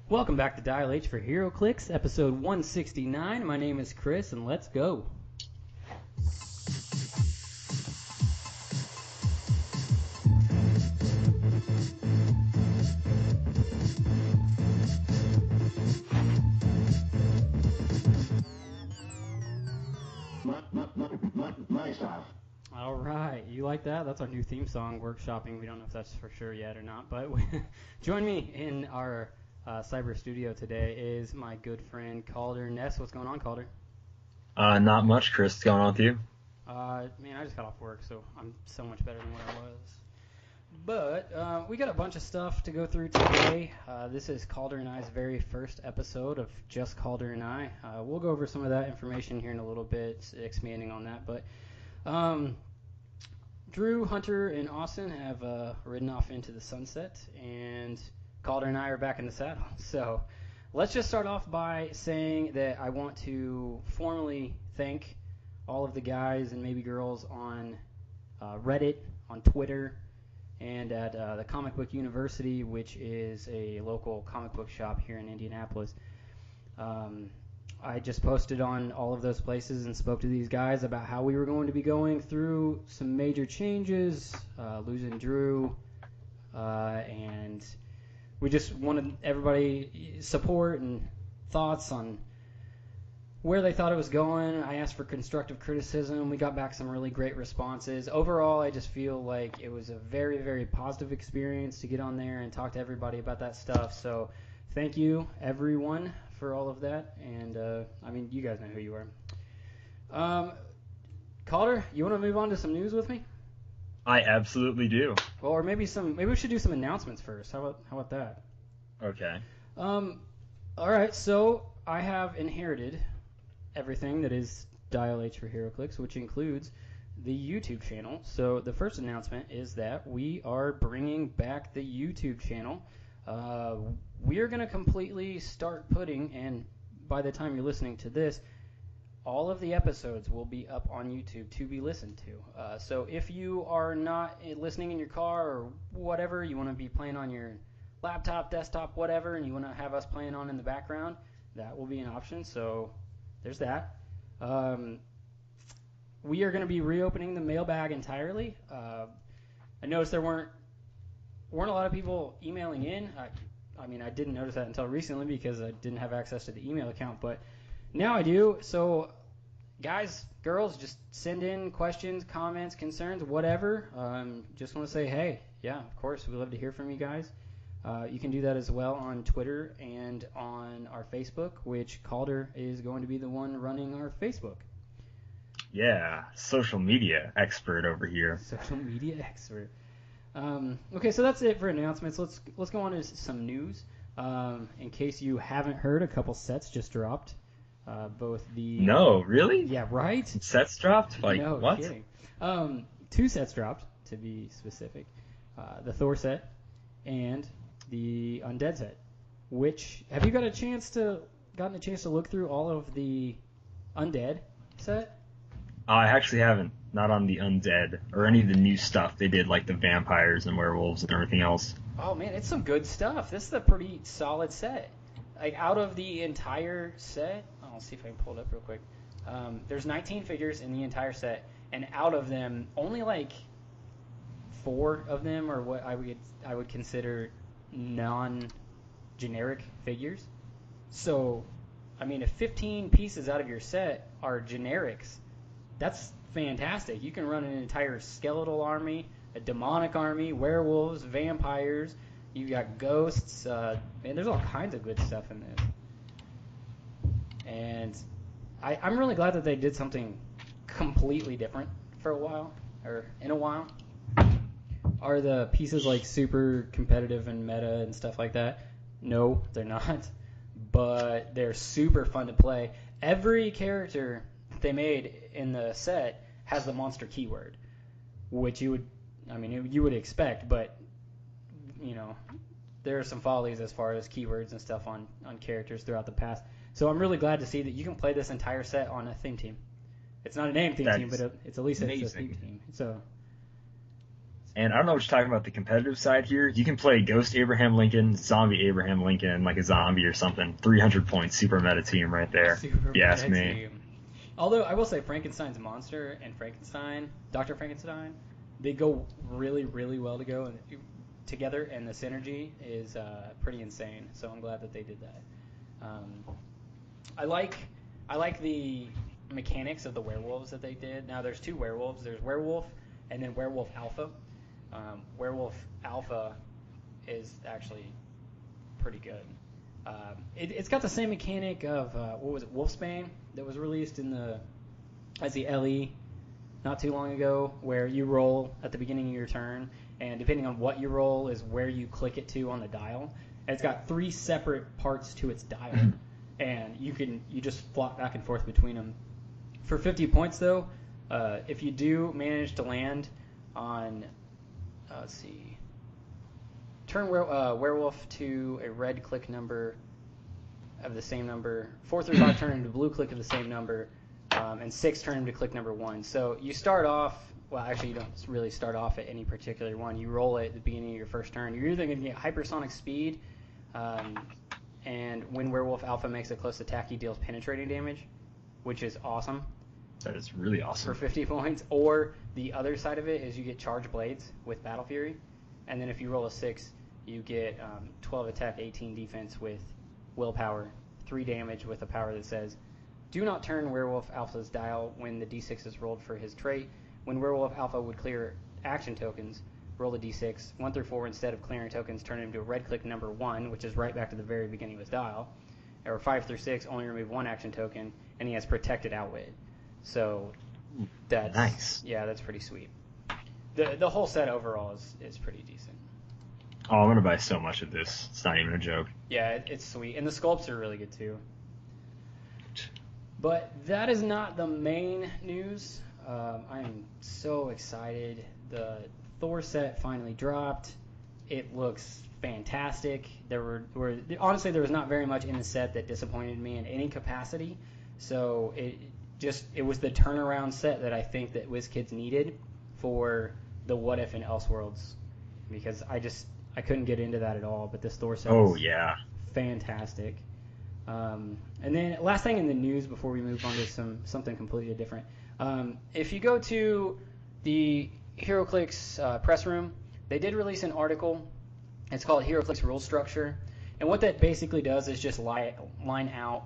Welcome back to Dial H for Hero Clicks, episode 169. My name is Chris, and let's go. My style. All right, you like that? That's our new theme song, Workshopping. We don't know if that's for sure yet or not, but join me in our cyber studio today is my good friend Kalder and Kris. What's going on, Kalder? Not much, Chris. What's going on with you? Man, I just got off work, so I'm so much better than what I was. But we got a bunch of stuff to go through today. This is Kalder and I's very first episode of just Kalder and I. We'll go over some of that information here in a little bit, expanding on that. But Drew, Hunter, and Austin have ridden off into the sunset, and Kalder and I are back in the saddle. So let's just start off by saying that I want to formally thank all of the guys and maybe girls on Reddit, on Twitter, and at the Comic Book University, which is a local comic book shop here in Indianapolis. I just posted on all of those places and spoke to these guys about how we were going to be going through some major changes, losing Drew, and we just wanted everybody support and thoughts on where they thought it was going. I asked for constructive criticism. We got back some really great responses. Overall, I just feel like it was a very, very positive experience to get on there and talk to everybody about that stuff. So thank you, everyone, for all of that. And, I mean, you guys know who you are. Calder, you want to move on to some news with me? I absolutely do. Well, or maybe we should do some announcements first. How about that? Okay. All right, so I have inherited everything that is Dial H for Hero Clicks, which includes the YouTube channel. So the first announcement is that we are bringing back the YouTube channel. We are going to completely start putting, and by the time you're listening to this, all of the episodes will be up on YouTube to be listened to. So if you are not listening in your car or whatever, you want to be playing on your laptop, desktop, whatever, and you want to have us playing on in the background, that will be an option. So there's that. We are going to be reopening the mailbag entirely. I noticed there weren't a lot of people emailing in. I mean, I didn't notice that until recently because I didn't have access to the email account, but now I do. So guys, girls, just send in questions, comments, concerns, whatever. Just want to say, hey, yeah, of course, we'd love to hear from you guys. You can do that as well on Twitter and on our Facebook, which Calder is going to be the one running our Facebook. Yeah, social media expert over here. Social media expert. Okay, so that's it for announcements. Let's go on to some news. In case you haven't heard, a couple sets just dropped. No, really? Yeah, right? Sets dropped? Like, no what? Kidding. 2 sets dropped, to be specific. The Thor set and the Undead set. Which, have you gotten a chance to look through all of the Undead set? I actually haven't. Not on the Undead or any of the new stuff they did, like the vampires and werewolves and everything else. Oh man, it's some good stuff. This is a pretty solid set. Like, out of the entire set, I'll see if I can pull it up real quick. There's 19 figures in the entire set, and out of them, only like 4 of them are what I would consider non-generic figures. So, I mean, if 15 pieces out of your set are generics, that's fantastic. You can run an entire skeletal army, a demonic army, werewolves, vampires. You got ghosts. Man, there's all kinds of good stuff in this. And I'm really glad that they did something completely different for a while, or in a while. Are the pieces like super competitive and meta and stuff like that? No, they're not. But they're super fun to play. Every character they made in the set has the monster keyword, which you would expect, but you know, there are some follies as far as keywords and stuff on characters throughout the past. So I'm really glad to see that you can play this entire set on a theme team. It's not a name theme team, but it's at least a theme team. So And I don't know what you're talking about the competitive side here. You can play Ghost Abraham Lincoln, Zombie Abraham Lincoln, like a zombie or something. 300 point super meta team right there. Super You ask meta me. team. Although I will say Frankenstein's monster and Frankenstein, Dr. Frankenstein, they go really, really well together, and the synergy is pretty insane. So I'm glad that they did that. I like the mechanics of the werewolves that they did. Now there's 2 werewolves. There's werewolf and then werewolf alpha. Werewolf alpha is actually pretty good. It's got the same mechanic of what was it, Wolfsbane, that was released as the LE not too long ago, where you roll at the beginning of your turn, and depending on what you roll is where you click it to on the dial. And it's got 3 separate parts to its dial, and you just flop back and forth between them. For 50 points though, if you do manage to land on, let's see, turn werewolf to a red click number of the same number, 4 through 5 turn into blue click of the same number, and 6 turn into click number 1. So you start off, well, actually you don't really start off at any particular one. You roll it at the beginning of your first turn. You're either going to get hypersonic speed, and when werewolf alpha makes a close attack, he deals penetrating damage, which is awesome. That is really awesome. For 50 points. Or the other side of it is you get charge blades with Battle Fury, and then if you roll a 6, you get 12 attack, 18 defense with willpower, 3 damage with a power that says, do not turn werewolf alpha's dial when the d6 is rolled for his trait. When werewolf alpha would clear action tokens, roll the d6 1 through 4 instead of clearing tokens, turn it into a red click number 1, which is right back to the very beginning of his dial. Or 5 through 6, only remove 1 action token, and he has protected outwit. So that's nice. Yeah, that's pretty sweet. The whole set overall is pretty decent. Oh, I'm gonna buy so much of this. It's not even a joke. Yeah, it's sweet, and the sculpts are really good too. But that is not the main news. I am so excited. The Thor set finally dropped. It looks fantastic. Honestly, there was not very much in the set that disappointed me in any capacity. So it was the turnaround set that I think that WizKids needed for the What If and Elseworlds, because I couldn't get into that at all. But this Thor set is fantastic. And then last thing in the news before we move on to something completely different. If you go to the HeroClix press room, they did release an article. It's called HeroClix Rule Structure. And what that basically does is just line out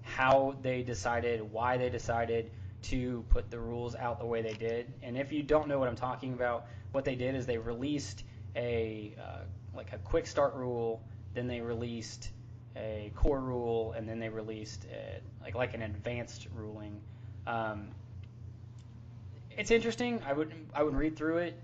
how they decided, why they decided to put the rules out the way they did. And if you don't know what I'm talking about, what they did is they released a quick start rule, then they released a core rule, and then they released an advanced ruling. It's interesting. I would read through it,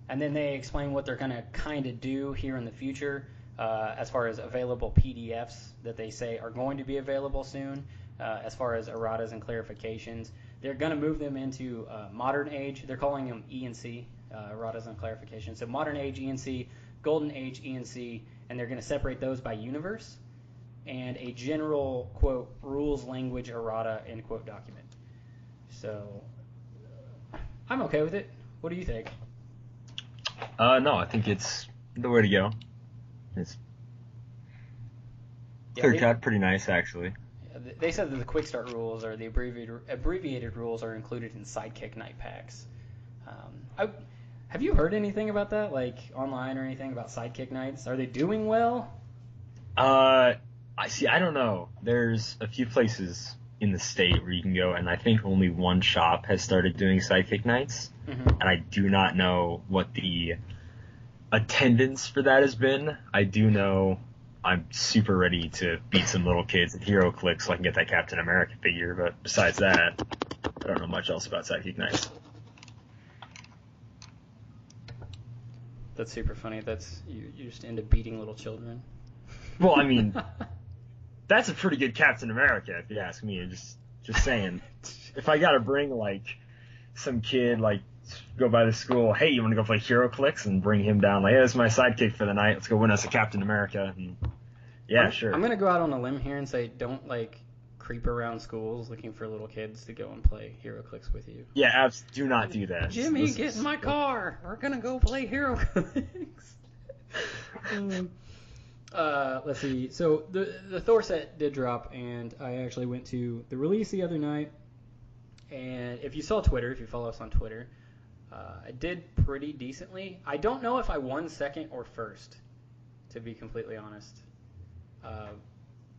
and then they explain what they're going to kind of do here in the future as far as available PDFs that they say are going to be available soon. As far as erratas and clarifications, they're going to move them into modern age. They're calling them E&C, erratas and clarifications. So modern age E&C, golden age E&C, and they're going to separate those by universe and a general, quote, rules language errata, end quote, document. So I'm okay with it. What do you think? No, I think it's the way to go. It's clear cut, pretty nice actually. They said that the quick start rules or the abbreviated rules are included in Sidekick Night packs. Have you heard anything about that, like online or anything about Sidekick Nights? Are they doing well? I don't know. There's a few places in the state where you can go, and I think only one shop has started doing Sidekick Nights. Mm-hmm. And I do not know what the attendance for that has been. I do know I'm super ready to beat some little kids at HeroClix so I can get that Captain America figure, but besides that, I don't know much else about Sidekick Nights. That's super funny. You're just into beating little children. Well, I mean, that's a pretty good Captain America, if you ask me. Just saying. If I gotta bring, some kid, go by the school, hey, you wanna go play HeroClix, and bring him down, hey, this is my sidekick for the night, let's go win us a Captain America, and yeah, sure. I'm gonna go out on a limb here and say don't, creep around schools looking for little kids to go and play HeroClix with you. Yeah, do not do that. Jimmy, get in my car. We're gonna go play HeroClix. Let's see. So the Thor set did drop, and I actually went to the release the other night. And if you saw Twitter, if you follow us on Twitter, I did pretty decently. I don't know if I won second or first, to be completely honest.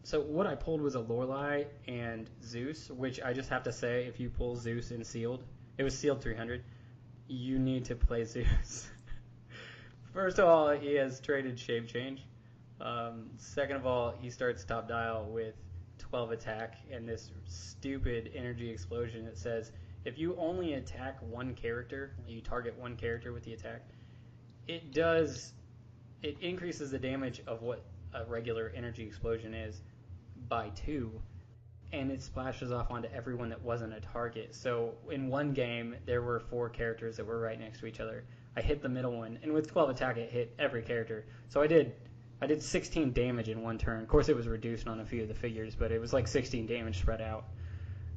So what I pulled was a Lorelei and Zeus, which I just have to say, if you pull Zeus in sealed, it was sealed 300, you need to play Zeus. First of all, he has traded Shape Change. Second of all, he starts top dial with 12 attack and this stupid energy explosion that says if you only attack one character, you target one character with the attack, it increases the damage of what a regular energy explosion is by 2, and it splashes off onto everyone that wasn't a target. So in one game, there were 4 characters that were right next to each other. I hit the middle one, and with 12 attack, it hit every character. So I did 16 damage in one turn. Of course, it was reduced on a few of the figures, but it was like 16 damage spread out.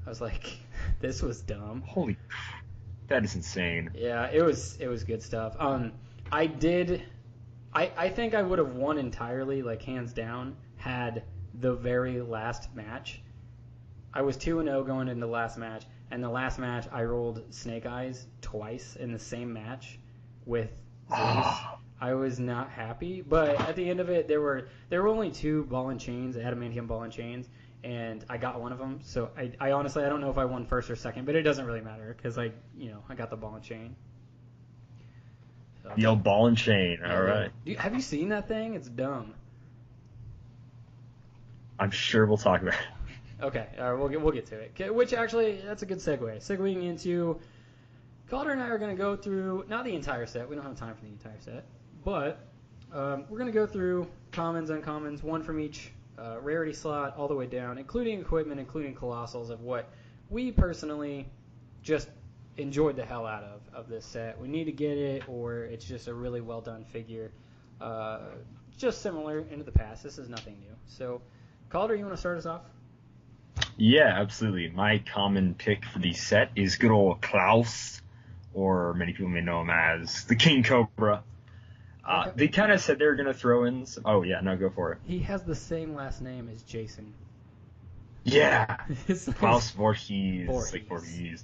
I was like, this was dumb. Holy, that is insane. Yeah, it was good stuff. I think I would have won entirely, like hands down, had the very last match. I was 2-0 going into the last match, and the last match I rolled Snake Eyes twice in the same match with Zeus. I was not happy, but at the end of it, there were only 2 ball and chains, adamantium ball and chains, and I got one of them. So I honestly I don't know if I won first or second, but it doesn't really matter because I got the ball and chain. So, the old ball and chain. All right. Have you seen that thing? It's dumb. I'm sure we'll talk about it. Okay, we'll get to it. Which actually, that's a good segue. Segueing into, Calder and I are going to go through, not the entire set, we don't have time for the entire set, but we're going to go through commons, uncommons, one from each rarity slot all the way down, including equipment, including colossals, of what we personally just enjoyed the hell out of this set. We need to get it, or it's just a really well done figure. Just similar into the past. This is nothing new. So, Calder, you want to start us off? Yeah, absolutely. My common pick for the set is good old Klaus, or many people may know him as the King Cobra. Okay. They kind of said they were going to throw in some... Oh, yeah, no, go for it. He has the same last name as Jason. Yeah. Klaus Voorhees. Like Voorhees.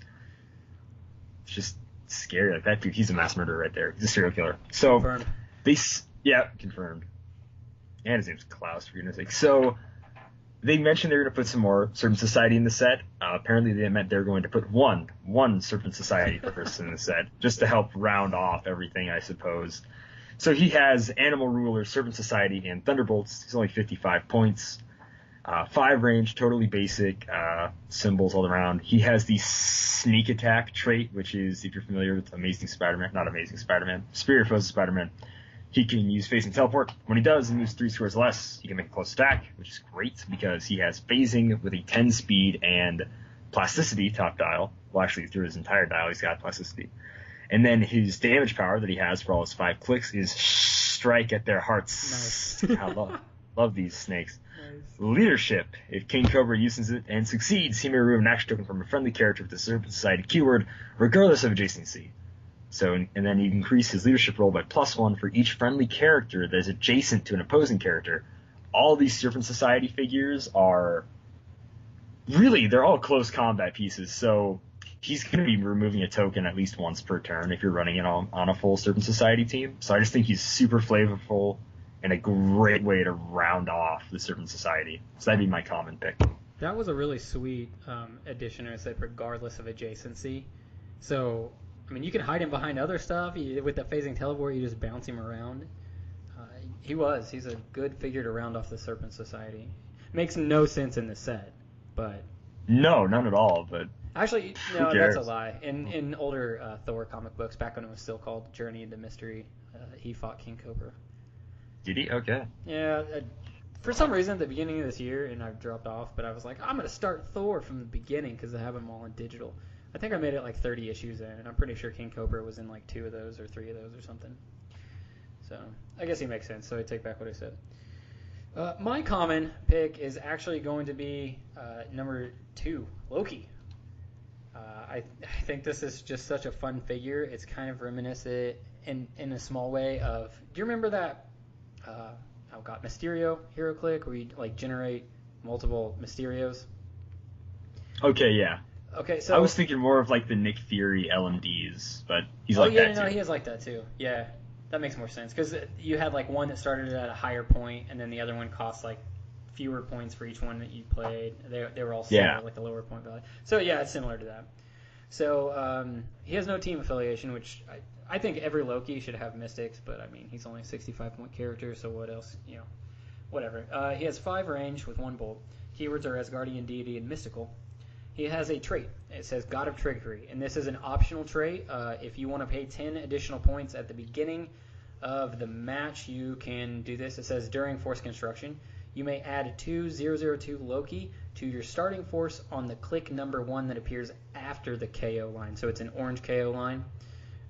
It's just scary. Like that dude, he's a mass murderer right there. He's a serial killer. So, confirmed. Confirmed. And his name's Klaus, for goodness sake. So, they mentioned they were going to put some more Serpent Society in the set. Apparently, they meant they were going to put one Serpent Society person in the set, just to help round off everything, I suppose. So he has Animal Ruler, Serpent Society, and Thunderbolts. He's only 55 points. 5 range, totally basic, symbols all around. He has the Sneak Attack trait, which is, if you're familiar with Superior Foes of Spider-Man, he can use Phase and Teleport. When he does, he moves 3 squares less. He can make a close attack, which is great because he has phasing with a 10 speed and plasticity top dial. Well, actually, through his entire dial, he's got plasticity. And then his damage power that he has for all his 5 clicks is strike at their hearts. Nice. I love these snakes. Nice. Leadership. If King Cobra uses it and succeeds, he may remove an action token from a friendly character with the Serpent Society keyword, regardless of adjacency. So, and then you increase his leadership roll by +1 for each friendly character that is adjacent to an opposing character. All these Serpent Society figures are really, they're all close combat pieces, so he's going to be removing a token at least once per turn if you're running it on a full Serpent Society team. So I just think he's super flavorful and a great way to round off the Serpent Society. So that'd be my common pick. That was a really sweet addition. It said regardless of adjacency. So, I mean, you can hide him behind other stuff. With the phasing teleport, you just bounce him around. He's a good figure to round off the Serpent Society. Makes no sense in the set, but... No, none at all, but... Actually, no, that's a lie. In older Thor comic books, back when it was still called Journey into Mystery, he fought King Cobra. Did he? Okay. Yeah, for some reason at the beginning of this year, and I've dropped off, but I was like, I'm going to start Thor from the beginning because I have them all in digital. I think I made it like 30 issues in, and I'm pretty sure King Cobra was in like 2 of those or 3 of those or something. So I guess he makes sense, so I take back what I said. My common pick is actually going to be number 2, Loki. I think this is just such a fun figure. It's kind of reminiscent in a small way of. Do you remember that? Mysterio Hero Click, where you like generate multiple Mysterios. Okay, yeah. Okay, so I was thinking more of like the Nick Fury LMDs, but he's oh like yeah, that no, too. he is like that too. Yeah, that makes more sense because you had like one that started at a higher point, and then the other one cost like fewer points for each one that you played. They were all similar, Yeah. like the lower point value. So yeah, it's similar to that. So he has no team affiliation, which I think every Loki should have Mystics, but I mean he's only a 65-point character, so what else? Whatever. He has 5 range with 1 bolt. Keywords are Asgardian, Deity, and Mystical. He has a trait. It says God of Trickery, and this is an optional trait. If you want to pay 10 additional points at the beginning of the match, you can do this. It says during force construction, you may add 2002 Loki to your starting force on the click number 1 that appears after the KO line. So it's an orange KO line,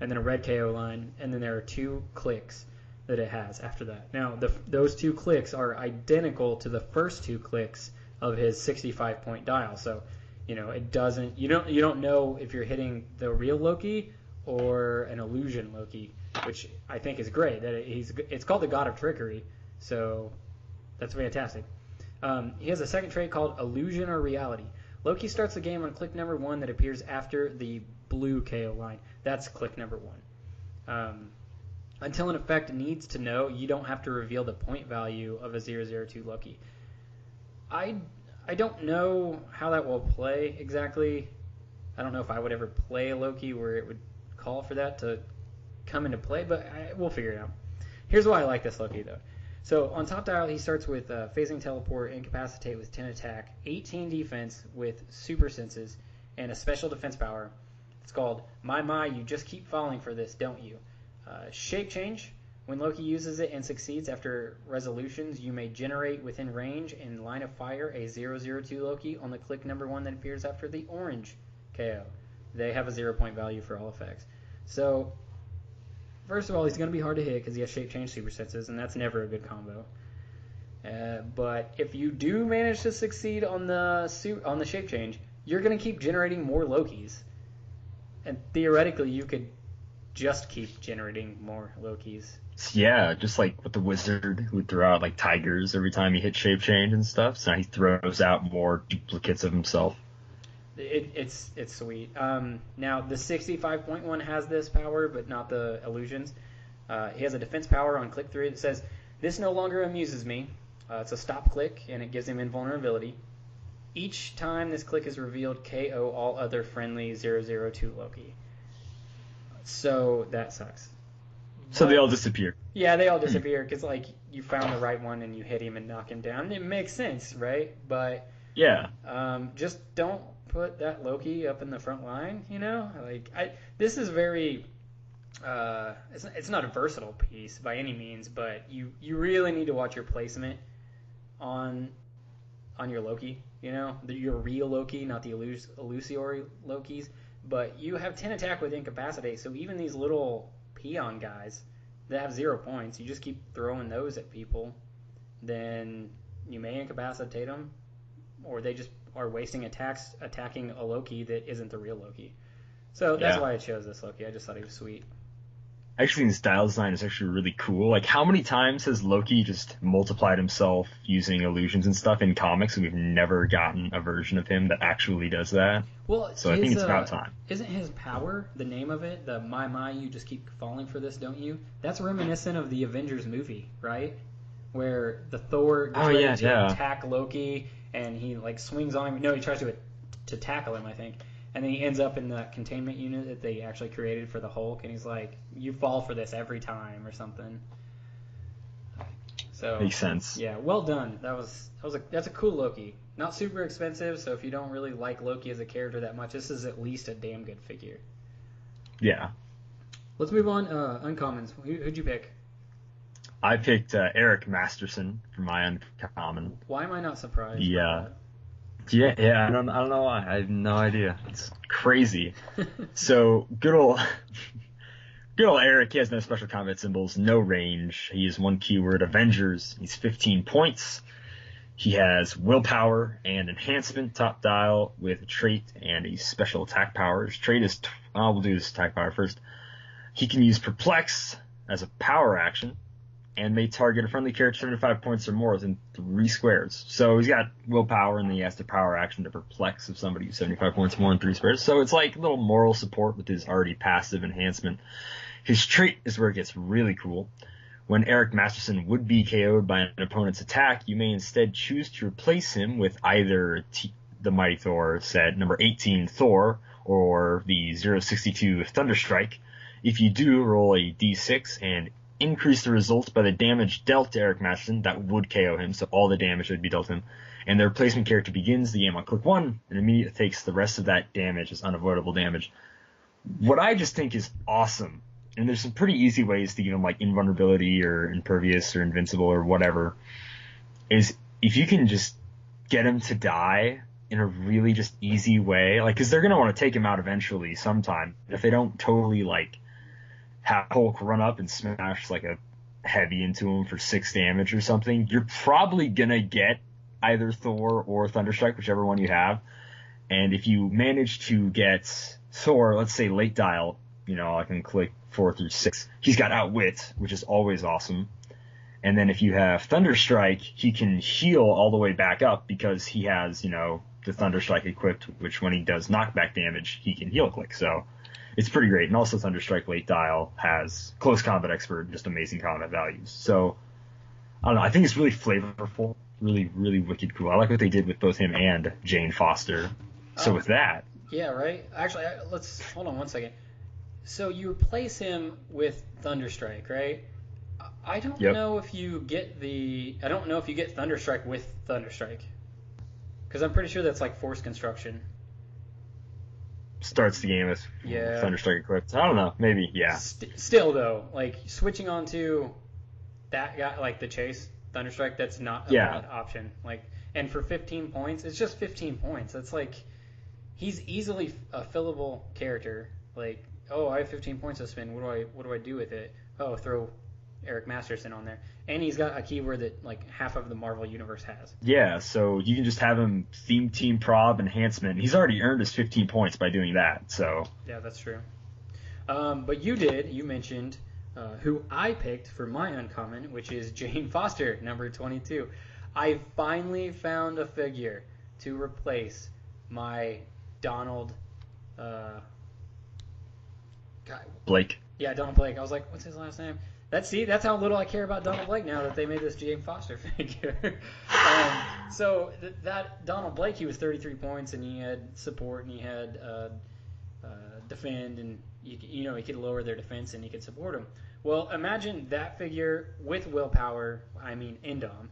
and then a red KO line, and then there are 2 clicks that it has after that. Now, those 2 clicks are identical to the first 2 clicks of his 65-point dial. So it doesn't. You don't know if you're hitting the real Loki or an illusion Loki, which I think is great. That it's called the God of Trickery, so that's fantastic. He has a second trait called Illusion or Reality. Loki starts the game on click number 1 that appears after the blue KO line. That's click number 1. Until an effect needs to know, you don't have to reveal the point value of a 002 Loki. I don't know how that will play exactly. I don't know if I would ever play a Loki where it would call for that to come into play, but we'll figure it out. Here's why I like this Loki, though. So on top dial, he starts with Phasing Teleport, Incapacitate with 10 attack, 18 defense with Super Senses, and a special defense power. It's called My, you just keep falling for this, don't you? Shape Change. When Loki uses it and succeeds after resolutions, you may generate within range and line of fire a 002 Loki on the click number 1 that appears after the orange KO. They have a 0-point value for all effects. So, first of all, he's going to be hard to hit because he has Shape Change Super Senses, and that's never a good combo. But if you do manage to succeed on the Shape Change, you're going to keep generating more Lokis. And theoretically, you could just keep generating more Lokis. Yeah, just like with the wizard who would throw out like tigers every time he hit shape change and stuff. So now he throws out more duplicates of himself. It's sweet. Now the 65-point one has this power, but not the illusions. He has a defense power on click 3 that says, "This no longer amuses me." It's a stop click, and it gives him invulnerability. Each time this click is revealed, KO all other friendly 002 Loki. So that sucks. So they all disappear. Yeah, they all disappear because like you found the right one and you hit him and knock him down. It makes sense, right? But yeah, just don't put that Loki up in the front line. This is very. It's not a versatile piece by any means, but you really need to watch your placement on your Loki. Your real Loki, not the illusory Lokis. But you have 10 attack with Incapacitate, so even these little peon guys that have 0 points, you just keep throwing those at people, then you may incapacitate them, or they just are wasting attacks attacking a Loki that isn't the real Loki. So that's why I chose this Loki. I just thought he was sweet. Actually, the style design is actually really cool. Like, how many times has Loki just multiplied himself using illusions and stuff in comics, and we've never gotten a version of him that actually does that? Well, so I think it's about time. Isn't his power, the name of it, the My, you just keep falling for this, don't you? That's reminiscent of the Avengers movie, right? Where the Thor gets ready to attack Loki, and he like swings on him. No, he tries to tackle him, I think. And then he ends up in the containment unit that they actually created for the Hulk, and he's like, "You fall for this every time," or something. So makes sense. Yeah, well done. That's a cool Loki. Not super expensive, so if you don't really like Loki as a character that much, this is at least a damn good figure. Yeah. Let's move on. Uncommons. Who'd you pick? I picked Eric Masterson for my uncommon. Why am I not surprised? Yeah, I don't know why. I have no idea. It's crazy. So good old Good old Eric, he has no special combat symbols, no range. He has one keyword, Avengers. He's 15 points. He has willpower and enhancement top dial with a trait and a special attack power. His trait is, we'll do this attack power first. He can use perplex as a power action and may target a friendly character 75 points or more within 3 squares. So he's got willpower and then he has the power action to perplex if somebody who's 75 points or more in 3 squares. So it's like a little moral support with his already passive enhancement. His trait is where it gets really cool. When Eric Masterson would be KO'd by an opponent's attack, you may instead choose to replace him with either the Mighty Thor set, number 18 Thor, or the 062 Thunderstrike. If you do, roll a d6 and increase the results by the damage dealt to Eric Masterson that would KO him, so all the damage would be dealt to him. And the replacement character begins the game on click 1 and immediately takes the rest of that damage as unavoidable damage. What I just think is awesome, and there's some pretty easy ways to give him like invulnerability or impervious or invincible or whatever, is if you can just get him to die in a really just easy way, like, because they're going to want to take him out eventually sometime. If they don't totally like have Hulk run up and smash like a heavy into him for 6 damage or something, you're probably going to get either Thor or Thunderstrike, whichever one you have. And if you manage to get Thor, let's say late dial, I can click 4 through 6. He's got Outwit, which is always awesome. And then if you have Thunderstrike, he can heal all the way back up because he has, the Thunderstrike equipped, which when he does knockback damage, he can heal click. So it's pretty great. And also Thunderstrike late dial has close combat expert, just amazing combat values. So I don't know. I think it's really flavorful, really, really wicked cool. I like what they did with both him and Jane Foster. So with that. Yeah, right. Actually, let's hold on one second. So you replace him with Thunderstrike, right? I don't know if you get Thunderstrike with Thunderstrike, because I'm pretty sure that's like force construction. Starts the game with Thunderstrike equipped. I don't know, maybe, yeah. Still though, like switching onto that guy, like the Chase Thunderstrike, that's not a bad option. Like, and for 15 points, it's just 15 points. That's like, he's easily a fillable character. Like, oh, I have 15 points to spend. What do I do with it? Oh, throw Eric Masterson on there. And he's got a keyword that like half of the Marvel universe has. Yeah, so you can just have him theme team prob enhancement. He's already earned his 15 points by doing that. So yeah, that's true. But you mentioned who I picked for my uncommon, which is Jane Foster, number 22. I finally found a figure to replace my Donald Blake. Yeah, Donald Blake. I was like, what's his last name? That's how little I care about Donald Blake now that they made this Jane Foster figure. So that Donald Blake, he was 33 points, and he had support, and he had defend, and he could lower their defense, and he could support them. Well, imagine that figure with willpower, Endom,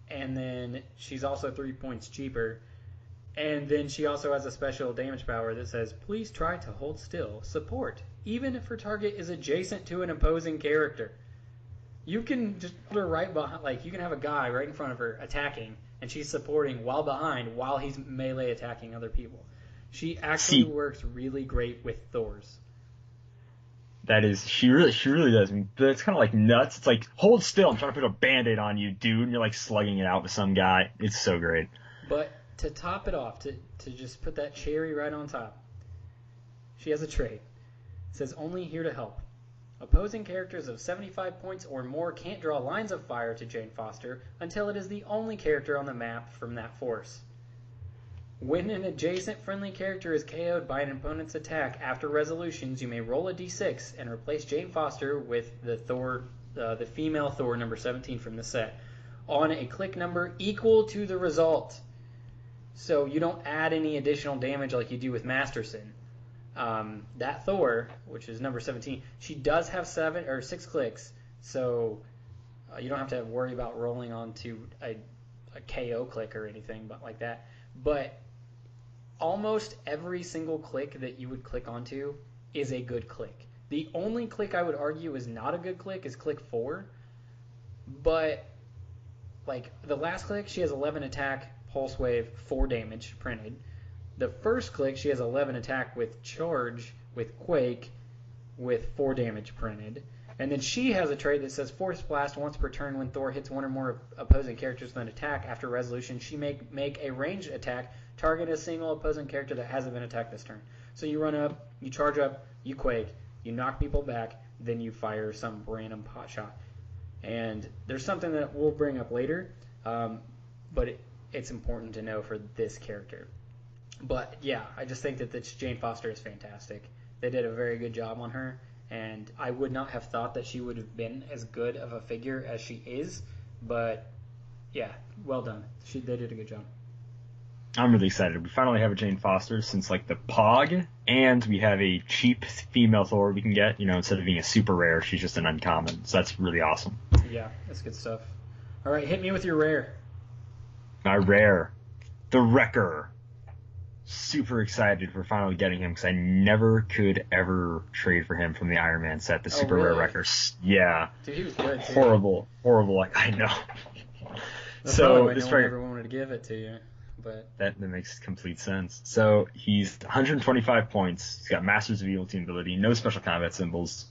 and then she's also 3 points cheaper. And then she also has a special damage power that says, please try to hold still, support, even if her target is adjacent to an opposing character. You can just put her right behind, like you can have a guy right in front of her attacking, and she's supporting while behind while he's melee attacking other people. She actually works really great with Thor's. That is, she really does. But it's kind of like nuts. It's like, hold still, I'm trying to put a Band-Aid on you, dude, and you're like slugging it out with some guy. It's so great. But to top it off, to just put that cherry right on top, she has a trait. It says, only here to help. Opposing characters of 75 points or more can't draw lines of fire to Jane Foster until it is the only character on the map from that force. When an adjacent friendly character is KO'd by an opponent's attack after resolutions, you may roll a d6 and replace Jane Foster with the female Thor number 17 from the set on a click number equal to the result. So you don't add any additional damage like you do with Masterson. That Thor, which is number 17, she does have 6 clicks, so you don't have to worry about rolling onto a KO click or anything like that. But almost every single click that you would click onto is a good click. The only click I would argue is not a good click is click 4, but like the last click, she has 11 attack, pulse wave, 4 damage printed. The first click, she has 11 attack with charge, with quake, with 4 damage printed. And then she has a trait that says Force Blast once per turn when Thor hits one or more opposing characters with an attack. After resolution, she make a ranged attack, target a single opposing character that hasn't been attacked this turn. So you run up, you charge up, you quake, you knock people back, then you fire some random pot shot. And there's something that we'll bring up later, but it's important to know for this character. But yeah, I just think that Jane Foster is fantastic. They did a very good job on her. And I would not have thought that she would have been as good of a figure as she is, but yeah, well done. They did a good job. I'm really excited. We finally have a Jane Foster since like the Pog, and we have a cheap female Thor we can get. Instead of being a super rare, she's just an uncommon. So that's really awesome. Yeah, that's good stuff. All right, hit me with your rare. My rare, the Wrecker. Super excited for finally getting him because I never could ever trade for him from the Iron Man set, the super rare Wreckers. Yeah. Dude, he was good too. Horrible. Like, I know. That's probably why no one ever wanted to give it to you. But that makes complete sense. So he's 125 points. He's got Masters of Evil team ability, no special combat symbols.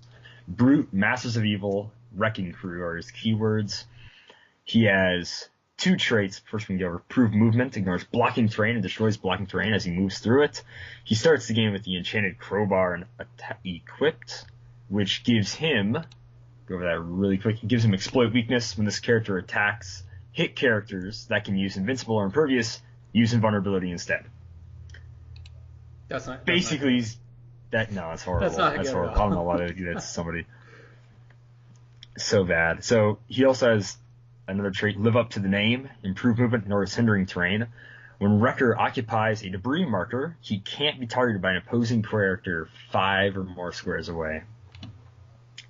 Brute, Masters of Evil, Wrecking Crew are his keywords. He has 2 traits. First we can go Reprove Movement, ignores blocking terrain and destroys blocking terrain as he moves through it. He starts the game with the Enchanted Crowbar and equipped, which gives him, go over that really quick, it gives him Exploit Weakness when this character attacks hit characters that can use Invincible or Impervious, use Invulnerability instead. That's not... Basically, that's horrible. That's not good horrible. at all. I don't know why they do that to somebody. So bad. So he also has another trait, Live Up to the Name, Improve Movement, ignores hindering terrain. When Wrecker occupies a debris marker, he can't be targeted by an opposing character 5 or more squares away.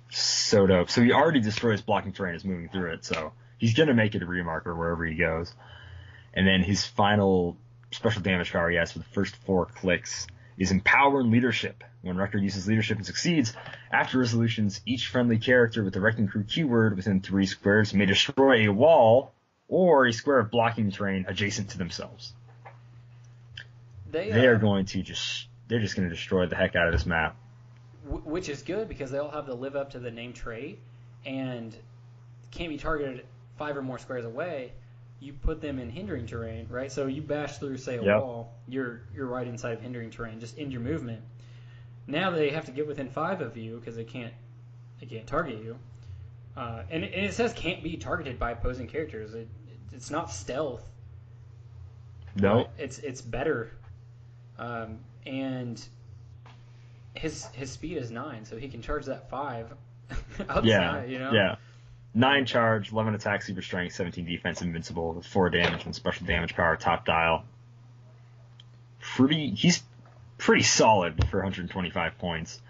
So dope. So he already destroys blocking terrain as moving through it, so he's going to make a debris marker wherever he goes. And then his final special damage power he has for the first 4 clicks is Empower and Leadership. When Wrecker uses Leadership and succeeds, after resolutions, each friendly character with the Wrecking Crew keyword within 3 squares may destroy a wall or a square of blocking terrain adjacent to themselves. They're just going to destroy the heck out of this map. Which is good because they all have the Live Up to the Name trait and can't be targeted 5 or more squares away. You put them in hindering terrain, right? So you bash through, say, a wall, you're right inside of hindering terrain, just end your movement. Now they have to get within 5 of you because they can't target you. And it says can't be targeted by opposing characters. It's not stealth. No. It's better. And his speed is 9, so he can charge that 5 outside, Yeah. 9 charge, 11 attack, super strength, 17 defense, invincible, with 4 damage and special damage power, top dial. He's pretty solid for 125 points.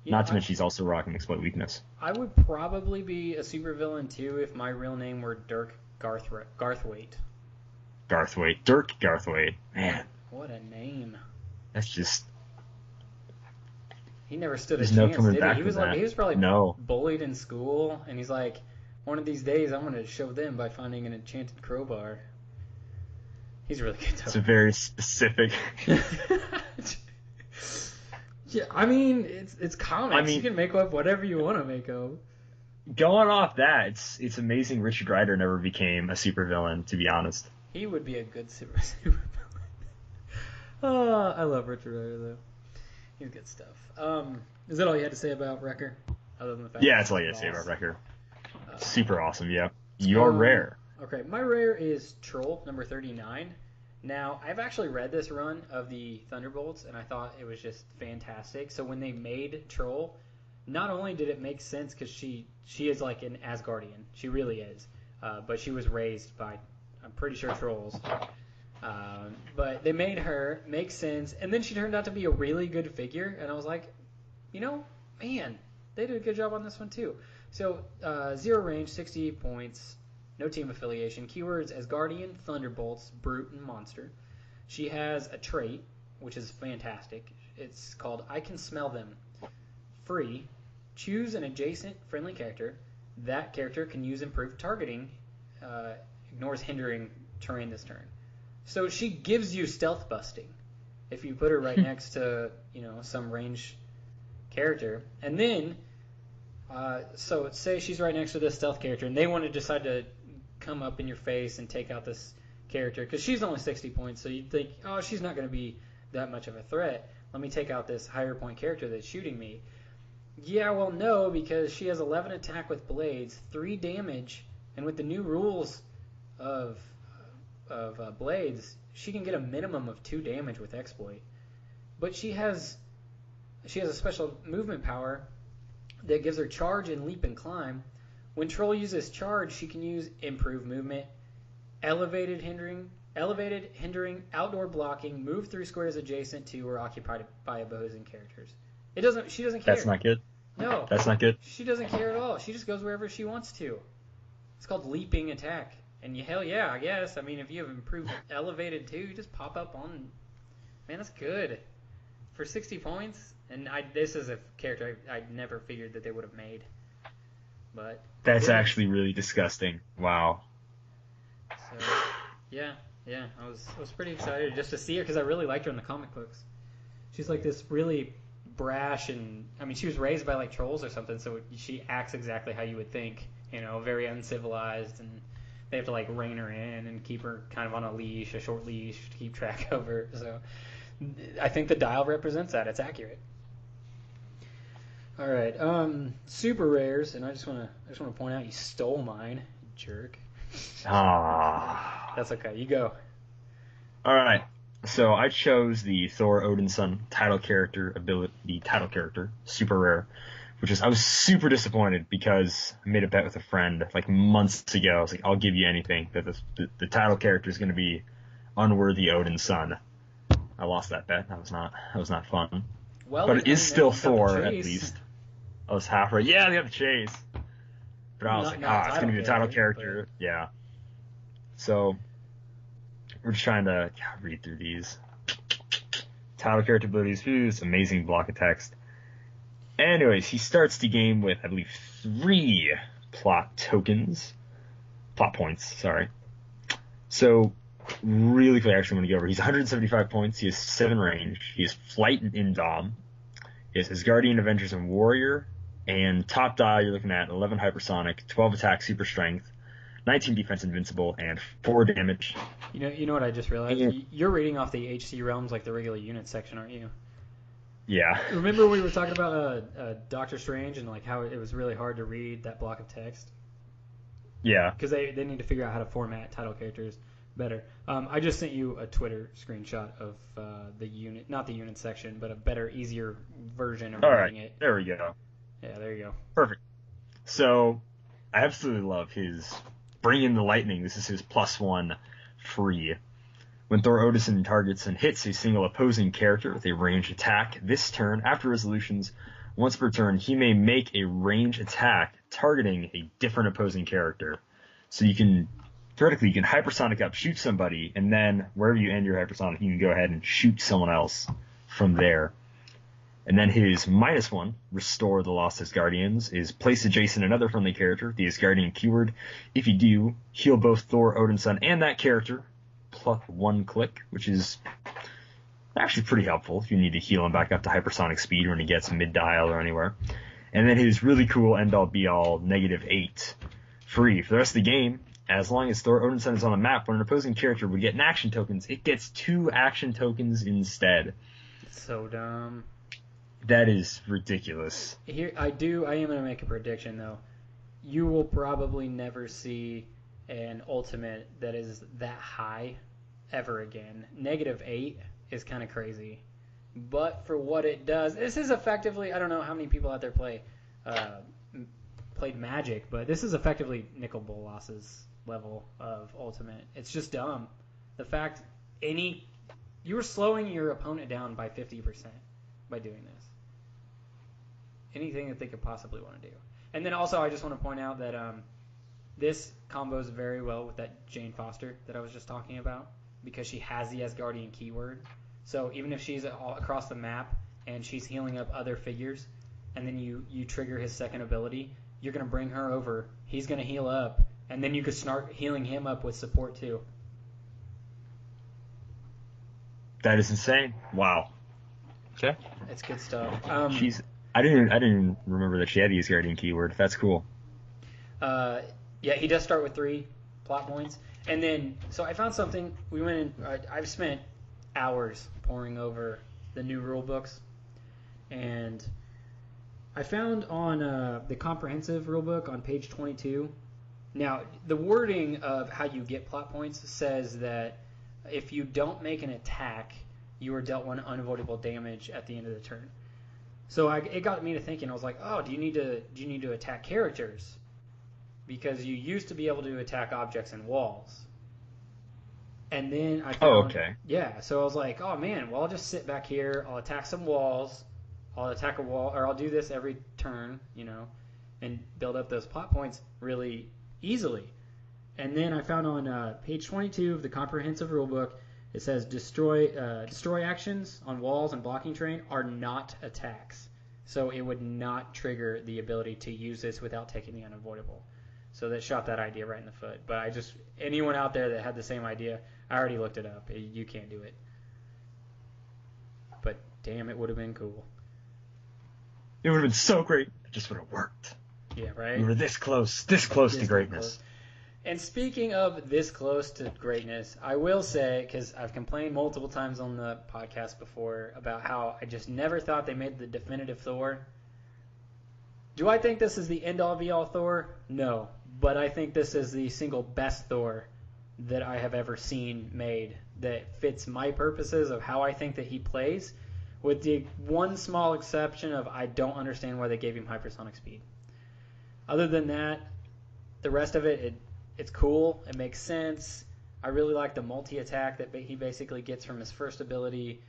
Not to mention he's also rocking Exploit Weakness. I would probably be a supervillain too if my real name were Dirk Garthwaite. Dirk Garthwaite. Man. What a name. That's just... He never stood a There's chance, no coming did back he? from that. He was probably No. bullied in school, and he's like, one of these days I'm going to show them by finding an enchanted crowbar. He's really good, though. It's a very specific... Yeah, I mean, it's comics. You can make up whatever you want to make up. Going off that, it's amazing Richard Rider never became a supervillain, to be honest. He would be a good supervillain. Oh, I love Richard Rider, though. He's good stuff. Is that all you had to say about Wrecker? Other than the fact that's all you had to say about Wrecker. Super awesome, yeah. You're rare. Okay, my rare is Troll, number 39. Now, I've actually read this run of the Thunderbolts, and I thought it was just fantastic. So when they made Troll, not only did it make sense because she is like an Asgardian. She really is. But she was raised by, I'm pretty sure, trolls. But they made her make sense, and then she turned out to be a really good figure, and I was like, man, they did a good job on this one too. So, 0 range, 60 points, no team affiliation, keywords Asgardian, Thunderbolts, Brute, and Monster. She has a trait, which is fantastic. It's called I Can Smell Them. Free, choose an adjacent friendly character. That character can use improved targeting, ignores hindering terrain this turn. So she gives you stealth busting if you put her right next to, some range character. And then, so say she's right next to this stealth character, and they want to decide to come up in your face and take out this character, because she's only 60 points, so you'd think, oh, she's not going to be that much of a threat. Let me take out this higher point character that's shooting me. Yeah, well, no, because she has 11 attack with blades, 3 damage, and with the new rules of blades, she can get a minimum of 2 damage with exploit. But she has a special movement power that gives her charge and leap and climb. When Troll uses charge, she can use improved movement, elevated hindering, outdoor blocking, move through squares adjacent to or occupied by opposing characters. She doesn't care. That's not good. No. That's not good. She doesn't care at all. She just goes wherever she wants to. It's called leaping attack. And hell yeah, I guess. I mean, if you have improved elevated too, you just pop up on. Man, that's good. For 60 points, and this is a character I never figured that they would have made. But that's actually really disgusting. Wow. So, yeah, I was pretty excited just to see her because I really liked her in the comic books. She's like this really brash, and I mean she was raised by like trolls or something, so she acts exactly how you would think, very uncivilized, and they have to like rein her in and keep her kind of on a short leash to keep track of her. So I think the dial represents that. It's accurate. All right, super rares, and I just want to point out you stole mine, you jerk. That's okay. You go. All right. So I chose the Thor Odinson title character super rare, I was super disappointed because I made a bet with a friend like months ago. I was like, I'll give you anything that the title character is going to be unworthy Odin's son. I lost that bet. That was not fun. Well, but it is still Thor at least. I was half right. Yeah, they got the chase. But I was it's going to be the title character. But... Yeah. So we're just trying to read through these. Title character abilities, amazing block of text. Anyways, he starts the game with, I believe, 3 plot points, sorry. So, really quick, I actually want to go over. He's 175 points, he has 7 range, he has flight and indom, he has Asgardian, Avengers, and Warrior, and top die, you're looking at 11 hypersonic, 12 attack, super strength, 19 defense, invincible, and 4 damage. You know what I just realized? You're reading off the HC realms like the regular unit section, aren't you? Yeah. Remember we were talking about Doctor Strange and like how it was really hard to read that block of text? Yeah. Because they need to figure out how to format title characters better. I just sent you a Twitter screenshot of the unit, not the unit section, but a better, easier version of reading it. There we go. Yeah, there you go. Perfect. So, I absolutely love his Bring in the Lightning. This is his +1 free. When Thor Odinson targets and hits a single opposing character with a ranged attack this turn, after resolutions, once per turn, he may make a ranged attack targeting a different opposing character. So theoretically, you can hypersonic up, shoot somebody, and then wherever you end your hypersonic, you can go ahead and shoot someone else from there. And then his -1, Restore the Lost Asgardians, is place adjacent another friendly character, the Asgardian keyword. If you do, heal both Thor Odinson and that character, +1 click, which is actually pretty helpful if you need to heal him back up to hypersonic speed when he gets mid-dial or anywhere. And then his really cool end-all be-all -8 free. For the rest of the game, as long as Thor Odinson is on the map when an opposing character would get an action tokens, it gets 2 action tokens instead. So dumb. That is ridiculous. Here, I am going to make a prediction, though. You will probably never see an ultimate that is that high ever again. -8 is kind of crazy. But for what it does, this is effectively, I don't know how many people out there played Magic, but this is effectively Nicol Bolas's level of ultimate. It's just dumb. The fact you were slowing your opponent down by 50% by doing this. Anything that they could possibly want to do. And then also I just want to point out that this combos very well with that Jane Foster that I was just talking about because she has the Asgardian keyword. So even if she's across the map and she's healing up other figures and then you trigger his second ability, you're going to bring her over, he's going to heal up, and then you could start healing him up with support too. That is insane. Wow. Okay. It's good stuff. I didn't remember that she had the Asgardian keyword. That's cool. Yeah, he does start with 3 plot points. And then, so I found something. We went in. I've spent hours poring over the new rule books, and I found on the comprehensive rule book on page 22. Now, the wording of how you get plot points says that if you don't make an attack, you are dealt 1 unavoidable damage at the end of the turn. So it got me to thinking. I was like, oh, do you need to attack characters? Because you used to be able to attack objects and walls. And then I found, okay. Yeah, so I was like, oh man, well I'll just sit back here, I'll attack some walls, I'll attack a wall, or I'll do this every turn, and build up those plot points really easily. And then I found on page 22 of the comprehensive rulebook, it says destroy actions on walls and blocking terrain are not attacks. So it would not trigger the ability to use this without taking the unavoidable. So that shot that idea right in the foot. But anyone out there that had the same idea, I already looked it up. You can't do it. But damn, it would have been cool. It would have been so great. It just would have worked. Yeah, right? We were this close to greatness. And speaking of this close to greatness, I will say, because I've complained multiple times on the podcast before about how I just never thought they made the definitive Thor. Do I think this is the end-all be-all Thor? No. But I think this is the single best Thor that I have ever seen made that fits my purposes of how I think that he plays, with the one small exception of I don't understand why they gave him hypersonic speed. Other than that, the rest of it's cool. It makes sense. I really like the multi-attack that he basically gets from his first ability.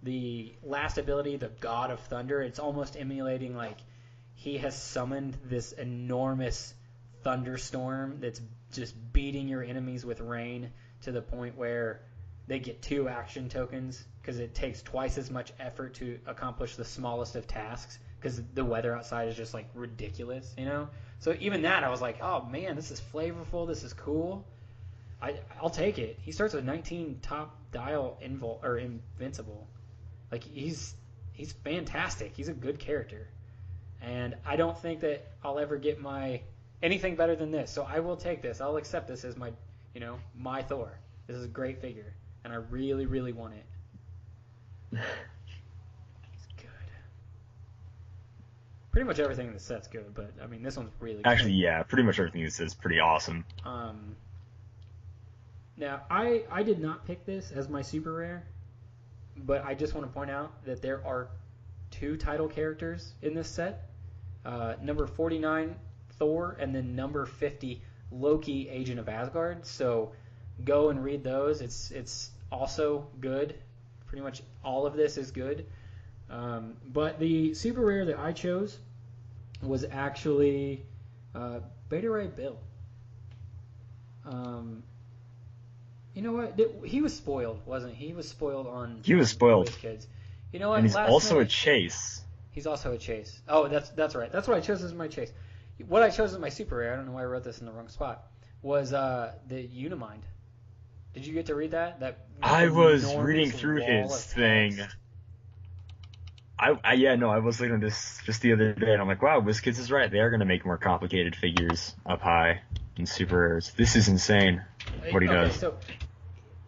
The last ability, the God of Thunder, it's almost emulating like he has summoned this enormous thunderstorm that's just beating your enemies with rain to the point where they get 2 action tokens because it takes twice as much effort to accomplish the smallest of tasks because the weather outside is just like ridiculous, So even that, I was like, oh man, this is flavorful. This is cool. I'll take it. He starts with 19 top dial invincible. Like he's fantastic. He's a good character. And I don't think that I'll ever get anything better than this. So I will take this. I'll accept this as my Thor. This is a great figure, and I really, really want it. It's good. Pretty much everything in the set's good, but I mean this one's really good. Actually, yeah, pretty much everything is pretty awesome. Now I did not pick this as my super rare, but I just want to point out that there are 2 title characters in this set. Number 49, Thor, and then number 50, Loki, Agent of Asgard. So go and read those. It's also good. Pretty much all of this is good. But the super rare that I chose was actually Beta Ray Bill. You know what? He was spoiled, wasn't he? He was spoiled on. He was spoiled. Kids. You know what? And he's also a Chase. He's also a Chase. Oh, that's right. That's what I chose as my Chase. What I chose as my super rare, I don't know why I wrote this in the wrong spot, was the Unimind. Did you get to read that? I was reading through his thing. I was looking at this just the other day, and I'm like, wow, WizKids is right. They are going to make more complicated figures up high in super rares. This is insane what he does. So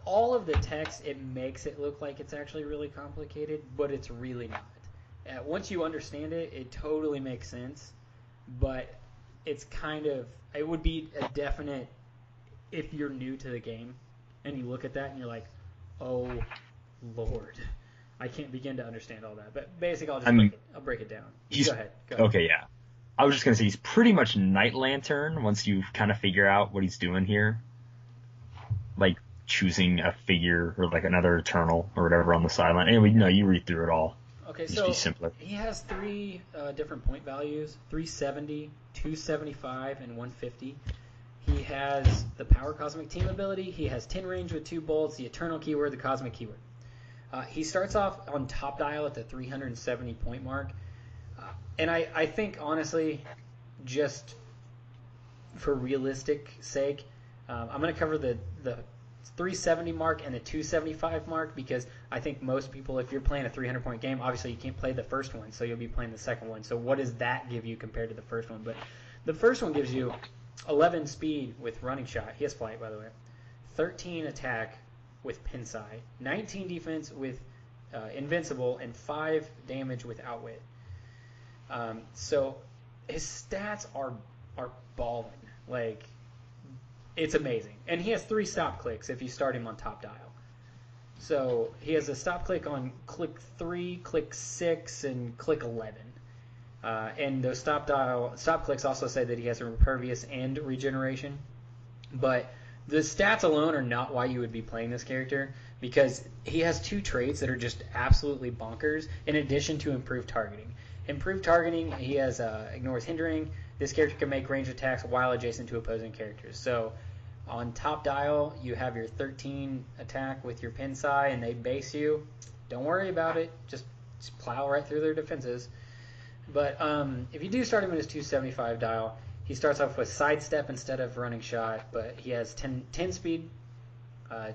all of the text, it makes it look like it's actually really complicated, but it's really not. Once you understand it, it totally makes sense, but it would be a definite, if you're new to the game, and you look at that and you're like, oh, Lord. I can't begin to understand all that. But basically, I'll break it down. Go ahead. Okay, yeah. I was just going to say, he's pretty much Night Lantern once you kind of figure out what he's doing here. Like choosing a figure or like another Eternal or whatever on the sideline. Anyway, you read through it all. Okay, so he has 3 different point values, 370, 275, and 150. He has the Power Cosmic Team ability. He has 10 range with 2 bolts, the Eternal keyword, the Cosmic keyword. He starts off on top dial at the 370 point mark. And I think, honestly, just for realistic sake, I'm going to cover the 370 mark and the 275 mark, because I think most people, if you're playing a 300-point game, obviously you can't play the first one, so you'll be playing the second one. So what does that give you compared to the first one? But the first one gives you 11 speed with running shot. He has flight, by the way. 13 attack with Pinsai. 19 defense with invincible, and 5 damage with outwit. So his stats are balling. Like, it's amazing. And he has 3 stop clicks if you start him on top dial. So he has a stop click on click 3, click 6, and click 11. And those stop clicks also say that he has impervious and regeneration. But the stats alone are not why you would be playing this character, because he has 2 traits that are just absolutely bonkers, in addition to improved targeting. Improved targeting, he has ignores hindering. This character can make ranged attacks while adjacent to opposing characters. So on top dial, you have your 13 attack with your Pinsai, and they base you. Don't worry about it. Just plow right through their defenses. But if you do start him at his 275 dial, he starts off with sidestep instead of running shot, but he has 10 speed,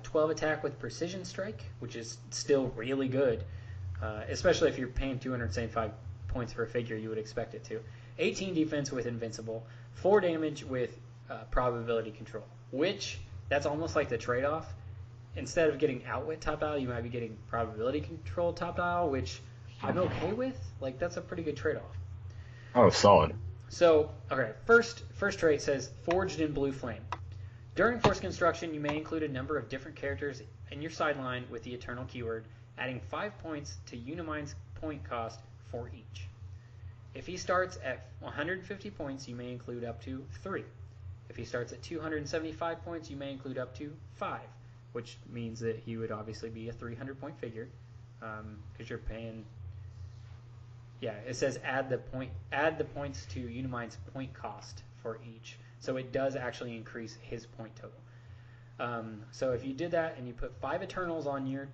12 attack with precision strike, which is still really good, especially if you're paying 275 points for a figure, you would expect it to. 18 defense with invincible, 4 damage with probability control, which that's almost like the trade-off. Instead of getting outwit top dial, you might be getting probability control top dial, which I'm okay with. Like, that's a pretty good trade-off. Oh, solid. So, okay, first trait says Forged in Blue Flame. During force construction, you may include a number of different characters in your sideline with the Eternal keyword, adding 5 points to Unimind's point cost for each. If he starts at 150 points, you may include up to 3. If he starts at 275 points, you may include up to 5, which means that he would obviously be a 300-point figure, because you're paying. Yeah, it says add the points to Unimind's point cost for each, so it does actually increase his point total. So if you did that and you put 5 Eternals on your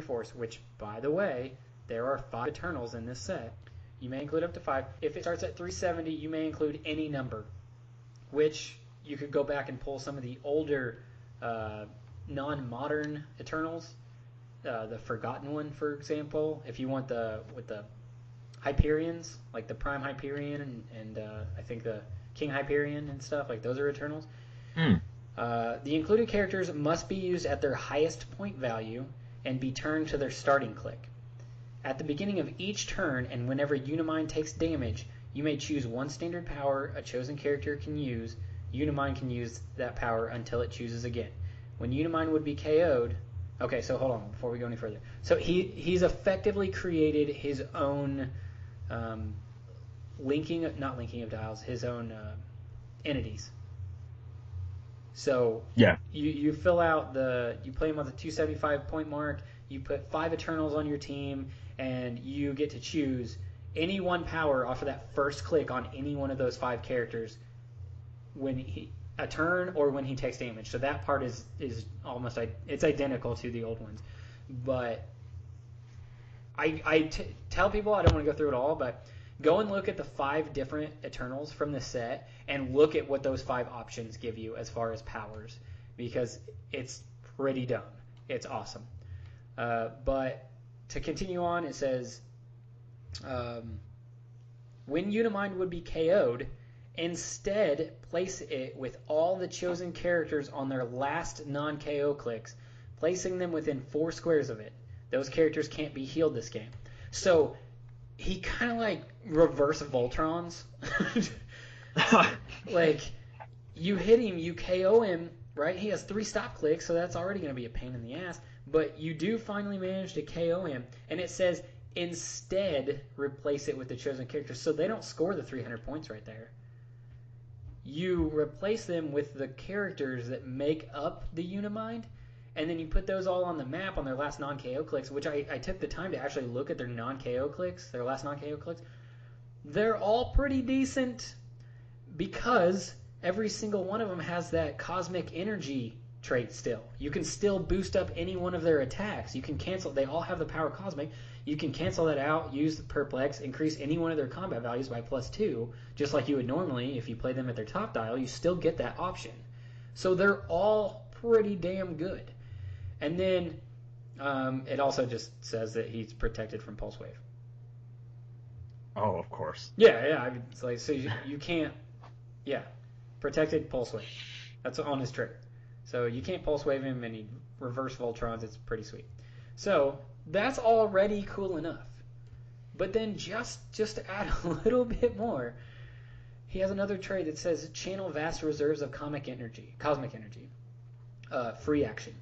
force, which by the way, there are 5 Eternals in this set. You may include up to 5. If it starts at 370, you may include any number, which you could go back and pull some of the older non-modern Eternals, the Forgotten one, for example. If you want with the Hyperions, like the Prime Hyperion and I think the King Hyperion and stuff, like those are Eternals. The included characters must be used at their highest point value and be turned to their starting click. At the beginning of each turn, and whenever Unimind takes damage, you may choose one standard power a chosen character can use. Unimind can use that power until it chooses again. When Unimind would be KO'd... Okay, so hold on before we go any further. So he's effectively created his own not linking of dials, his own entities. So yeah, you fill out you play him on the 275 point mark, you put 5 Eternals on your team, and you get to choose any one power off of that first click on any one of those 5 characters when a turn or when he takes damage. So that part is almost it's identical to the old ones. But I tell people, I don't want to go through it all, but go and look at the 5 different Eternals from the set and look at what those 5 options give you as far as powers, because it's pretty dumb. It's awesome. But to continue on, it says, when Unimind would be KO'd, instead place it with all the chosen characters on their last non-KO clicks, placing them within 4 squares of it. Those characters can't be healed this game. So he kind of like reverse Voltrons. Like, you hit him, you KO him, right? He has 3 stop clicks, so that's already going to be a pain in the ass. But you do finally manage to KO him, and it says instead replace it with the chosen character, so they don't score the 300 points right there. You replace them with the characters that make up the Unimind, and then you put those all on the map on their last non-KO clicks, which I took the time to actually look at their non-KO clicks, their last non-KO clicks. They're all pretty decent, because every single one of them has that cosmic energy trait still. You can still boost up any one of their attacks. You can cancel. They all have the power cosmic. You can cancel that out, use the perplex, increase any one of their combat values by +2, just like you would normally if you play them at their top dial. You still get that option. So they're all pretty damn good. And then it also just says that he's protected from Pulse Wave. Oh, of course. Yeah. I mean, it's like, so you can't. Yeah, protected Pulse Wave. That's on his trigger. So you can't Pulse Wave him, and he reverse Voltrons. It's pretty sweet. So that's already cool enough. But then just to add a little bit more, he has another trait that says channel vast reserves of cosmic energy. Free action.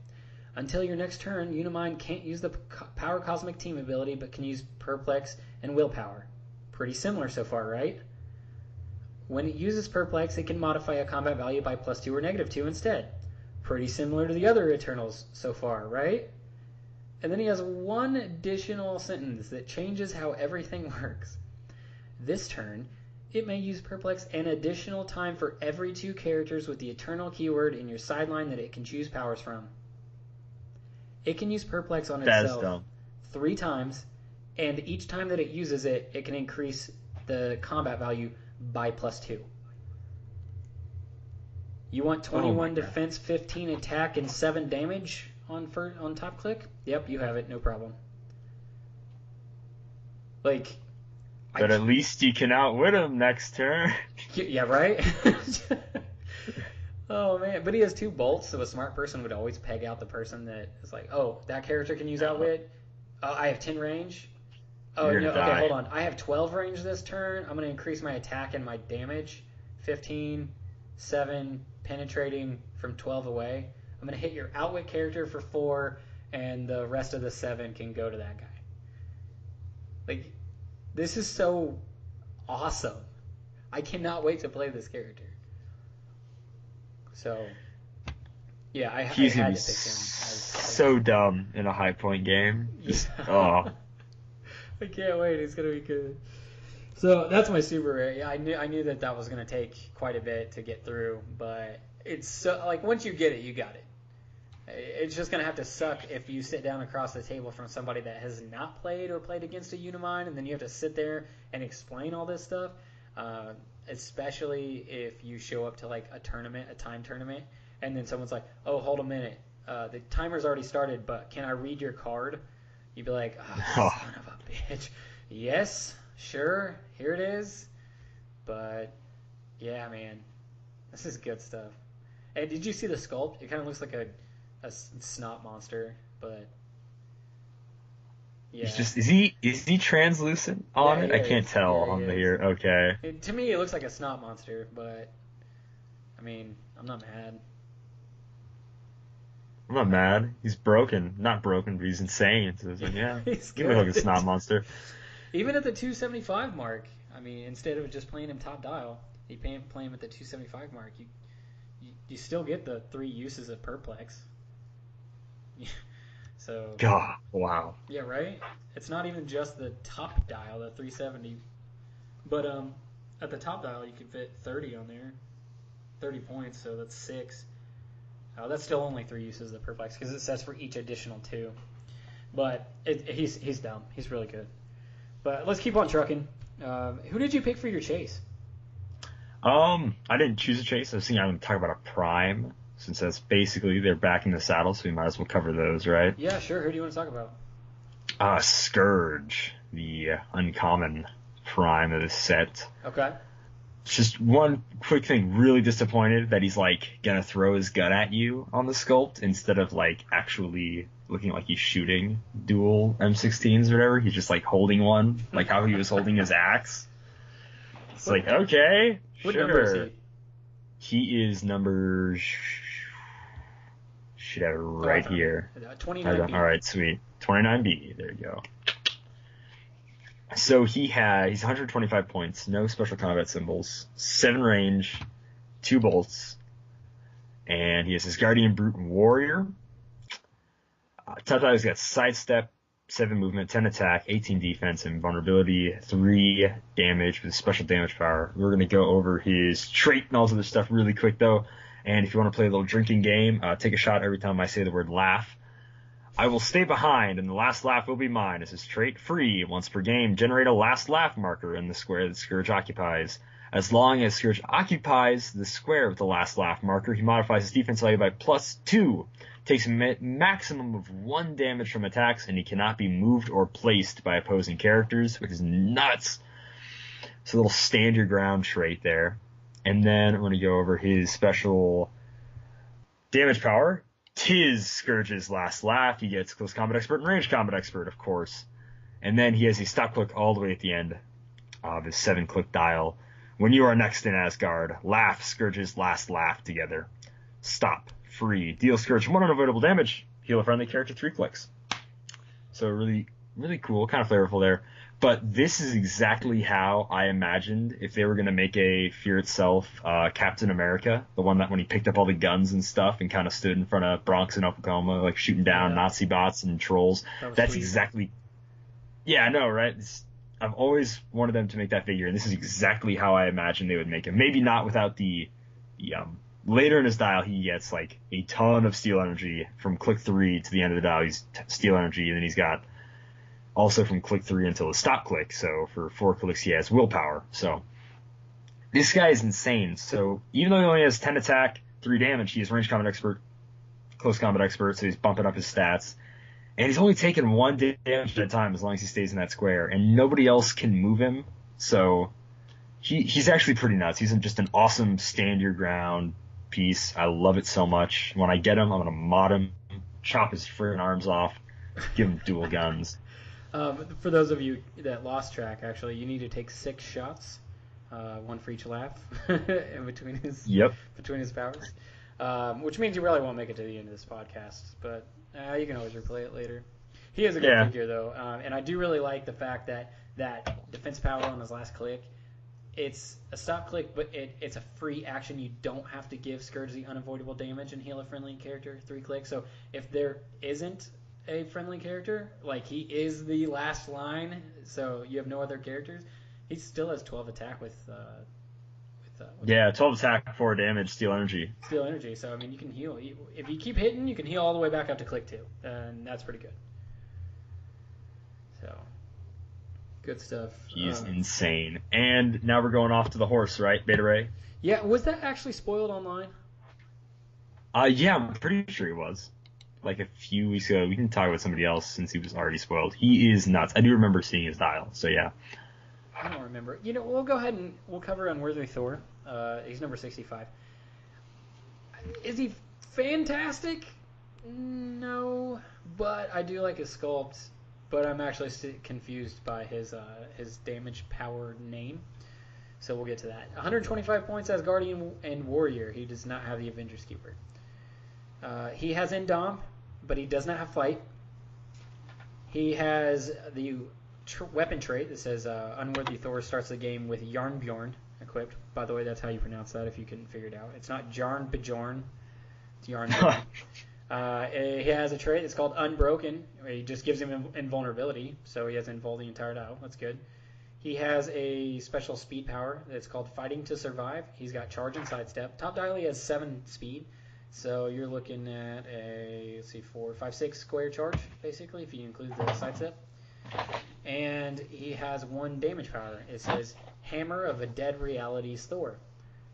Until your next turn, Unimind can't use the Power Cosmic Team ability, but can use Perplex and Willpower. Pretty similar so far, right? When it uses Perplex, it can modify a combat value by +2 or -2 instead. Pretty similar to the other Eternals so far, right? And then he has one additional sentence that changes how everything works. This turn, it may use Perplex an additional time for every 2 characters with the Eternal keyword in your sideline that it can choose powers from. It can use Perplex on itself 3 times, and each time that it uses it, it can increase the combat value by +2. You want 21 defense, 15 attack, and 7 damage on top click? Yep, you have it, no problem. Like, but at least you can outwit him next turn. Yeah, right? Oh, man. But he has 2 bolts, so a smart person would always peg out the person that is like, oh, that character can use outwit. Oh, I have 10 range. Oh, no, okay, hold on. I have 12 range this turn. I'm going to increase my attack and my damage. 15, 7, penetrating from 12 away. I'm going to hit your outwit character for 4, and the rest of the 7 can go to that guy. Like, this is so awesome. I cannot wait to play this character. So, yeah, I had to pick him. So dumb in a high point game. I can't wait. It's gonna be good. So that's my super rare. Yeah, I knew that was gonna take quite a bit to get through, but it's so, like, once you get it, you got it. It's just gonna have to suck if you sit down across the table from somebody that has not played or played against a Unimind, and then you have to sit there and explain all this stuff. Especially if you show up to like a time tournament, and then someone's like, "Oh, hold a minute, the timer's already started, but can I read your card?" You'd be like, "Oh, son of a bitch." Yes, sure, here it is. But yeah, man, this is good stuff. And did you see the sculpt? It kind of looks like a snot monster, but yeah. Is he translucent on it? I can't tell on the here. Okay. To me, it looks like a snot monster, but I mean, I'm not mad. I'm not mad. He's broken. Not broken, but he's insane. So it's like, yeah, he's give me like a snot monster. Even at the 275 mark, I mean, instead of just playing him top dial, you play him at the 275 mark. You still get the 3 uses of Perplex. So. God, wow. Yeah, right? It's not even just the top dial, the 370. But at the top dial, you can fit 30 on there. 30 points, so that's 6. That's still only 3 uses of Perplex, because it says for each additional 2. But he's dumb. He's really good. But let's keep on trucking. Who did you pick for your chase? I didn't choose a chase. I was thinking I'm going to talk about a prime, since that's basically they're back in the saddle, so we might as well cover those, right? Yeah, sure. Who do you want to talk about? Scourge, the uncommon prime of this set. Okay. Just one quick thing, really disappointed that he's like gonna throw his gun at you on the sculpt instead of like actually looking like he's shooting dual M16s or whatever. He's just like holding one, like how he was holding his axe. It's like, okay, what sure. Number is he? He is number. Should have it right here. 29B. All right, sweet. 29B. There you go. So he's 125 points, no special combat symbols, 7 range, 2 bolts, and he has his Guardian Brute and Warrior. Top dial, he's got Sidestep, 7 movement, 10 attack, 18 defense, and vulnerability, 3 damage with special damage power. We're going to go over his trait and all this other stuff really quick, though. And if you want to play a little drinking game, take a shot every time I say the word laugh. I will stay behind, and the last laugh will be mine. This is trait free. Once per game, generate a last laugh marker in the square that Scourge occupies. As long as Scourge occupies the square with the last laugh marker, he modifies his defense value by +2 Takes a maximum of 1 damage from attacks, and he cannot be moved or placed by opposing characters, which is nuts. It's a little stand your ground trait there. And then I'm going to go over his special damage power. Tis Scourge's Last Laugh. He gets Close Combat Expert and Range Combat Expert, of course. And then he has a stop click all the way at the end of his 7-click dial. When you are next in Asgard, laugh Scourge's Last Laugh together. Stop. Free. Deal Scourge 1 unavoidable damage. Heal a friendly character 3 clicks. So really, really cool. Kind of flavorful there. But this is exactly how I imagined if they were going to make a Fear Itself Captain America, the one that when he picked up all the guns and stuff and kind of stood in front of Bronx and Oklahoma, like shooting down Nazi bots and trolls. That's sweet. Exactly. Yeah, I know, right? I've always wanted them to make that figure, and this is exactly how I imagined they would make him. Maybe not without the later in his dial, he gets like a ton of steel energy from click 3 to the end of the dial. He's steel energy, and then he's got also from click 3 until the stop click. So for 4 clicks, he has willpower. So this guy is insane. So even though he only has 10 attack, 3 damage, he has range combat expert, close combat expert. So he's bumping up his stats, and he's only taking 1 damage at a time as long as he stays in that square, and nobody else can move him. So he's actually pretty nuts. He's just an awesome stand your ground piece. I love it so much. When I get him, I'm gonna mod him, chop his friggin' arms off, give him dual guns. For those of you that lost track, actually, you need to take 6 shots, 1 for each laugh, in between his powers, which means you really won't make it to the end of this podcast, but you can always replay it later. He is a good figure, though, and I do really like the fact that defense power on his last click, it's a stop click, but it's a free action. You don't have to give Scourge the unavoidable damage and heal a friendly character 3 clicks. So if there isn't a friendly character, like he is the last line, so you have no other characters, he still has 12 attack with 12 attack, 4 damage, steel energy. So I mean, you can heal. If you keep hitting, you can heal all the way back up to click 2, and that's pretty good. So good stuff. He's insane. And now we're going off to the horse, right, Beta Ray? Yeah, was that actually spoiled online? Yeah, I'm pretty sure he was. Like a few weeks ago. We can talk about somebody else since he was already spoiled. He is nuts. I do remember seeing his dial, so yeah. I don't remember. You know, we'll go ahead and we'll cover Unworthy Thor. He's number 65. Is he fantastic? No, but I do like his sculpt. But I'm actually confused by his damage power name. So we'll get to that. 125 points as Guardian and Warrior. He does not have the Avenger's Keeper. He has Indom, but he does not have Fight. He has the weapon trait that says Unworthy Thor starts the game with Yarnbjorn equipped. By the way, that's how you pronounce that if you couldn't figure it out. It's not Jarn Bjorn. It's Yarnbjorn. He has a trait that's called Unbroken. He just gives him invulnerability, so he has invul the entire dial. That's good. He has a special speed power that's called Fighting to Survive. He's got Charge and Sidestep. Top dial, he has 7 speed, so you're looking at a 4, 5, 6 square charge, basically, if you include the Sidestep. And he has 1 damage power. It says Hammer of a Dead Realities Thor,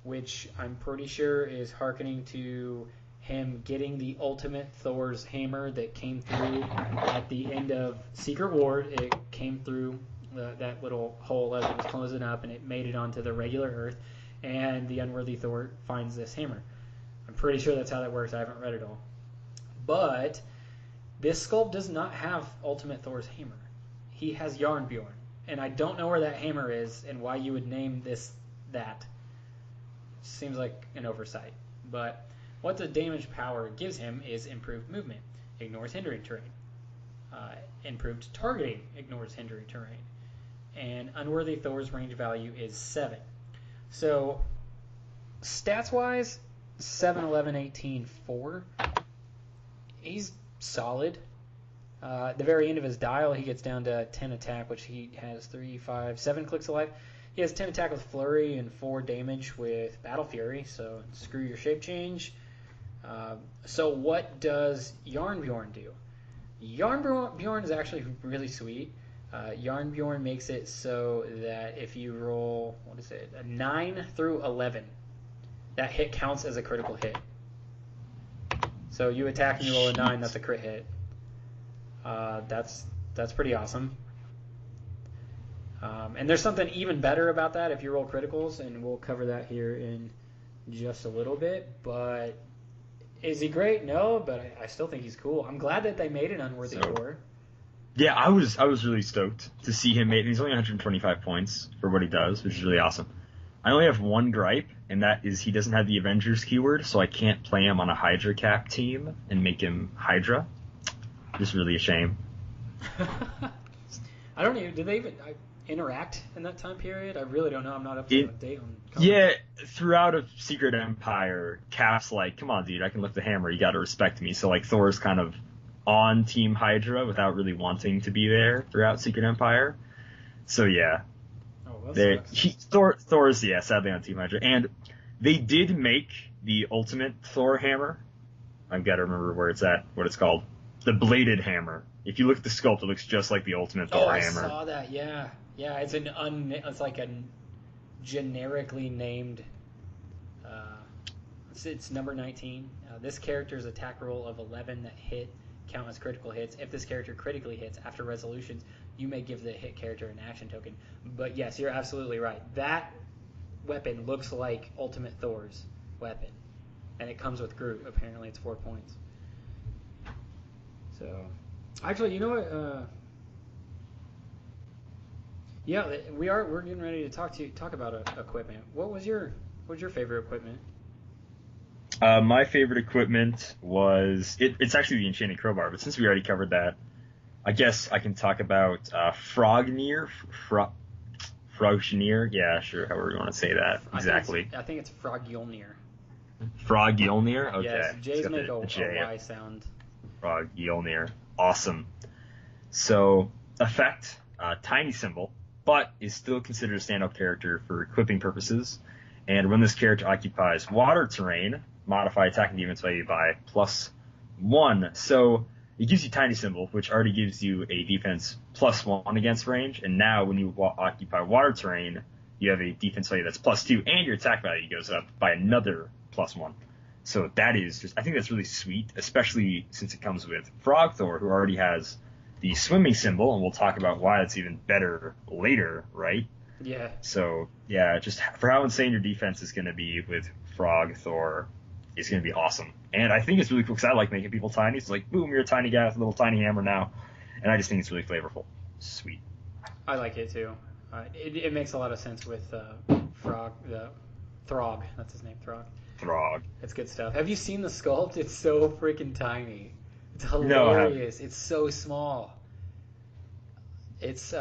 which I'm pretty sure is hearkening to him getting the ultimate Thor's hammer that came through at the end of Secret War. It came through that little hole as it was closing up, and it made it onto the regular Earth, and the Unworthy Thor finds this hammer. I'm pretty sure that's how that works. I haven't read it all. But this sculpt does not have Ultimate Thor's hammer. He has Yarnbjorn, and I don't know where that hammer is and why you would name this that. Seems like an oversight, but what the damage power gives him is improved movement, ignores hindering terrain. Improved targeting, ignores hindering terrain. And Unworthy Thor's range value is 7. So, stats-wise, 7, 11, 18, 4. He's solid. At the very end of his dial, he gets down to 10 attack, which he has 3, 5, 7 clicks of life. He has 10 attack with Flurry and 4 damage with Battle Fury, so screw your shape change. So what does Yarnbjorn do? Yarnbjorn is actually really sweet. Yarnbjorn makes it so that if you roll, a 9 through 11, that hit counts as a critical hit. So you attack and you roll a 9, that's a crit hit. That's pretty awesome. And there's something even better about that if you roll criticals, and we'll cover that here in just a little bit. But is he great? No, but I still think he's cool. I'm glad that they made an unworthy Thor. Yeah, I was really stoked to see him made. He's only 125 points for what he does, which is really awesome. I only have one gripe, and that is he doesn't have the Avengers keyword, so I can't play him on a Hydra Cap team and make him Hydra. Just really a shame. I don't even. Did they even interact in that time period? I really don't know. I'm not up to date on comics. Yeah, throughout a Secret Empire, Cap's like, come on, dude, I can lift the hammer. You got to respect me. So, like, Thor's kind of on Team Hydra without really wanting to be there throughout Secret Empire. So, yeah. Thor's, yeah, sadly on Team Hydra. And they did make the ultimate Thor hammer. I've got to remember what it's called. The bladed hammer. If you look at the sculpt, it looks just like the ultimate Thor hammer. I saw that, yeah. Yeah, it's like a generically named. It's number 19. This character's attack roll of 11 that hit count as critical hits. If this character critically hits after resolutions, you may give the hit character an action token. But yes, you're absolutely right. That weapon looks like Ultimate Thor's weapon, and it comes with Groot. Apparently, it's 4 points. So, actually, you know what? Yeah, we're getting ready to talk about equipment. What was your favorite equipment? My favorite equipment was it's actually the Enchanted Crowbar, but since we already covered that, I guess I can talk about Frognir. Frognir, yeah, sure, however you want to say that exactly. I think it's Frognir. Frognir, okay. Yes, J's make a Y sound. Frognir, awesome. So effect, tiny symbol, but is still considered a stand-up character for equipping purposes. And when this character occupies water terrain, modify attack and defense value by +1. So it gives you tiny symbol, which already gives you a defense +1 against range. And now when you occupy water terrain, you have a defense value that's +2, and your attack value goes up by another +1. So that is I think that's really sweet, especially since it comes with Frog Thor, who already has the swimming symbol, and we'll talk about why it's even better later, right? Yeah. So, yeah, just for how insane your defense is going to be with Frog Thor is going to be awesome. And I think it's really cool because I like making people tiny. It's like, boom, you're a tiny guy with a little tiny hammer now. And I just think it's really flavorful. Sweet. I like it, too. It makes a lot of sense with Throg. That's his name, Throg. Throg. It's good stuff. Have you seen the sculpt? It's so freaking tiny. It's hilarious. No, it's so small. It's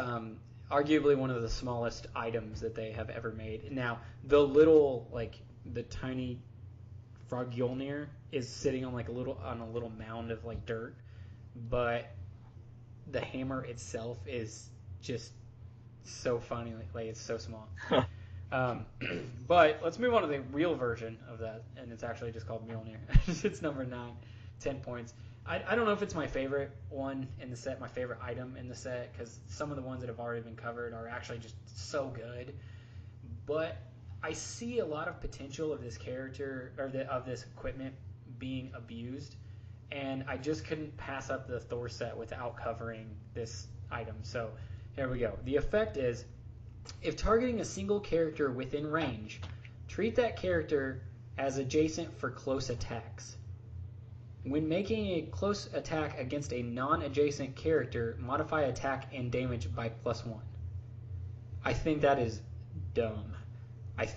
arguably one of the smallest items that they have ever made. Now, the tiny Frognir is sitting on a little mound of dirt, but the hammer itself is just so funny. It's so small. But let's move on to the real version of that, and it's actually just called Mjolnir. It's number 9, 10 points. I don't know if it's my favorite one in the set, my favorite item in the set, because some of the ones that have already been covered are actually just so good. But I see a lot of potential of this character, or of this equipment being abused, and I just couldn't pass up the Thor set without covering this item. So here we go. The effect is, if targeting a single character within range, treat that character as adjacent for close attacks. When making a close attack against a non-adjacent character, modify attack and damage by +1. I think that is dumb. I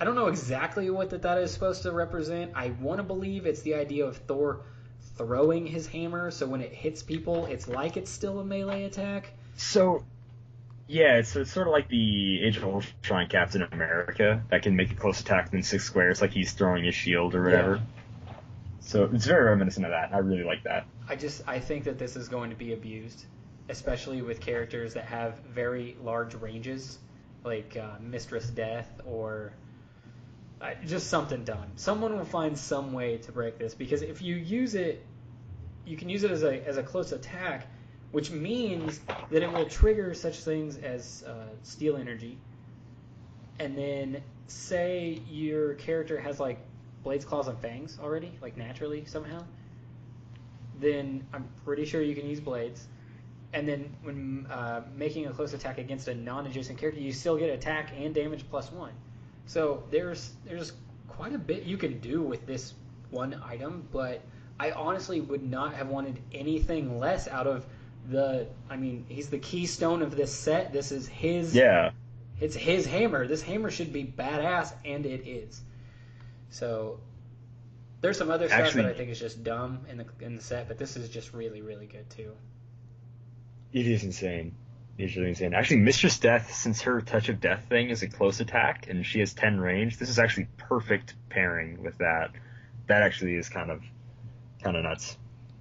don't know exactly what that is supposed to represent. I want to believe it's the idea of Thor throwing his hammer, so when it hits people, it's like it's still a melee attack. So, yeah, it's sort of like the Age of Ultron Captain America that can make a close attack within 6 squares, like he's throwing his shield or whatever. Yeah. So it's very reminiscent of that. I really like that. I think that this is going to be abused, especially with characters that have very large ranges, like Mistress Death or just something dumb. Someone will find some way to break this, because if you use it, you can use it as a close attack, which means that it will trigger such things as steel energy. And then say your character has Blades, Claws, and Fangs already, like naturally somehow, then I'm pretty sure you can use Blades. And then when making a close attack against a non-adjacent character, you still get attack and damage +1. So there's quite a bit you can do with this one item, but I honestly would not have wanted anything less out of he's the keystone of this set. This is his. Yeah. It's his hammer. This hammer should be badass, and it is. So there's some other stuff that I think is just dumb in the set, but this is just really, really good too. It is insane. It's really insane. Actually, Mistress Death, since her Touch of Death thing is a close attack and she has 10 range, this is actually perfect pairing with that. That actually is kind of nuts.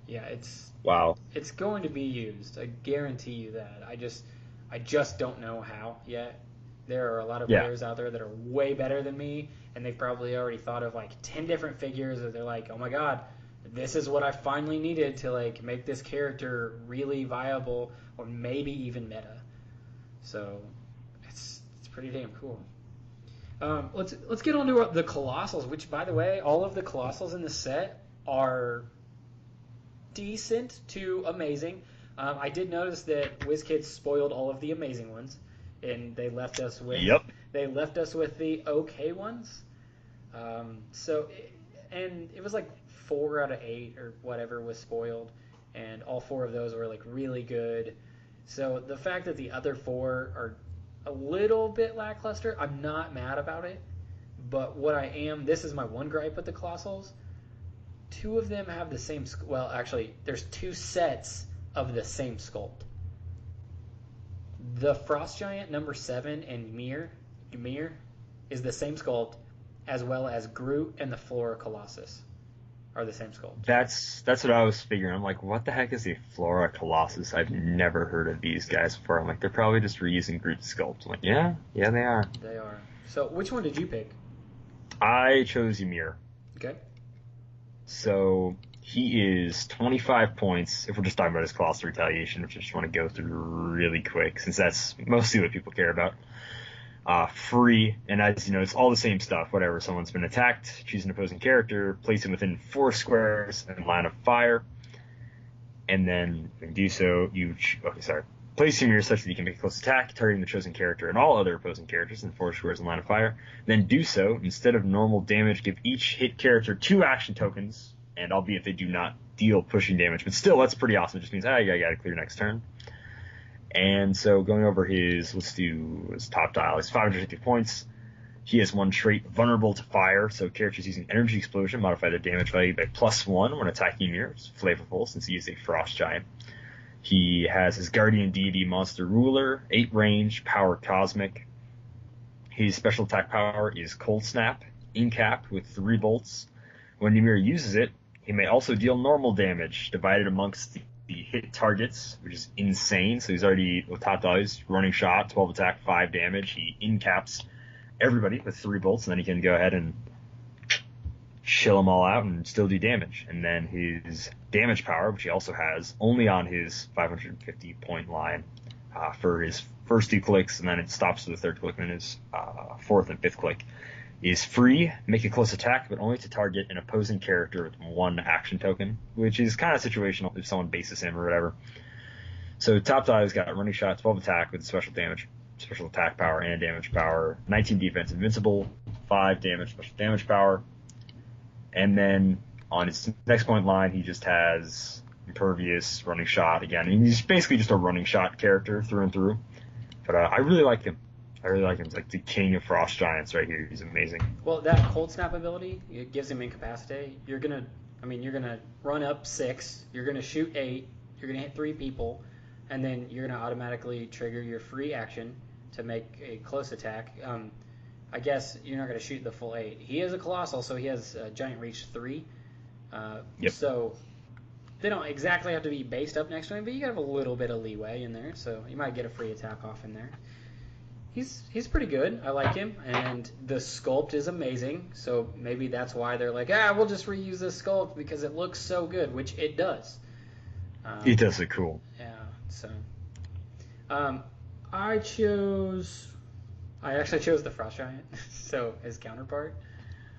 Yeah, it's wow. It's going to be used. I guarantee you that. I just don't know how yet. There are a lot of players out there that are way better than me, and they've probably already thought of like 10 different figures that they're like, oh my god, this is what I finally needed to like make this character really viable or maybe even meta. So it's pretty damn cool. Let's get on to the Colossals, which by the way, all of the Colossals in the set are decent to amazing. I did notice that WizKids spoiled all of the amazing ones, and they left us with the okay ones. And it was like 4 out of 8 or whatever was spoiled, and all 4 of those were like really good. So the fact that the other 4 are a little bit lackluster, I'm not mad about it. But this is my one gripe with the Colossals. 2 of them have the same, well, actually, there's 2 sets of the same sculpt. The Frost Giant number 7 and Ymir is the same sculpt, as well as Groot and the Flora Colossus are the same sculpt. That's what I was figuring. I'm like, what the heck is a Flora Colossus? I've never heard of these guys before. I'm like, they're probably just reusing Groot's sculpt. I'm like, yeah, they are. They are. So which one did you pick? I chose Ymir. Okay. So he is 25 points, if we're just talking about his Colossal Retaliation, which I just want to go through really quick, since that's mostly what people care about. Free, and as you know, it's all the same stuff. Whatever, someone's been attacked, choose an opposing character, place him within 4 squares in line of fire, and then when you do so, place Ymir such that you can make a close attack, targeting the chosen character and all other opposing characters in 4 squares in line of fire. Then do so, instead of normal damage, give each hit character 2 action tokens, and albeit they do not deal pushing damage, but still, that's pretty awesome. It just means, you gotta clear next turn. And so going over his top dial, he's 550 points. He has one trait, vulnerable to fire, so characters using Energy Explosion modify their damage value by +1 when attacking Ymir, which is flavorful since he is a Frost Giant. He has his Guardian Deity Monster Ruler, 8 range, power Cosmic. His special attack power is Cold Snap, Incap with 3 bolts. When Ymir uses it, he may also deal normal damage, divided amongst the hit targets, which is insane. So he's already, with top dials, running shot, 12 attack, 5 damage. He incaps everybody with 3 bolts, and then he can go ahead and chill them all out and still do damage. And then his damage power, which he also has, only on his 550 point line for his first 2 clicks, and then it stops to the 3rd click, and his 4th and 5th click, is free, make a close attack, but only to target an opposing character with 1 action token, which is kind of situational if someone bases him or whatever. So top dive's got running shot, 12 attack with special damage, special attack power, and damage power, 19 defense, invincible, 5 damage, special damage power. And then on his next point line, he just has impervious, running shot again. And he's basically just a running shot character through and through. But I really like him. He's like the king of Frost Giants right here. He's amazing. Well, that Cold Snap ability, it gives him incapacity. You're gonna run up 6. You're gonna shoot 8. You're gonna hit 3 people, and then you're gonna automatically trigger your free action to make a close attack. I guess you're not gonna shoot the full 8. He is a Colossal, so he has Giant Reach 3. Yep. So they don't exactly have to be based up next to him, but you have a little bit of leeway in there, so you might get a free attack off in there. He's pretty good. I like him, and the sculpt is amazing. So maybe that's why they're like, we'll just reuse this sculpt because it looks so good, which it does. It does look cool. Yeah. So, I actually chose the Frost Giant, so his counterpart.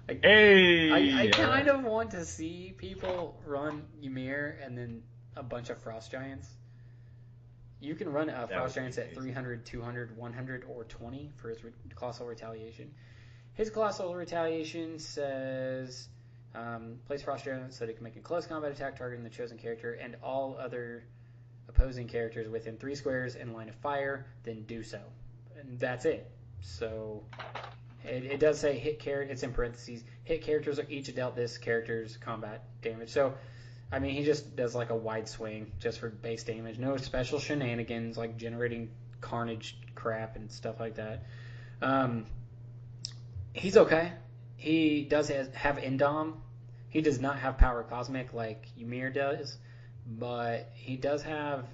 I kind of want to see people run Ymir and then a bunch of Frost Giants. You can run Frost Giants at 300, 200, 100, or 20 for his Colossal Retaliation. His Colossal Retaliation says, place Frost Giants so that it can make a close combat attack targeting the chosen character and all other opposing characters within 3 squares in line of fire, then do so. And that's it. So it does say it's in parentheses, hit characters are each dealt this character's combat damage. So, I mean, he just does like a wide swing just for base damage. No special shenanigans like generating carnage crap and stuff like that. He's okay. He does have Indom. He does not have Power Cosmic like Ymir does, but he does have,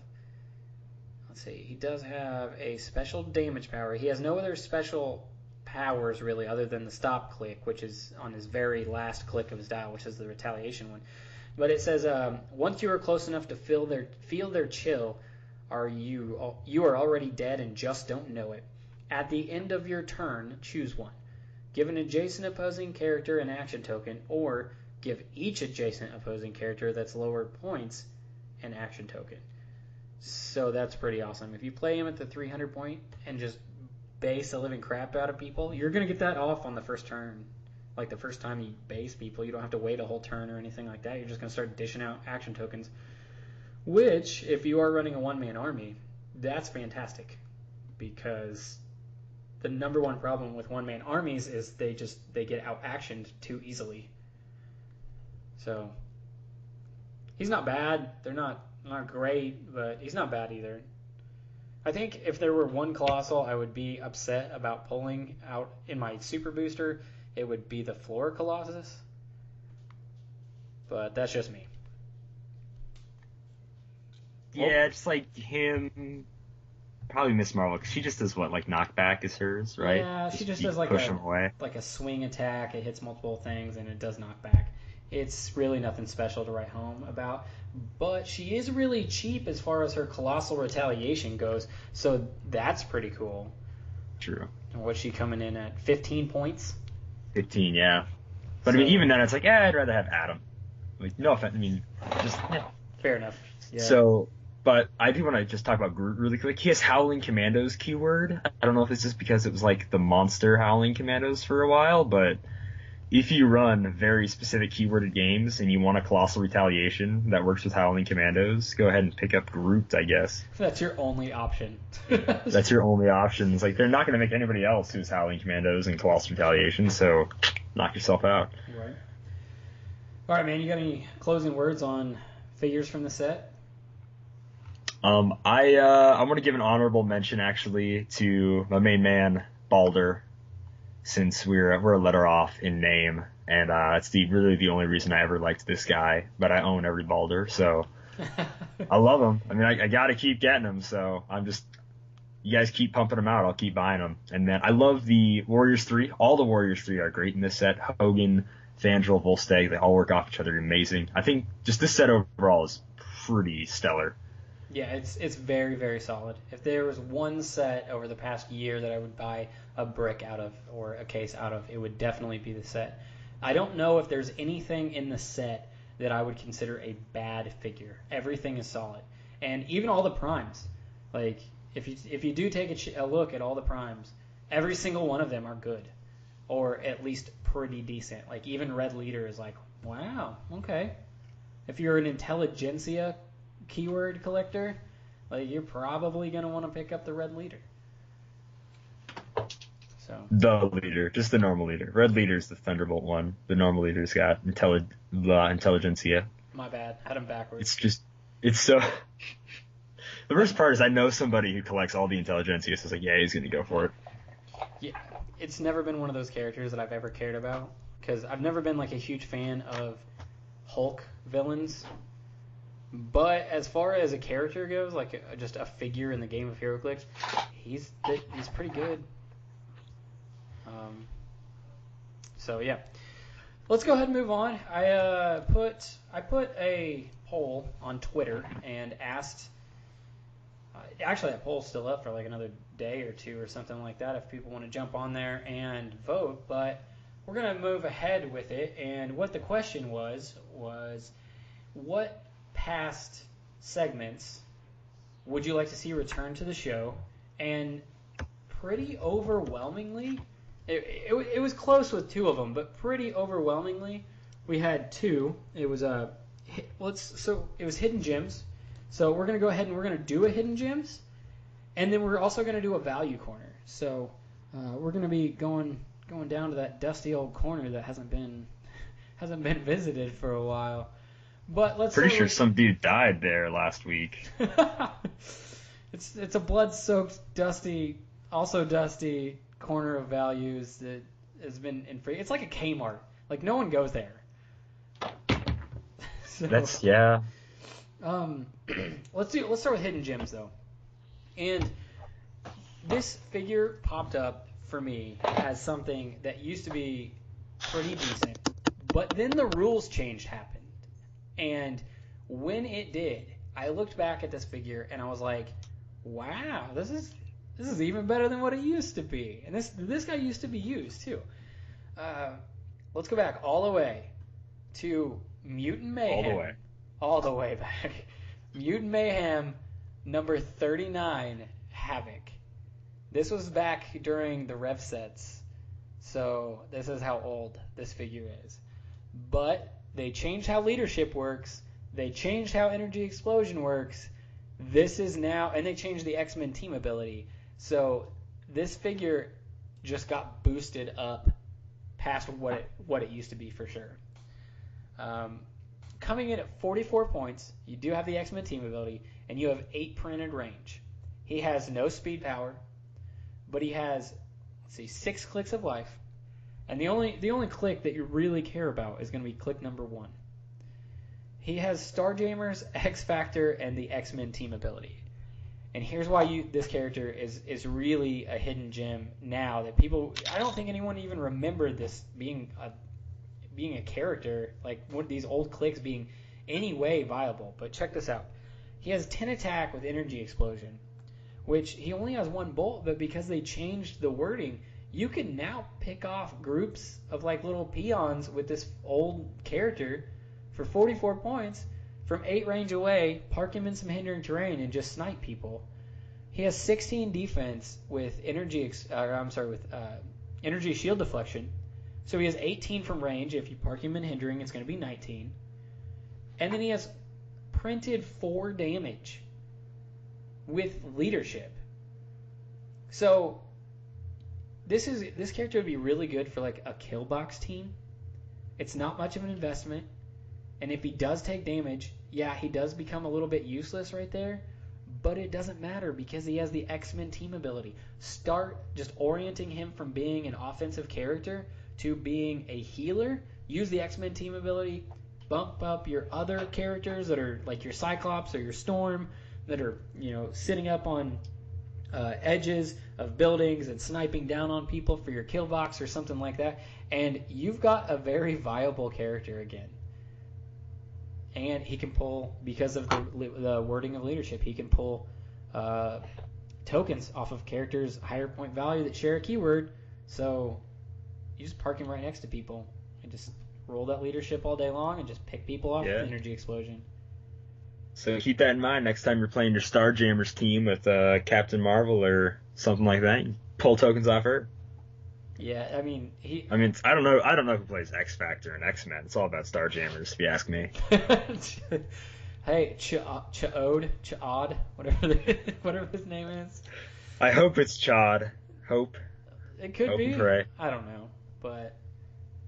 he does have a special damage power. He has no other special powers really other than the stop click, which is on his very last click of his dial, which is the retaliation one. But it says, once you are close enough to feel their chill, you are already dead and just don't know it. At the end of your turn, choose one. Give an adjacent opposing character an action token, or give each adjacent opposing character that's lower points an action token. So that's pretty awesome. If you play him at the 300 point and just base the living crap out of people, you're going to get that off on the first turn. Like the first time you base people, you don't have to wait a whole turn or anything like that. You're just going to start dishing out action tokens. Which, if you are running a one-man army, that's fantastic. Because the number one problem with one-man armies is they get out-actioned too easily. So, he's not bad. They're not great, but he's not bad either. I think if there were one Colossal I would be upset about pulling out in my Super Booster, it would be the Floor Colossus. But that's just me. Yeah, it's like him, probably Miss Marvel, because she just does what, like knockback is hers, right? Yeah, she just does like a swing attack. It hits multiple things and it does knockback. It's really nothing special to write home about. But she is really cheap as far as her Colossal Retaliation goes, so that's pretty cool. True. And what's she coming in at? 15 points? 15, yeah. But I mean, even then, it's like, I'd rather have Adam. Like, no offense. I mean, just yeah. Fair enough. Yeah. So, but I do want to just talk about Groot really quick. He has Howling Commandos keyword. I don't know if it's just because it was like the monster Howling Commandos for a while, but if you run very specific keyworded games and you want a Colossal Retaliation that works with Howling Commandos, go ahead and pick up Groot, I guess. That's your only option. That's your only option. It's like, they're not going to make anybody else who's Howling Commandos and Colossal Retaliation, so knock yourself out. Right. All right, man, you got any closing words on figures from the set? I want to give an honorable mention, actually, to my main man, Balder, since we're a letter off in name, and it's really the only reason I ever liked this guy, but I own every Balder, so I love him. I mean, I got to keep getting them, so you guys keep pumping them out, I'll keep buying them. And then I love the Warriors 3. All the Warriors 3 are great in this set. Hogan, Fandral, Volstagg, they all work off each other amazing. I think just this set overall is pretty stellar. Yeah, it's very, very solid. If there was one set over the past year that I would buy a brick out of or a case out of, it would definitely be the set. I don't know if there's anything in the set that I would consider a bad figure. Everything is solid. And even all the primes. Like, if you do take a look at all the primes, every single one of them are good. Or at least pretty decent. Like, even Red Leader is like, wow, okay. If you're an Intelligentsia keyword collector, like, you're probably going to want to pick up the Red Leader. So the leader, just the normal leader. Red Leader's the Thunderbolt one. The normal leader's got Intelligentsia. My bad. Had him backwards. It's so... The worst part is I know somebody who collects all the Intelligentsia, so it's like, yeah, he's going to go for it. Yeah, it's never been one of those characters that I've ever cared about, because I've never been, like, a huge fan of Hulk villains. But as far as a character goes, like just a figure in the game of HeroClix, he's pretty good. So yeah, let's go ahead and move on. I put a poll on Twitter and asked. Actually, that poll's still up for like another day or two or something like that if people want to jump on there and vote. But we're going to move ahead with it. And what the question was what past segments would you like to see return to the show? And pretty overwhelmingly, it was close with two of them, but pretty overwhelmingly, we had two. It was it was hidden gems. So we're gonna go ahead and we're gonna do a hidden gems, and then we're also gonna do a value corner. So we're gonna be going down to that dusty old corner that hasn't been visited for a while. But let's. Pretty sure some dude died there last week. It's a blood-soaked, dusty corner of values that has been in free. It's like a Kmart. Like no one goes there. So, That's yeah. Let's start with hidden gems though. And this figure popped up for me as something that used to be pretty decent, but then the rules change happened. And when it did, I looked back at this figure and I was like, wow, this is even better than what it used to be. And this guy used to be used too. Let's go back all the way to Mutant Mayhem. All the way back. Mutant Mayhem number 39, Havoc. This was back during the Rev sets. So this is how old this figure is. But they changed how leadership works. They changed how energy explosion works. This is now, and they changed the X-Men team ability. So this figure just got boosted up past what it used to be for sure. Coming in at 44 points, you do have the X-Men team ability, and you have 8 printed range. He has no speed power, but he has 6 clicks of life. And the only click that you really care about is going to be click number 1. He has Starjammers, X Factor, and the X-Men team ability. And here's why this character is really a hidden gem now that I don't think anyone even remembered this being a character, like one of these old clicks being any way viable. But check this out. He has 10 attack with energy explosion, which he only has 1 bolt, but because they changed the wording, you can now pick off groups of like little peons with this old character for 44 points from 8 range away, park him in some hindering terrain, and just snipe people. He has 16 defense with energy shield deflection. So he has 18 from range. If you park him in hindering, it's going to be 19. And then he has printed 4 damage with leadership. So this character would be really good for like a kill box team. It's not much of an investment. And if he does take damage, yeah, he does become a little bit useless right there. But it doesn't matter because he has the X-Men team ability. Start just orienting him from being an offensive character to being a healer. Use the X-Men team ability. Bump up your other characters that are like your Cyclops or your Storm that are, sitting up on edges of buildings and sniping down on people for your kill box or something like that. And you've got a very viable character again. And he can pull, because of the wording of leadership, he can pull tokens off of characters' higher point value that share a keyword. So you just park him right next to people and just roll that leadership all day long and just pick people off with energy explosion. So keep that in mind next time you're playing your Starjammers team with Captain Marvel or something like that. You pull tokens off her. Yeah, I mean, I don't know who plays X Factor and X-Men. It's all about Starjammers, if you ask me. Hey, Chad, whatever his name is. I hope it's Chad. Hope. It could hope be. And pray. I don't know, but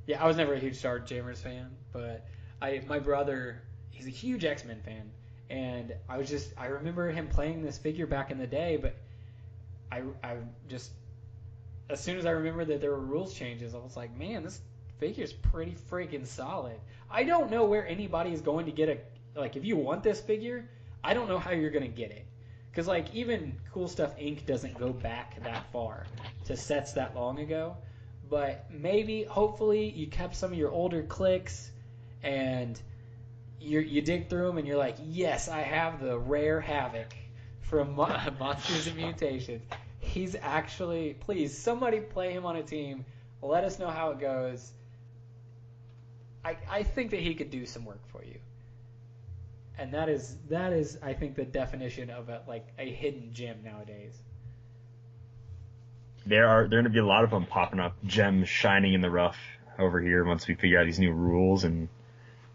yeah, I was never a huge Starjammers fan, but my brother, he's a huge X-Men fan, and I remember him playing this figure back in the day, but I just. As soon as I remembered that there were rules changes, I was like, man, this figure's pretty freaking solid. I don't know where anybody is going to get if you want this figure, I don't know how you're going to get it. Because, even Cool Stuff Inc. doesn't go back that far to sets that long ago. But maybe, hopefully, you kept some of your older clicks and you dig through them and you're like, yes, I have the rare Havoc from Monsters and Mutations. He's actually, please, somebody play him on a team Let us know how it goes. I think that he could do some work for you. And that is I think the definition of a hidden gem nowadays. There are going to be a lot of them popping up, gems shining in the rough over here once we figure out these new rules and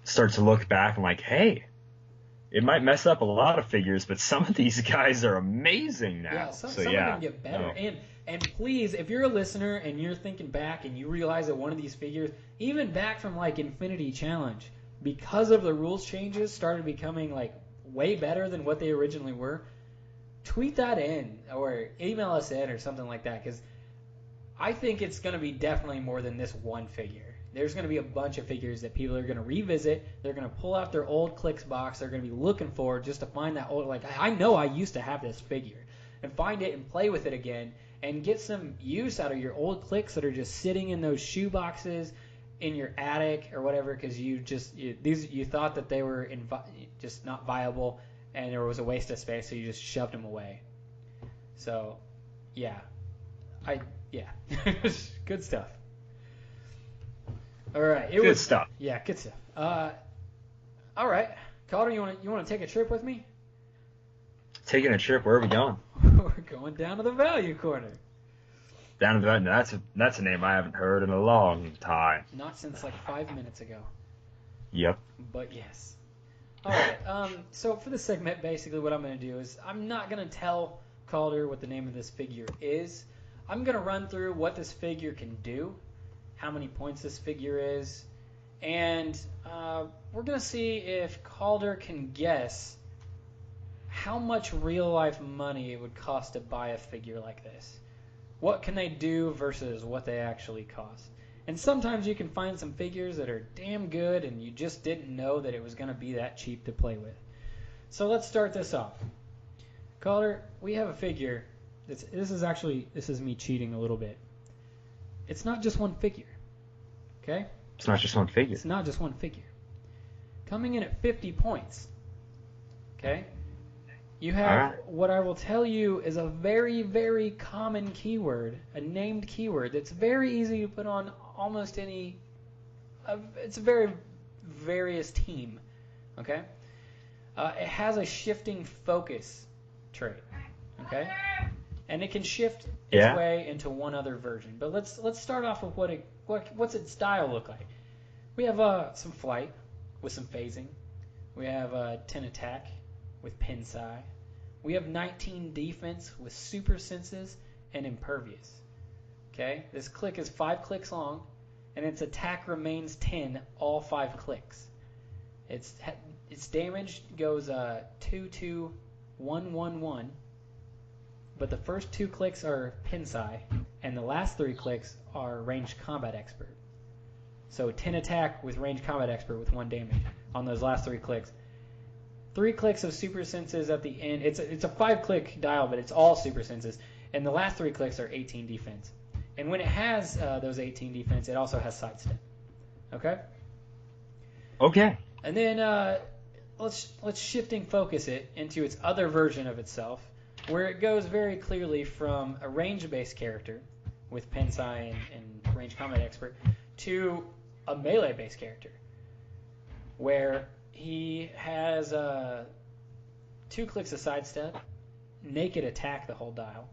start to look back and like, hey, it might mess up a lot of figures, but some of these guys are amazing now. Yeah, some are going to get better. No. And please, if you're a listener and you're thinking back and you realize that one of these figures, even back from like Infinity Challenge, because of the rules changes, started becoming like way better than what they originally were, tweet that in or email us in or something like that, because I think it's going to be definitely more than this one figure. There's going to be a bunch of figures that people are going to revisit. They're going to pull out their old Clicks box. They're going to be looking for just to find that old, like, I know I used to have this figure, and find it and play with it again and get some use out of your old Clicks that are just sitting in those shoe boxes in your attic or whatever, because you thought that they were just not viable and there was a waste of space, so you just shoved them away. So, yeah. Good stuff. All right. Good stuff. Yeah, good stuff. All right. Calder, you want to take a trip with me? Taking a trip? Where are we going? We're going down to the value corner. Down to the value. That's a name I haven't heard in a long time. Not since like 5 minutes ago. Yep. But yes. All right. So for this segment, basically what I'm going to do is I'm not going to tell Calder what the name of this figure is. I'm going to run through what this figure can do, how many points this figure is, and we're going to see if Calder can guess how much real-life money it would cost to buy a figure like this. What can they do versus what they actually cost? And sometimes you can find some figures that are damn good and you just didn't know that it was going to be that cheap to play with. So let's start this off. Calder, we have a figure. This is me cheating a little bit. It's not just one figure. Okay? It's not just one figure. It's not just one figure. Coming in at 50 points. Okay? You have what I will tell you is a very, very common keyword, a named keyword that's very easy to put on almost any. It's a very various team. Okay? It has a shifting focus trait. Okay? And it can shift its way into one other version. But let's start off with what's its style look like. We have some flight with some phasing. We have 10 attack with pin psi. We have 19 defense with super senses and impervious. Okay, this click is 5 clicks long, and its attack remains 10 all 5 clicks. Its damage goes 2-2-1-1-1, but the first 2 clicks are pin psi, and the last 3 clicks are ranged combat expert. So 10 attack with ranged combat expert with 1 damage on those last 3 clicks. 3 clicks of super senses at the end. It's a 5-click dial, but it's all super senses. And the last 3 clicks are 18 defense. And when it has those 18 defense, it also has sidestep. Okay? Okay. And then let's shifting focus it into its other version of itself, where it goes very clearly from a range-based character with pin psi and range combat expert to a melee-based character, where he has 2 clicks of sidestep, naked attack the whole dial,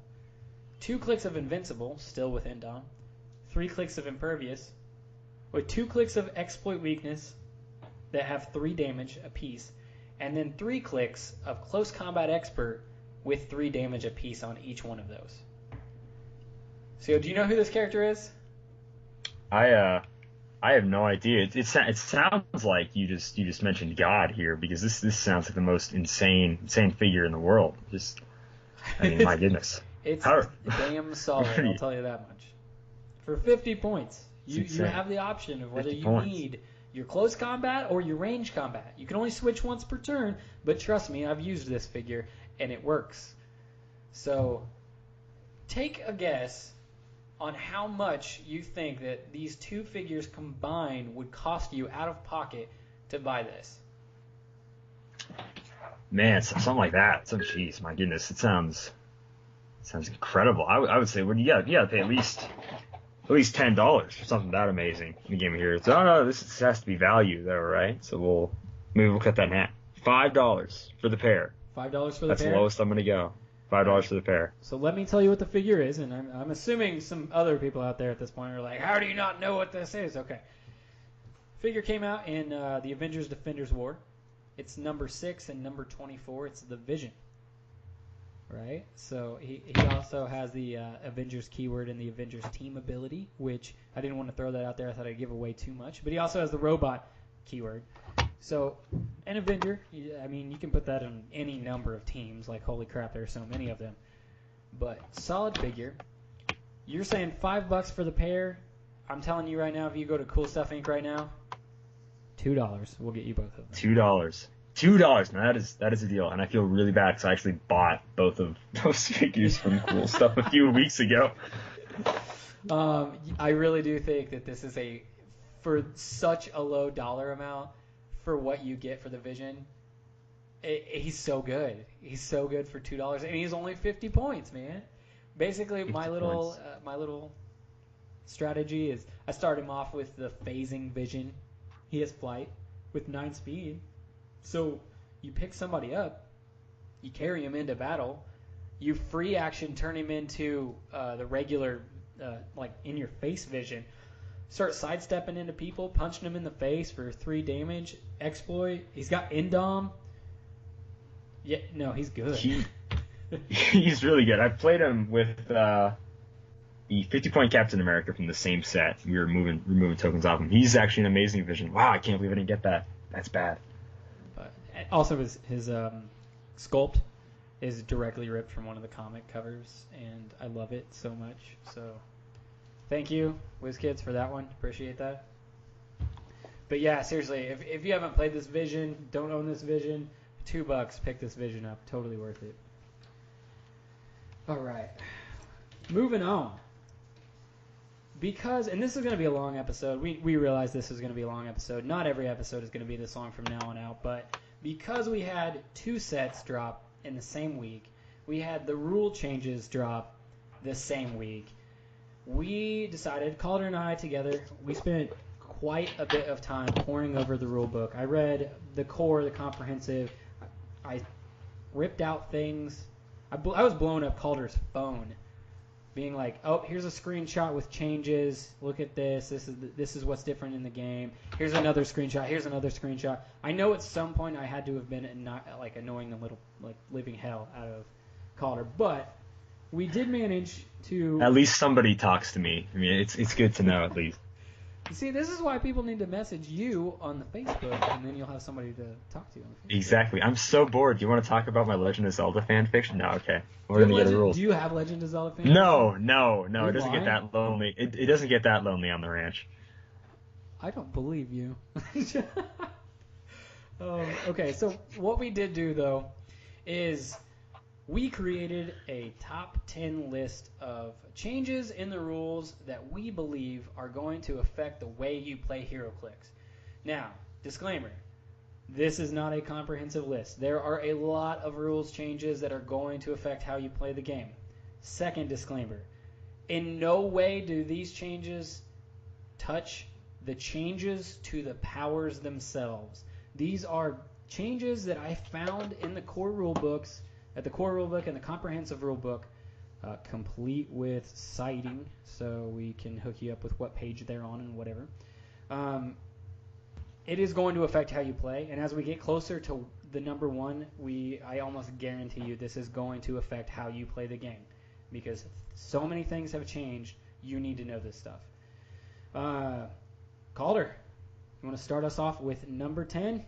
2 clicks of invincible, still with Indom, 3 clicks of impervious, with 2 clicks of exploit weakness that have 3 damage apiece, and then 3 clicks of close combat expert with 3 damage apiece on each one of those. So, do you know who this character is? I have no idea. It sounds like you just mentioned God here, because this sounds like the most insane figure in the world. My goodness. It's damn solid, I'll tell you that much. For 50 points, you have the option of whether you need your close combat or your range combat. You can only switch once per turn, but trust me, I've used this figure and it works. So, take a guess on how much you think that these 2 figures combined would cost you out of pocket to buy this. Man, something like that. Jeez, my goodness, it sounds incredible. I would say, well, you gotta pay at least at least $10 for something that amazing in the game here. So, no, this has to be value, though, right? So we'll cut that in half. $5 for the pair. $5 for the pair? That's the lowest I'm going to go. $5 for the pair. So let me tell you what the figure is, and I'm assuming some other people out there at this point are like, how do you not know what this is? Okay. Figure came out in the Avengers Defenders War. It's number 6 and number 24. It's the Vision. Right? So he also has the Avengers keyword and the Avengers team ability, which I didn't want to throw that out there. I thought I'd give away too much. But he also has the robot keyword. So an Avenger, I mean, you can put that on any number of teams. Like, holy crap, there are so many of them. But solid figure. You're saying $5 for the pair. I'm telling you right now, if you go to Cool Stuff Inc. right now, $2. We'll get you both of them. $2. Now that is a deal, and I feel really bad because I actually bought both of those figures from Cool Stuff a few weeks ago. I really do think that this is for such a low dollar amount for what you get for the Vision. He's so good. He's so good for $2, and he's only 50 points, man. Basically, my little strategy is I start him off with the phasing Vision. He has flight with 9 speed. So you pick somebody up, you carry him into battle, you free action turn him into the regular, like in your face Vision, start sidestepping into people, punching them in the face for 3 damage, exploit. He's got Indom. Yeah, no, he's good. He's really good. I played him with the 50-point Captain America from the same set. We were removing tokens off him. He's actually an amazing Vision. Wow, I can't believe I didn't get that. That's bad. Also, his sculpt is directly ripped from one of the comic covers, and I love it so much. So, thank you, WizKids, for that one. Appreciate that. But yeah, seriously, if you haven't played this Vision, don't own this Vision, $2, pick this Vision up. Totally worth it. All right, moving on. Because, and this is going to be a long episode. We realize this is going to be a long episode. Not every episode is going to be this long from now on out, but because we had 2 sets drop in the same week, we had the rule changes drop the same week, we decided, Calder and I together, we spent quite a bit of time poring over the rule book. I read the core, the comprehensive. I ripped out things. I was blowing up Calder's phone, being like, oh, here's a screenshot with changes. Look at this. This is what's different in the game. Here's another screenshot. Here's another screenshot. I know at some point I had to have been annoying the little living hell out of Calder, but we did manage to. At least somebody talks to me. I mean, it's good to know at least. See, this is why people need to message you on the Facebook, and then you'll have somebody to talk to on the Facebook. Exactly. I'm so bored. Do you want to talk about my Legend of Zelda fan fiction? No, okay. We're gonna get a rule. Do you have Legend of Zelda fan fiction? No. It doesn't get that lonely. It doesn't get that lonely on the ranch. I don't believe you. Okay, so what we did do, though, is we created a top 10 list of changes in the rules that we believe are going to affect the way you play HeroClix. Now, disclaimer, this is not a comprehensive list. There are a lot of rules changes that are going to affect how you play the game. Second disclaimer, in no way do these changes touch the changes to the powers themselves. These are changes that I found in the core rule books, at the core rulebook and the comprehensive rulebook, complete with citing, so we can hook you up with what page they're on and whatever. It is going to affect how you play, and as we get closer to the number 1, I almost guarantee you this is going to affect how you play the game, because so many things have changed. You need to know this stuff. Calder, you want to start us off with number 10?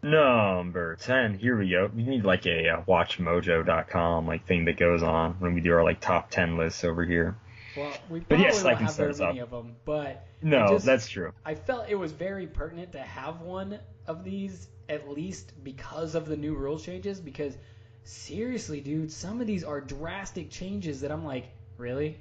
Number 10. Here we go. We need like a watchmojo.com thing that goes on when we do our top 10 lists over here. Well, we probably don't have very many of them, but no, that's true. I felt it was very pertinent to have one of these, at least because of the new rules changes, because seriously, dude, some of these are drastic changes that I'm like, really?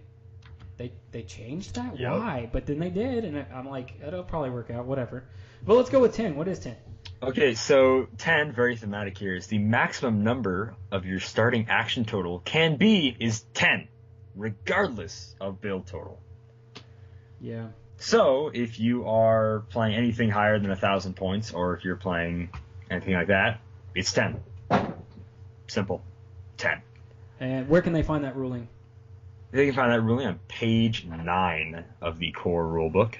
They changed that? Yep. Why? But then they did, and I'm like, it'll probably work out, whatever. But let's go with 10. What is 10? Okay, so 10, very thematic here, is the maximum number of your starting action total is 10. regardless of build total. Yeah. So if you are playing anything higher than 1,000 points, or if you're playing anything like that, it's 10. Simple. 10. And where can they find that ruling? They can find that ruling on page 9 of the core rulebook.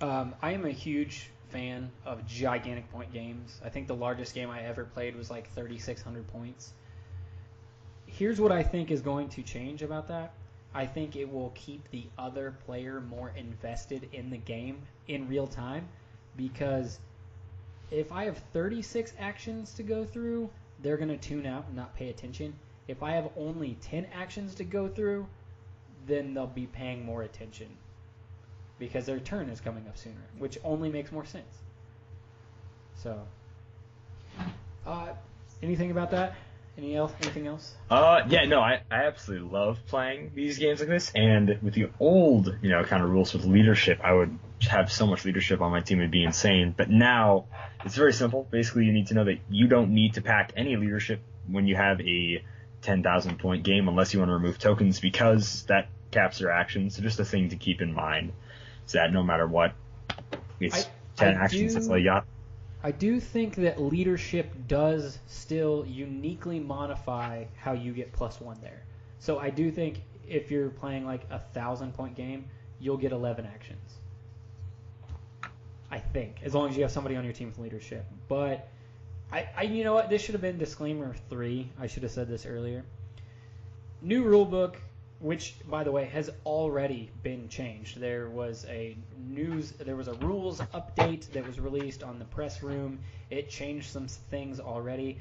I am a huge fan of gigantic point games. I think the largest game I ever played was like 3,600 points. Here's what I think is going to change about that. I think it will keep the other player more invested in the game in real time, because if I have 36 actions to go through, they're going to tune out and not pay attention. If I have only 10 actions to go through, then they'll be paying more attention because their turn is coming up sooner, which only makes more sense. So, anything about that? Anything else? I absolutely love playing these games like this, and with the old, kind of rules with leadership, I would have so much leadership on my team, it'd be insane. But now, it's very simple. Basically, you need to know that you don't need to pack any leadership when you have a 10,000 point game unless you want to remove tokens, because that caps your actions. So just a thing to keep in mind is that no matter what, it's 10 actions, that's all you got. I do think that leadership does still uniquely modify how you get +1 there. So I do think if you're playing like 1,000 point game, you'll get 11 actions. I think, as long as you have somebody on your team with leadership. But you know what? This should have been disclaimer 3. I should have said this earlier. New rulebook, which, by the way, has already been changed. There was a rules update that was released on the press room. It changed some things already.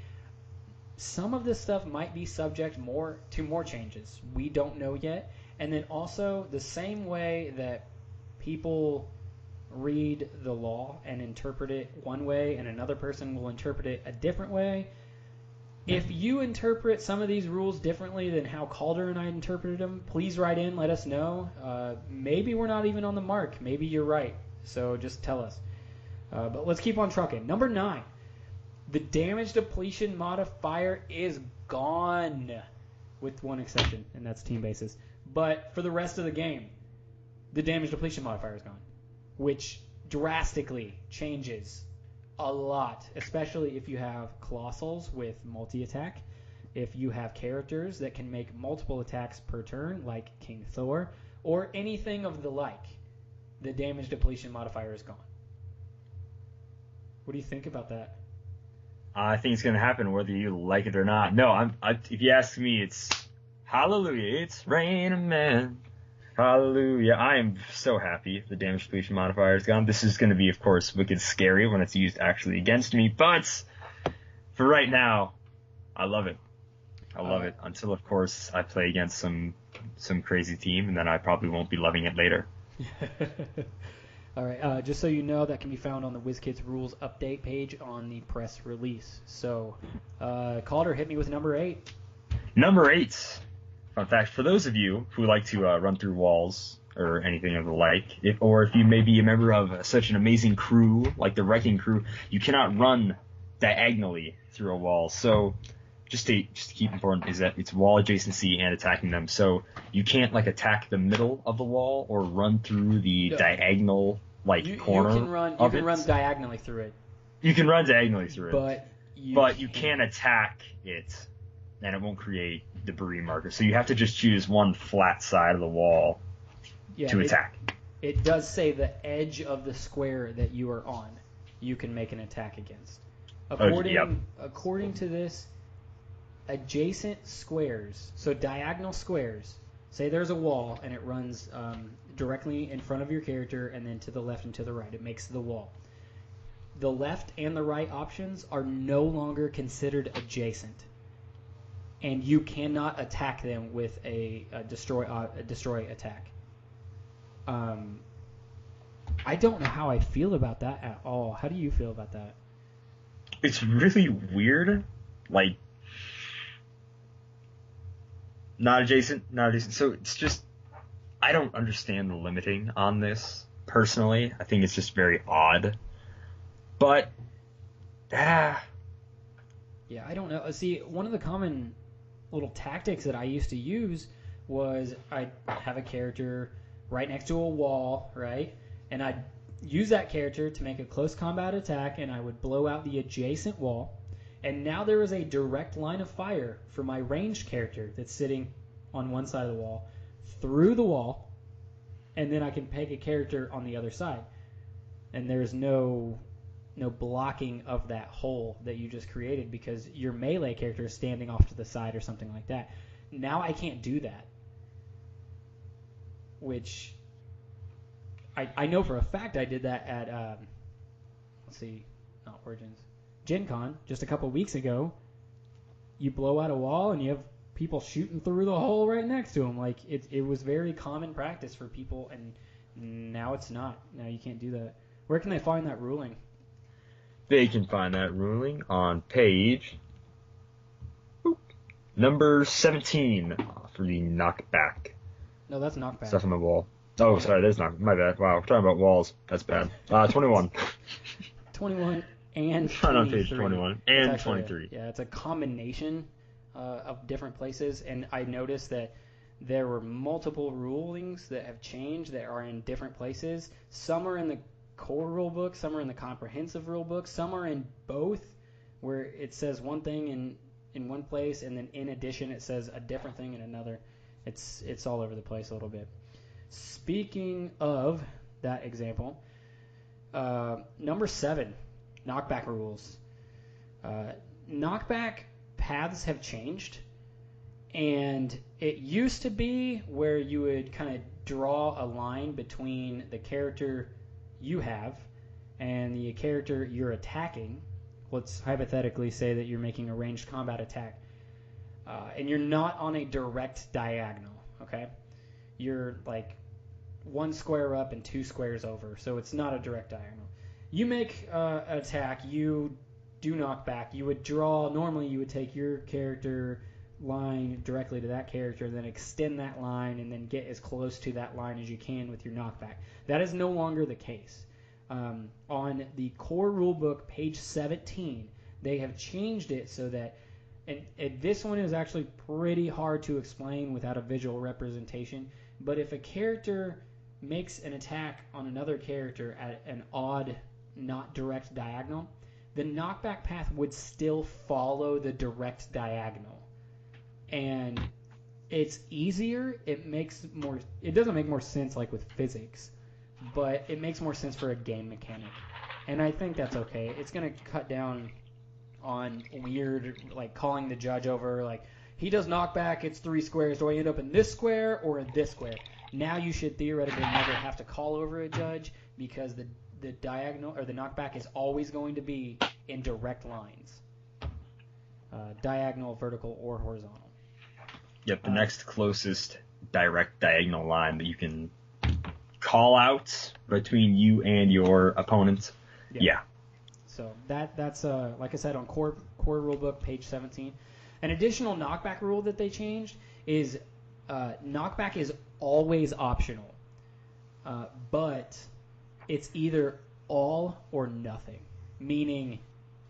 Some of this stuff might be subject to more changes. We don't know yet. And then also, the same way that people read the law and interpret it one way and another person will interpret it a different way, if you interpret some of these rules differently than how Kalder and I interpreted them, please write in, let us know. Maybe we're not even on the mark. Maybe you're right. So just tell us. But let's keep on trucking. Number 9. The damage depletion modifier is gone, with one exception, and that's team bases. But for the rest of the game, the damage depletion modifier is gone, which drastically changes a lot, especially if you have colossals with multi-attack, if you have characters that can make multiple attacks per turn, like King Thor, or anything of the like. The damage depletion modifier is gone. What do you think about that? I think it's going to happen whether you like it or not. No, if you ask me, it's hallelujah, it's raining men. Hallelujah. I am so happy the damage depletion modifier is gone. This is going to be, of course, wicked scary when it's used actually against me, but for right now, I love it. I love it until, of course, I play against some crazy team, and then I probably won't be loving it later. All right, just so you know, that can be found on the WizKids Rules update page on the press release. So, Calder, hit me with number 8. Number 8. Fun fact, for those of you who like to run through walls or anything of the like, if you may be a member of such an amazing crew like the Wrecking Crew, you cannot run diagonally through a wall. So just to keep important is that it's wall adjacency and attacking them. So you can't attack the middle of the wall or run through the diagonal corner. You can run diagonally through it. You can run diagonally through it. But you can't attack it, and it won't create debris markers. So you have to just choose one flat side of the wall to attack. It does say the edge of the square that you are on, you can make an attack against. According to this, adjacent squares, so diagonal squares, say there's a wall and it runs directly in front of your character and then to the left and to the right. It makes the wall. The left and the right options are no longer considered adjacent, and you cannot attack them with a destroy attack. I don't know how I feel about that at all. How do you feel about that? It's really weird. Not adjacent. So it's just, I don't understand the limiting on this, personally. I think it's just very odd. But, yeah, I don't know. See, one of the common little tactics that I used to use was I'd have a character right next to a wall, right? And I'd use that character to make a close combat attack, and I would blow out the adjacent wall. And now there is a direct line of fire for my ranged character that's sitting on one side of the wall through the wall, and then I can pick a character on the other side. And there's no blocking of that hole that you just created because your melee character is standing off to the side or something like that. Now I can't do that, which I know for a fact I did that at, not Origins, Gen Con just a couple weeks ago. You blow out a wall and you have people shooting through the hole right next to them. Like, it was very common practice for people, and now it's not. Now you can't do that. Where can they find that ruling? They can find that ruling on page number 17 for the knockback. No, that's knockback. Stuff on the wall. Oh, sorry, there's not. My bad. Wow, we're talking about walls. That's bad. 21. 21 and 23. On page 21 and 23. Yeah, it's a combination of different places, and I noticed that there were multiple rulings that have changed that are in different places. Some are in the core rule book, some are in the comprehensive rule book, some are in both, where it says one thing in one place, and then in addition it says a different thing in another. It's all over the place a little bit. Speaking of that example, number 7, knockback rules. Knockback paths have changed, and it used to be where you would kind of draw a line between the character you have and the character you're attacking. Let's hypothetically say that you're making a ranged combat attack, and you're not on a direct diagonal, okay? You're like 1 square up and 2 squares over, so it's not a direct diagonal. You make an attack, you do knockback, you would draw, normally you would take your character line directly to that character, then extend that line, and then get as close to that line as you can with your knockback. That is no longer the case. On the core rulebook, page 17, they have changed it so that, and this one is actually pretty hard to explain without a visual representation, but if a character makes an attack on another character at an odd, not direct diagonal, the knockback path would still follow the direct diagonal. And it's easier, it doesn't make more sense like with physics, but it makes more sense for a game mechanic. And I think that's okay. It's going to cut down on weird, like calling the judge over, like, he does knockback, it's 3 squares, do I end up in this square or in this square? Now you should theoretically never have to call over a judge because the diagonal or the knockback is always going to be in direct lines, diagonal, vertical, or horizontal. Yep, the next closest direct diagonal line that you can call out between you and your opponent. Yeah. So that's like I said, on core rulebook, page 17. An additional knockback rule that they changed is knockback is always optional, but it's either all or nothing. Meaning,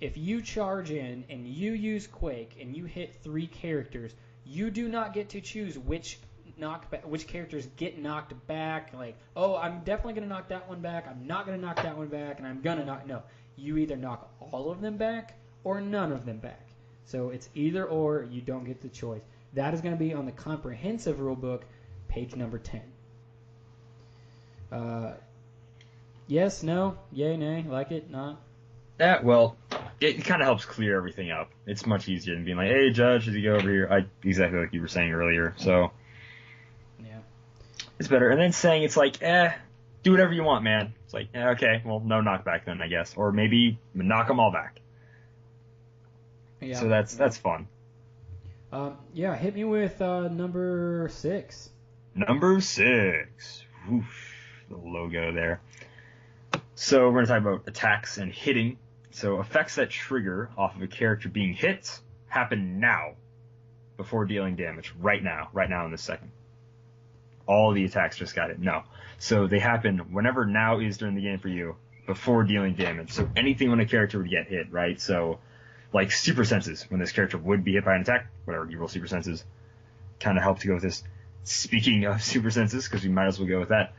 if you charge in and you use Quake and you hit 3 characters, you do not get to choose which characters get knocked back. Like, oh, I'm definitely going to knock that one back, I'm not going to knock that one back, and I'm going to knock... No. You either knock all of them back or none of them back. So it's either or, you don't get the choice. That is going to be on the comprehensive rulebook, page number 10. Yes, no, yay, nay, like it, not? Well, it kind of helps clear everything up. It's much easier than being like, hey, judge, as you go over here. Exactly like you were saying earlier. So, yeah, it's better. And then saying it's like, do whatever you want, man. It's like, okay, well, no knockback then, I guess. Or maybe knock them all back. Yeah. So that's fun. Hit me with number 6. Number 6. Whoosh, the logo there. So we're going to talk about attacks and hitting. So effects that trigger off of a character being hit happen now, before dealing damage. Right now in this second. All the attacks just got it. No. So they happen whenever now is during the game for you, before dealing damage. So anything when a character would get hit, right? So, like super senses, when this character would be hit by an attack, whatever, you roll super senses, kind of help to go with this. speaking of super senses, because we might as well go with that,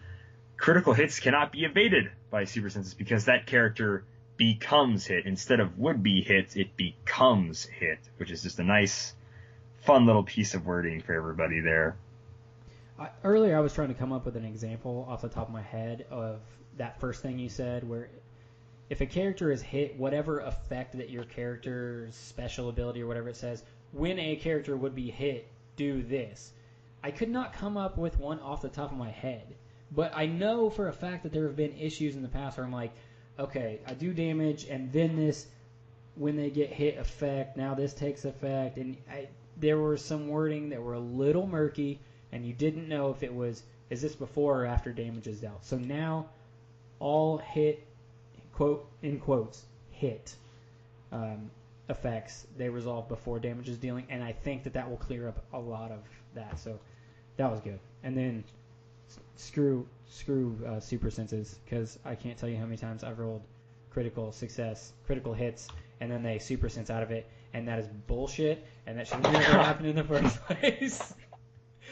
critical hits cannot be evaded by super senses because that character becomes hit. Instead of would be hit, it becomes hit, which is just a nice, fun little piece of wording for everybody there. Earlier, I was trying to come up with an example off the top of my head of that first thing you said, where if a character is hit, whatever effect that your character's special ability or whatever it says, when a character would be hit, do this. I could not come up with one off the top of my head, but I know for a fact that there have been issues in the past where I'm like, okay, I do damage, and then this, when they get hit, effect, now this takes effect, and there was some wording that were a little murky, and you didn't know if it was, is this before or after damage is dealt. So now, all hit, quote, in quotes, hit effects, they resolve before damage is dealing, and I think that will clear up a lot of that, so that was good. And then, screw super senses, because I can't tell you how many times I've rolled critical success, critical hits, and then they super sense out of it, and that is bullshit, and that should never happen in the first place.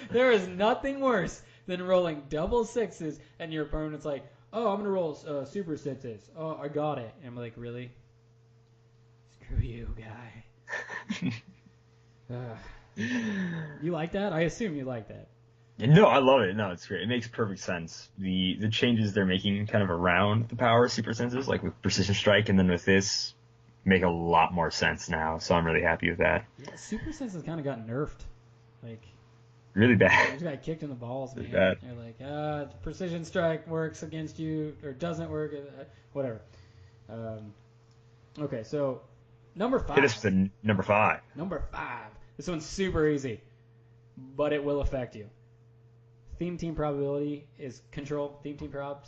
There is nothing worse than rolling double sixes, and your opponent's like, oh, I'm going to roll super senses. Oh, I got it. And I'm like, really? Screw you, guy. You like that? I assume you like that. No, I love it. No, it's great. It makes perfect sense. The changes they're making kind of around the power of super senses, like with Precision Strike and then with this, make a lot more sense now. So I'm really happy with that. Yeah, super senses kind of got nerfed. Like, really bad. They just got kicked in the balls, man. Really bad. They're like, Precision Strike works against you, or doesn't work, whatever. Okay, so number 5. Hit us with number 5. Number 5. This one's super easy, but it will affect you. Theme team probability is control. Theme team probs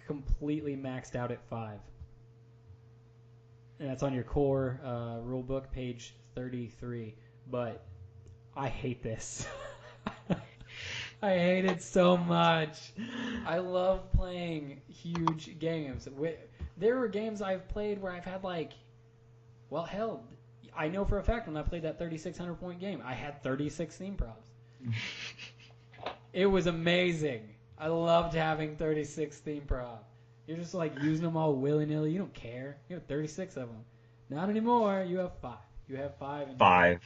completely maxed out at 5. And that's on your core rule book, page 33. But I hate this. I hate it so much. I love playing huge games. There were games I've played where I've had I know for a fact when I played that 3,600 point game, I had 36 theme props. It was amazing. I loved having 36 theme props. You're just like using them all willy-nilly. You don't care. You have 36 of them. Not anymore. You have 5. You have 5. And 5.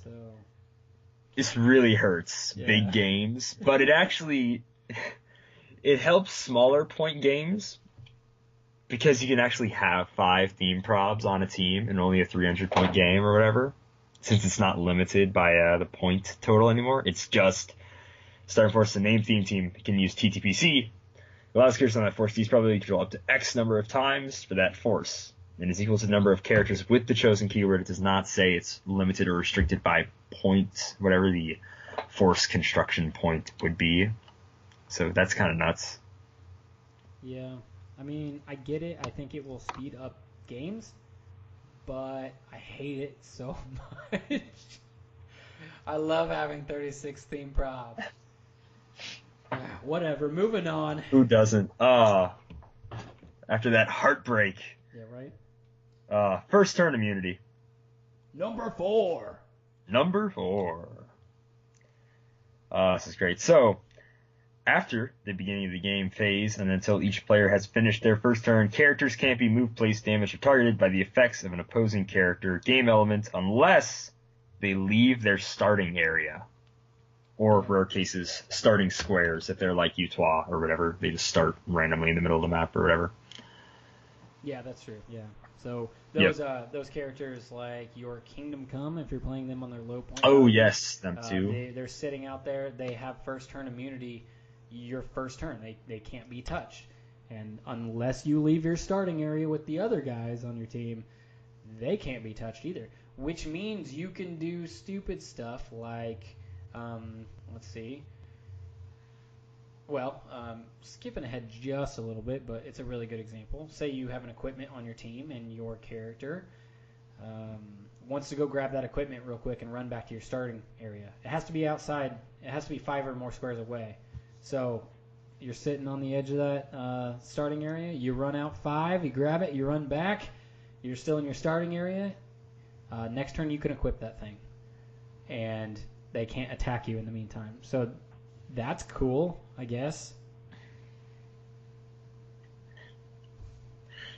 So this really hurts big games, but it helps smaller point games because you can actually have 5 theme probs on a team in only a 300 point game or whatever. Since it's not limited by the point total anymore, it's just starting force to name theme team can use TTPC. The allows characters on that force to use probability control up to X number of times for that force, and is equal to the number of characters with the chosen keyword. It does not say it's limited or restricted by points, whatever the force construction point would be. So that's kind of nuts. Yeah, I mean, I get it. I think it will speed up games, but I hate it so much. I love having 36 theme props. Whatever, moving on. Who doesn't? After that heartbreak. Yeah, right? First turn immunity. Number 4. This is great. So, after the beginning of the game phase and until each player has finished their first turn, characters can't be moved, placed, damaged, or targeted by the effects of an opposing character game element unless they leave their starting area. Or, rare cases, starting squares. If they're like Utah or whatever, they just start randomly in the middle of the map or whatever. Yeah, that's true. Yeah. So those characters like your Kingdom Come, if you're playing them on their low point. Oh yes, them too. They're sitting out there. They have first turn immunity. Your first turn, they can't be touched, and unless you leave your starting area with the other guys on your team, they can't be touched either. Which means you can do stupid stuff like, let's see. Well, skipping ahead just a little bit, but it's a really good example. Say you have an equipment on your team, and your character wants to go grab that equipment real quick and run back to your starting area. It has to be outside. It has to be 5 or more squares away. So you're sitting on the edge of that starting area. You run out 5. You grab it. You run back. You're still in your starting area. Next turn, you can equip that thing. And they can't attack you in the meantime. So that's cool, I guess.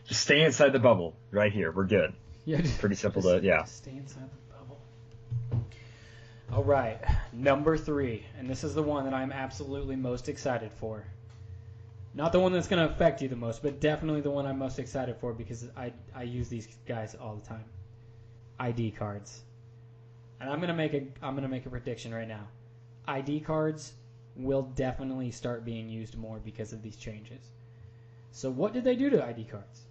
Just stay inside the bubble right here. We're good. Yeah, pretty simple to Just stay inside the bubble. All right, number 3, and this is the one that I'm absolutely most excited for. Not the one that's going to affect you the most, but definitely the one I'm most excited for because I use these guys all the time. ID cards. And I'm going to make a prediction right now. ID cards will definitely start being used more because of these changes. So what did they do to ID cards?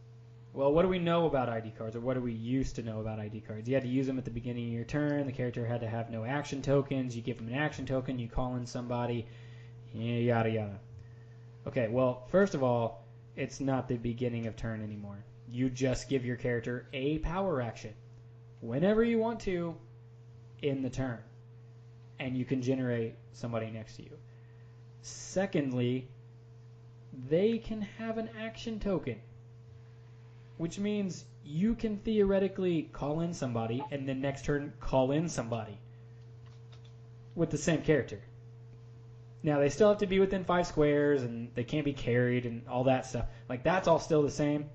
Well, what do we know about ID cards, or what do we used to know about ID cards? You had to use them at the beginning of your turn. The character had to have no action tokens. You give them an action token, you call in somebody, yada yada. Okay, well, first of all, it's not the beginning of turn anymore. You just give your character a power action whenever you want to in the turn, and you can generate somebody next to you. Secondly, they can have an action token, which means you can theoretically call in somebody and then next turn call in somebody with the same character. Now, they still have to be within 5 squares, and they can't be carried and all that stuff. Like, that's all still the same.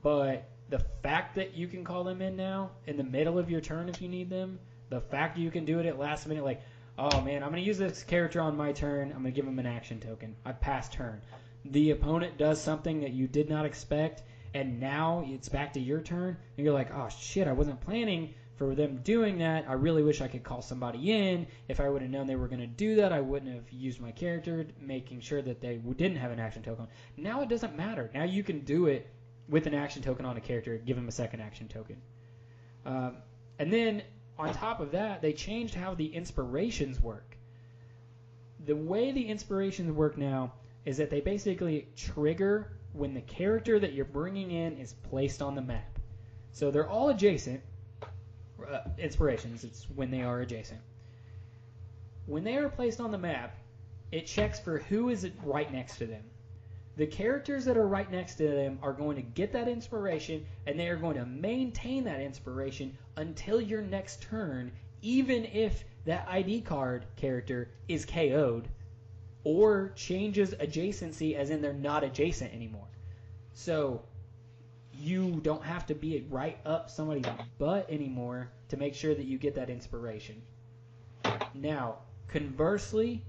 But the fact that you can call them in now in the middle of your turn if you need them, the fact that you can do it at last minute, like, oh, man, I'm going to use this character on my turn. I'm going to give him an action token. I passed turn. The opponent does something that you did not expect, and now it's back to your turn, and you're like, oh, shit, I wasn't planning for them doing that. I really wish I could call somebody in. If I would have known they were going to do that, I wouldn't have used my character, making sure that they didn't have an action token. Now it doesn't matter. Now you can do it with an action token on a character, give them a second action token. And then on top of that, they changed how the inspirations work. The way the inspirations work now is that they basically trigger when the character that you're bringing in is placed on the map. So they're all adjacent. Inspirations, it's when they are adjacent. When they are placed on the map, it checks for who is right next to them. The characters that are right next to them are going to get that inspiration, and they are going to maintain that inspiration until your next turn, even if that ID card character is KO'd or changes adjacency, as in they're not adjacent anymore. So you don't have to be right up somebody's butt anymore to make sure that you get that inspiration. Now, conversely,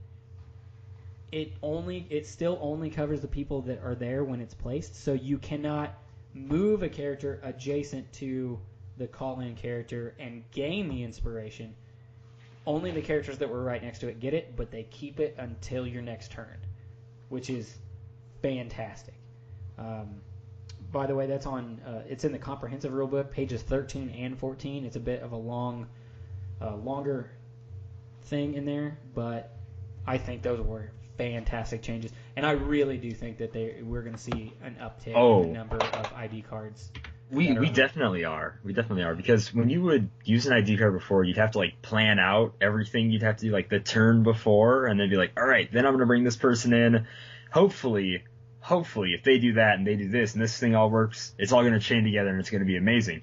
it still only covers the people that are there when it's placed, so you cannot move a character adjacent to the call-in character and gain the inspiration. Only the characters that were right next to it get it, but they keep it until your next turn, which is fantastic. By the way, that's on. It's in the comprehensive rulebook, pages 13 and 14. It's a bit of a longer thing in there, but I think those were fantastic changes, and I really do think that we're going to see an uptick in the number of ID cards. We definitely are. We definitely are, because when you would use an ID card before, you'd have to like plan out everything. You'd have to do like the turn before, and then be like, all right, then I'm going to bring this person in. Hopefully, if they do that and they do this and this thing all works, it's all going to chain together and it's going to be amazing.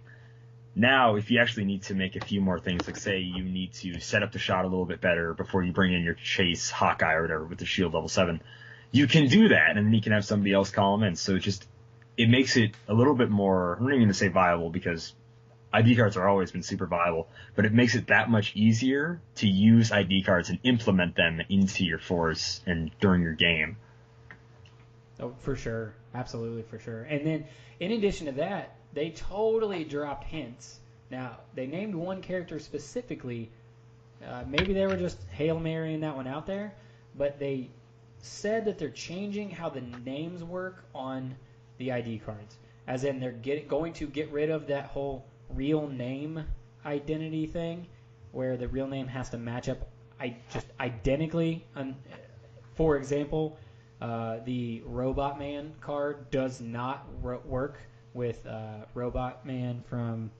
Now, if you actually need to make a few more things, like say you need to set up the shot a little bit better before you bring in your chase Hawkeye or whatever with the shield level 7, you can do that, and then you can have somebody else call them in. So it makes it a little bit more, I'm not even going to say viable, because ID cards have always been super viable, but it makes it that much easier to use ID cards and implement them into your force and during your game. Oh, for sure. Absolutely, for sure. And then, in addition to that, they totally dropped hints. Now, they named one character specifically. Maybe they were just Hail Marying that one out there, but they said that they're changing how the names work on the ID cards. As in, they're going to get rid of that whole real name identity thing, where the real name has to match up just identically. For example, the Robot Man card does not work with Robot Man from,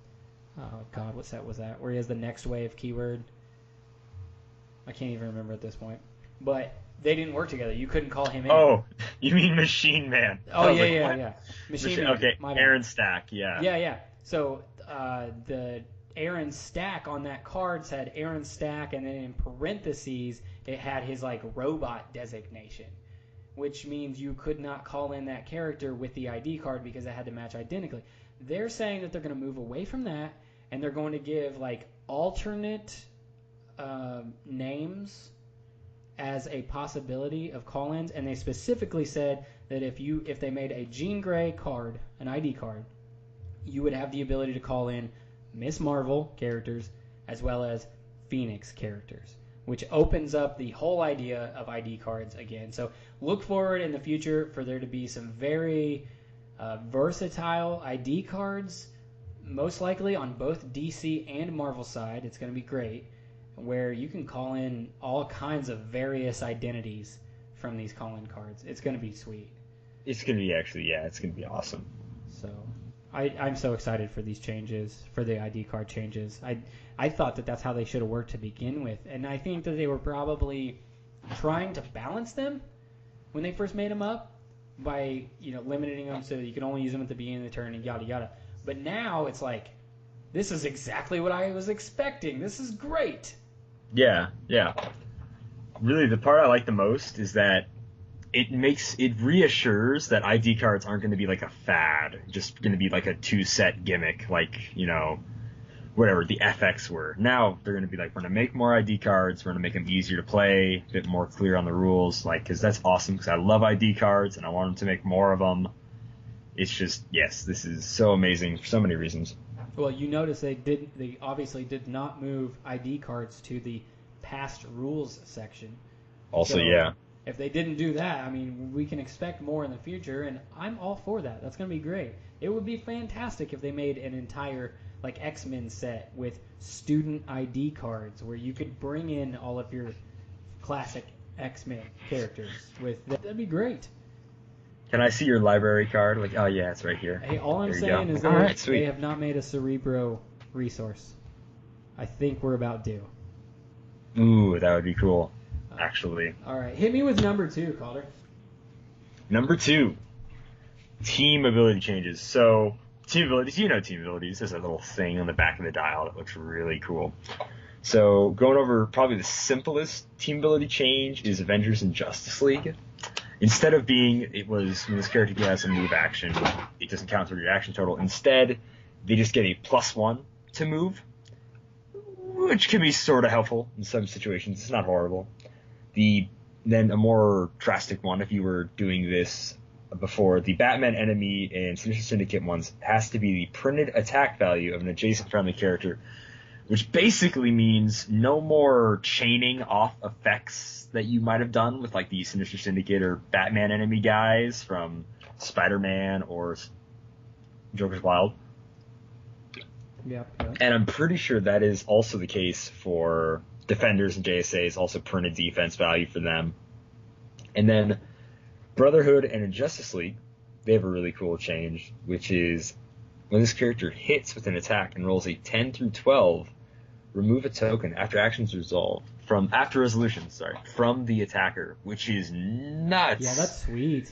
oh god, what set was that? Where he has the next wave keyword. I can't even remember at this point. But they didn't work together. You couldn't call him in. Oh, you mean Machine Man? Oh, yeah. Machine Man. Okay, Aaron Stack, yeah. Yeah. So the Aaron Stack on that card said Aaron Stack, and then in parentheses it had his like robot designation, which means you could not call in that character with the ID card because it had to match identically. They're saying that they're going to move away from that, and they're going to give like alternate names as a possibility of call-ins, and they specifically said that if they made a Jean Grey card, an ID card, you would have the ability to call in Miss Marvel characters as well as Phoenix characters, which opens up the whole idea of ID cards again. So look forward in the future for there to be some very versatile ID cards, most likely on both DC and Marvel side. It's going to be great, where you can call in all kinds of various identities from these call-in cards. It's going to be sweet. It's going to be it's going to be awesome. So I'm so excited for these changes, for the ID card changes. I thought that that's how they should have worked to begin with, and I think that they were probably trying to balance them when they first made them up by limiting them so you can only use them at the beginning of the turn and yada yada. But now it's like, this is exactly what I was expecting. This is great. Yeah. Really, the part I like the most is that it reassures that ID cards aren't going to be like a fad, just going to be like a 2-set gimmick, like, whatever the FX were. Now they're going to be like, we're going to make more ID cards, we're going to make them easier to play, a bit more clear on the rules, like, because that's awesome, because I love ID cards and I want them to make more of them. It's just, yes, this is so amazing for so many reasons. Well, you notice they obviously did not move ID cards to the past rules section. Also, so, yeah. If they didn't do that, I mean, we can expect more in the future, and I'm all for that. That's going to be great. It would be fantastic if they made an entire like X-Men set with student ID cards where you could bring in all of your classic X-Men characters with that. That'd be great. Can I see your library card? Like, oh yeah, it's right here. Hey, all I'm there saying is they have not made a Cerebro resource. I think we're about due. Ooh, that would be cool, actually. All right, hit me with number 2, Calder. Number 2, team ability changes. So, team abilities, team abilities. There's a little thing on the back of the dial that looks really cool. So, going over probably the simplest team ability change is Avengers and Justice League. Instead of when this character has a move action, it doesn't count toward your action total. Instead, they just get a +1 to move, which can be sort of helpful in some situations. It's not horrible. Then a more drastic one, if you were doing this before, the Batman enemy and Sinister Syndicate ones has to be the printed attack value of an adjacent friendly character, which basically means no more chaining off effects that you might have done with like the Sinister Syndicate or Batman enemy guys from Spider-Man or Joker's Wild. Yep. And I'm pretty sure that is also the case for Defenders and JSAs, also printed defense value for them. And then Brotherhood and Injustice League, they have a really cool change, which is when this character hits with an attack and rolls a 10 through 12, remove a token after resolution from the attacker, which is nuts. Yeah, that's sweet.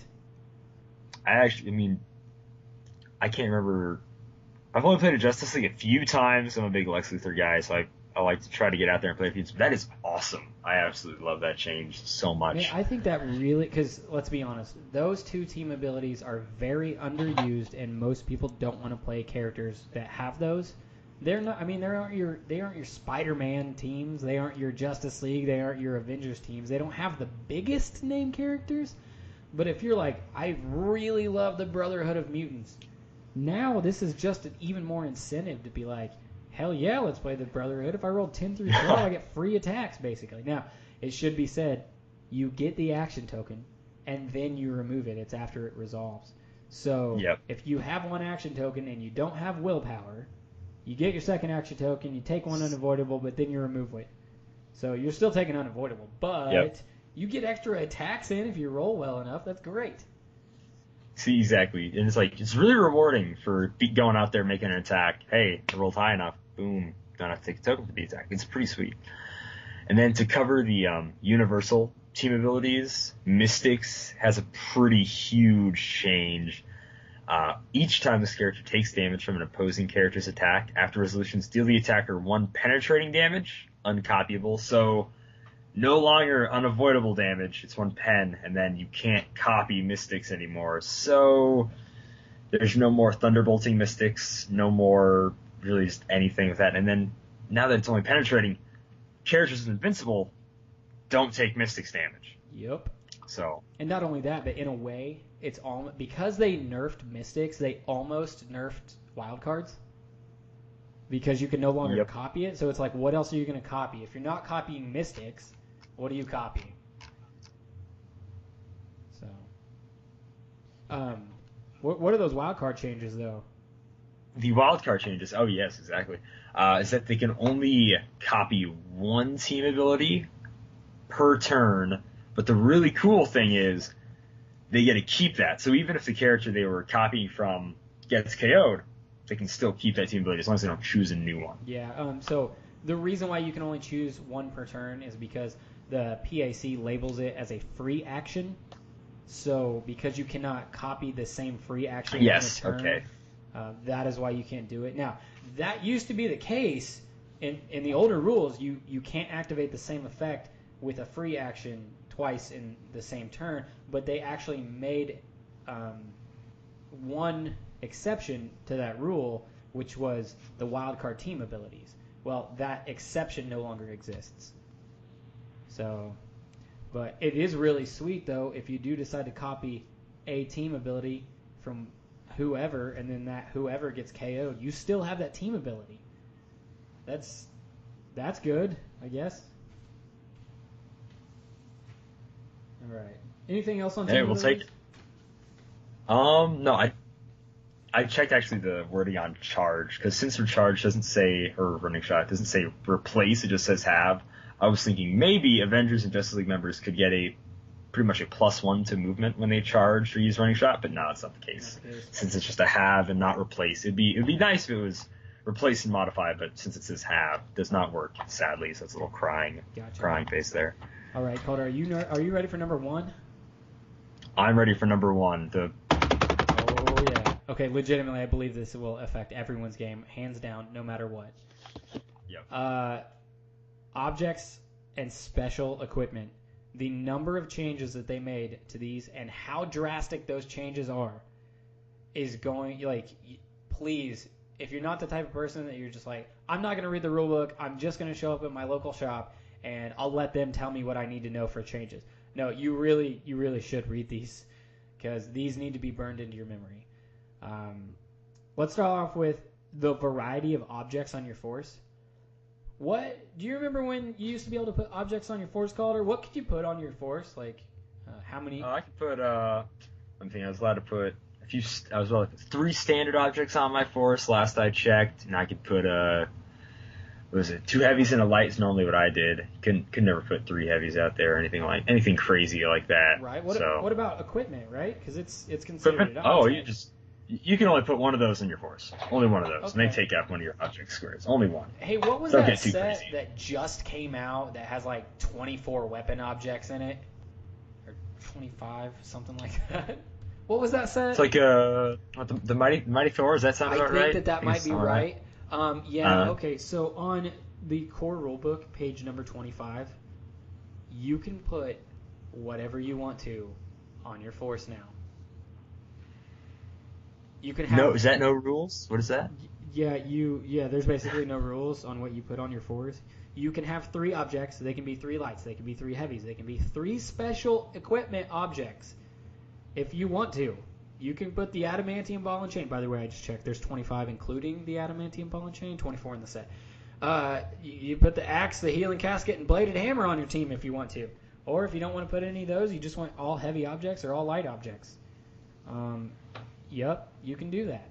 I can't remember. I've only played a Justice League a few times. I'm a big Lex Luthor guy, so I like to try to get out there and play a few. That is awesome. I absolutely love that change so much. Man, I think that really, because let's be honest, those 2 team abilities are very underused, and most people don't want to play characters that have those. They're not. I mean, they aren't your Spider-Man teams. They aren't your Justice League. They aren't your Avengers teams. They don't have the biggest name characters. But if you're like, I really love the Brotherhood of Mutants, now this is just an even more incentive to be like, hell yeah, let's play the Brotherhood. If I roll 10 through 12, I get free attacks, basically. Now, it should be said, you get the action token, and then you remove it. It's after it resolves. So, If you have one action token and you don't have willpower, you get your second action token, you take one unavoidable, but then you remove it. So you're still taking unavoidable, but you get extra attacks in if you roll well enough. That's great. See, exactly. And it's really rewarding for going out there making an attack. Hey, I rolled high enough. Boom. Don't have to take a token for the attack. It's pretty sweet. And then to cover the universal team abilities, Mystics has a pretty huge change. Each time this character takes damage from an opposing character's attack, after resolutions deal the attacker 1 penetrating damage, uncopyable. So no longer unavoidable damage, it's 1 pen, and then you can't copy Mystics anymore. So there's no more Thunderbolting Mystics, no more really just anything with that. And then now that it's only penetrating, characters with Invincible don't take Mystics damage. Yep. So. And not only that, but in a way, it's all because they nerfed Mystics, they almost nerfed wildcards. Because you can no longer copy it. So it's like, what else are you going to copy? If you're not copying Mystics, what are you copying? So, what are those wildcard changes, though? The wildcard changes, oh yes, exactly, is that they can only copy 1 team ability per turn. But the really cool thing is they get to keep that. So even if the character they were copying from gets KO'd, they can still keep that team ability as long as they don't choose a new one. Yeah, so the reason why you can only choose 1 per turn is because the PAC labels it as a free action. So because you cannot copy the same free action in a turn, okay. That is why you can't do it. Now, that used to be the case in the older rules. You can't activate the same effect with a free action twice in the same turn, but they actually made one exception to that rule, which was the wildcard team abilities. Well, that exception no longer exists. So, but it is really sweet, though, if you do decide to copy a team ability from whoever, and then that whoever gets KO'd, you still have that team ability. That's good, I guess. All right. Anything else on team abilities? We'll take it. No, I checked actually the wording on charge, because since her charge doesn't say, or running shot doesn't say replace, it just says have. I was thinking maybe Avengers and Justice League members could get pretty much a +1 to movement when they charge or use running shot, but no, it's not the case. Since it's just a have and not replace. It'd be nice if it was replace and modify, but since it says have, it does not work, sadly, so it's a little crying face there. All right, Calder, are you ready for number 1? I'm ready for number 1. Oh, yeah. Okay, legitimately, I believe this will affect everyone's game, hands down, no matter what. Yep. Objects and special equipment. The number of changes that they made to these and how drastic those changes are is going, please, if you're not the type of person that you're just like, I'm not going to read the rule book, I'm just going to show up at my local shop and I'll let them tell me what I need to know for changes. No, you really should read these, because these need to be burned into your memory. Let's start off with the variety of objects on your force. What do you remember when you used to be able to put objects on your force, Calder? What could you put on your force? How many? I could put. I was allowed to put a few. I was allowed to put 3 standard objects on my force last I checked, and I could put 2 heavies and a light is normally what I did. Could never put 3 heavies out there or anything crazy like that. Right. What about equipment? Right? Because it's considered an object. Oh, you can only put 1 of those in your force. Only 1 of those, and they take up one of your object squares. Only 1. Hey, what was that set that just came out that has 24 weapon objects in it, or 25, something like that? What was that set? It's like the Mighty Thor. Does that sound about right? I think that might be right. Okay. So on the core rulebook, page number 25, you can put whatever you want to on your force now. You can have. No, is that no rules? What is that? Yeah, there's basically no rules on what you put on your force. You can have 3 objects. They can be 3 lights. They can be 3 heavies. They can be 3 special equipment objects. If you want to, you can put the adamantium ball and chain. By the way, I just checked. There's 25 including the adamantium ball and chain, 24 in the set. You put the axe, the healing casket, and bladed hammer on your team if you want to. Or if you don't want to put any of those, you just want all heavy objects or all light objects. Yep, you can do that.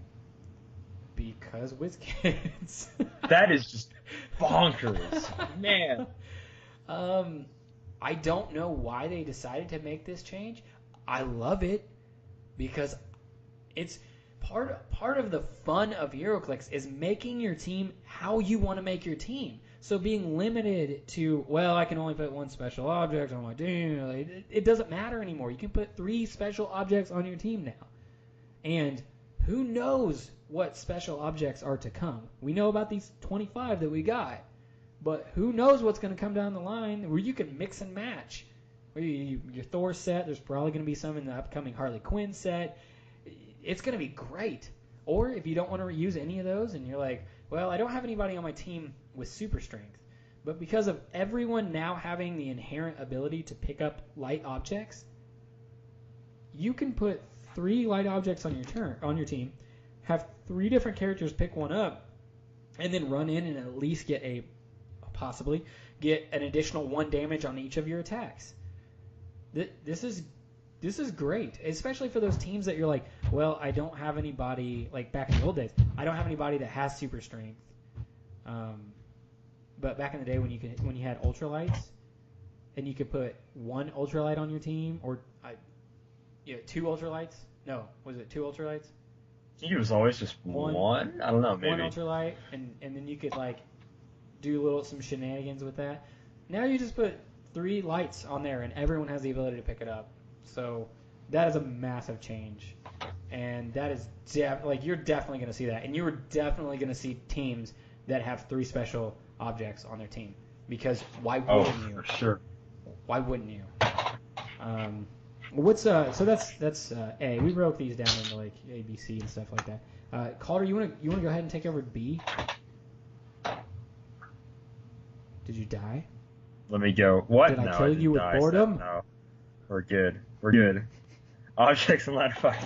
Because WizKids. That is just bonkers. Man. I don't know why they decided to make this change. I love it because it's part of the fun of HeroClix is making your team how you want to make your team. So being limited to, I can only put 1 special object on my team, it doesn't matter anymore. You can put 3 special objects on your team now. And who knows what special objects are to come? We know about these 25 that we got, but who knows what's going to come down the line where you can mix and match. Your Thor set, there's probably going to be some in the upcoming Harley Quinn set. It's going to be great. Or if you don't want to use any of those and you're like, well, I don't have anybody on my team with super strength, but because of everyone now having the inherent ability to pick up light objects, you can put 3 light objects on your team, have 3 different characters pick one up, and then run in and at least possibly get an additional 1 damage on each of your attacks. This is great, especially for those teams that you're like, well, I don't have anybody, like back in the old days, I don't have anybody that has super strength. But back in the day when you had ultralights, and you could put 1 ultralight on your team, or 2 ultralights. No, was it 2 ultralights? I think it was always just one. I don't know, maybe 1 ultralight, and then you could like do some shenanigans with that. Now you just put 3 lights on there, and everyone has the ability to pick it up. So that is a massive change, and that is you're definitely going to see that, and you are definitely going to see teams that have 3 special objects on their team, because why wouldn't you? For sure. Why wouldn't you? So that's A. We broke these down into like A, B, C, and stuff like that. Calder, you want to go ahead and take over B? Did you die? Let me go. What? Did I kill you with boredom? No. We're good. Objects and line of fire.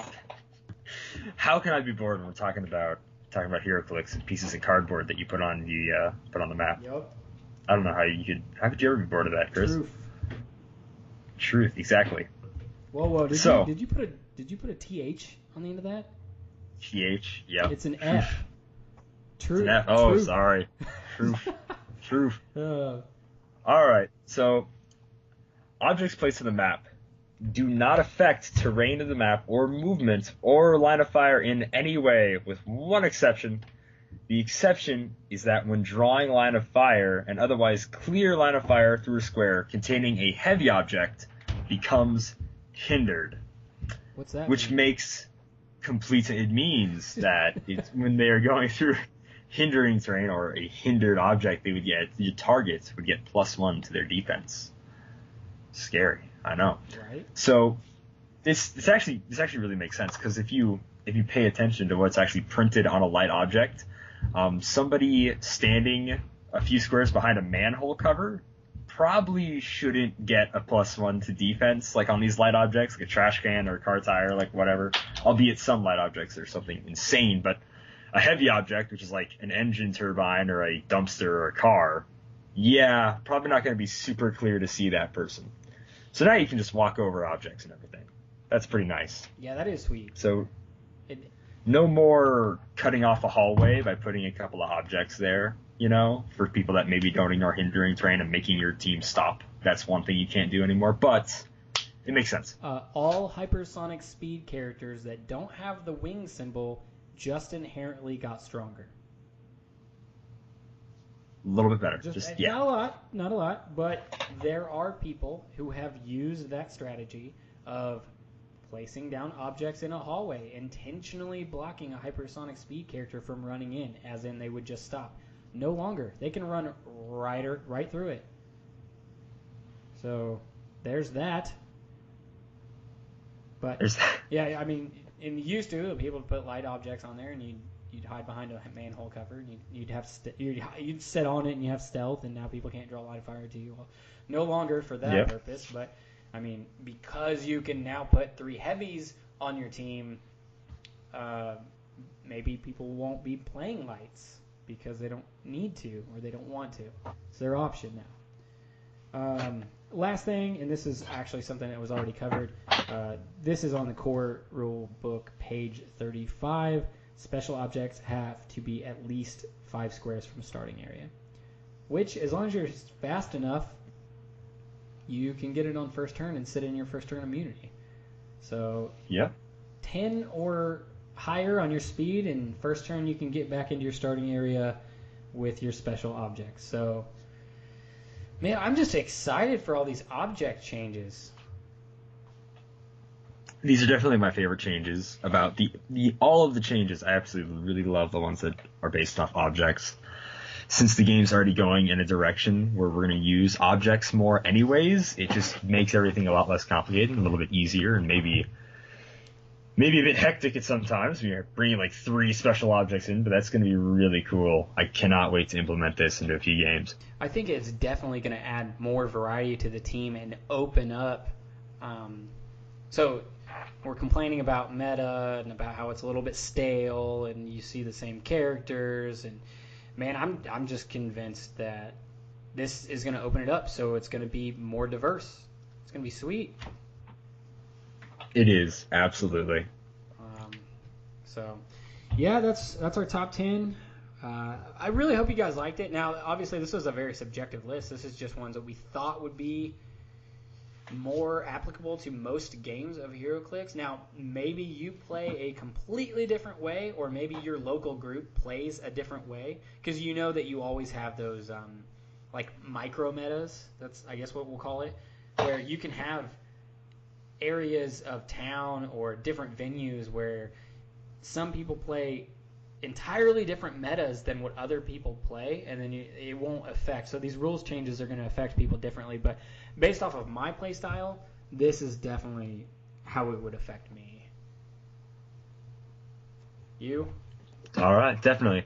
How can I be bored when we're talking about HeroClix and pieces of cardboard that you put on the map? Yep. I don't know how could you ever be bored of that, Chris? Truth, exactly. Whoa! Did you put a TH on the end of that? TH, yeah. It's an F. Truth. It's an F. Oh, truth. Sorry. Truth. All right. So, objects placed on the map do not affect terrain of the map or movement or line of fire in any way, with one exception. The exception is that when drawing line of fire, an otherwise clear line of fire through a square containing a heavy object becomes hindered. What's that? Which makes complete. It means that when they are going through hindering terrain or a hindered object, your targets would get +1 to their defense. Scary, I know. Right. So this actually really makes sense, because if you pay attention to what's actually printed on a light object, somebody standing a few squares behind a manhole cover probably shouldn't get a +1 to defense, like on these light objects, like a trash can or a car tire, like whatever. Albeit some light objects are something insane, but a heavy object, which is like an engine turbine or a dumpster or a car, probably not going to be super clear to see that person. So now you can just walk over objects and everything. That's pretty nice. Yeah, that is sweet. So no more cutting off a hallway by putting a couple of objects there, for people that maybe don't ignore hindering terrain and making your team stop. That's one thing you can't do anymore, but it makes sense. All hypersonic speed characters that don't have the wing symbol just inherently got stronger. A little bit better. Not a lot, but there are people who have used that strategy of placing down objects in a hallway, intentionally blocking a hypersonic speed character from running in, as in they would just stop. No longer. They can run right through it. So there's that. But yeah, I mean, used to people would put light objects on there, and you'd hide behind a manhole cover, and you'd sit on it, and you have stealth, and now people can't draw line of fire to you. Well, no longer for that purpose, but I mean, because you can now put 3 heavies on your team, maybe people won't be playing lights because they don't need to or they don't want to. It's their option now. Last thing, and this is actually something that was already covered. This is on the core rule book, page 35. Special objects have to be at least 5 squares from starting area, which, as long as you're fast enough, you can get it on first turn and sit in your first turn immunity. So 10 or higher on your speed, and first turn you can get back into your starting area with your special objects. So, man, I'm just excited for all these object changes. These are definitely my favorite changes. About the all of the changes, I absolutely really love the ones that are based off objects. Since the game's already going in a direction where we're going to use objects more anyways, it just makes everything a lot less complicated and a little bit easier, and maybe a bit hectic at sometimes when you're bringing like 3 special objects in, but that's going to be really cool. I cannot wait to implement this into a few games. I think it's definitely going to add more variety to the team and open up. So we're complaining about meta and about how it's a little bit stale and you see the same characters, and man, I'm just convinced that this is going to open it up, so it's going to be more diverse. It's going to be sweet. It is, absolutely. So, yeah, that's our top 10. I really hope you guys liked it. Now, obviously, this was a very subjective list. This is just ones that we thought would be more applicable to most games of HeroClix. Now, maybe you play a completely different way, or maybe your local group plays a different way, because you know that you always have those like micro metas. That's, I guess, what we'll call it, where you can have areas of town or different venues where some people play entirely different metas than what other people play, and then it won't affect. So these rules changes are going to affect people differently, but based off of my play style, this is definitely how it would affect me. You? All right, definitely.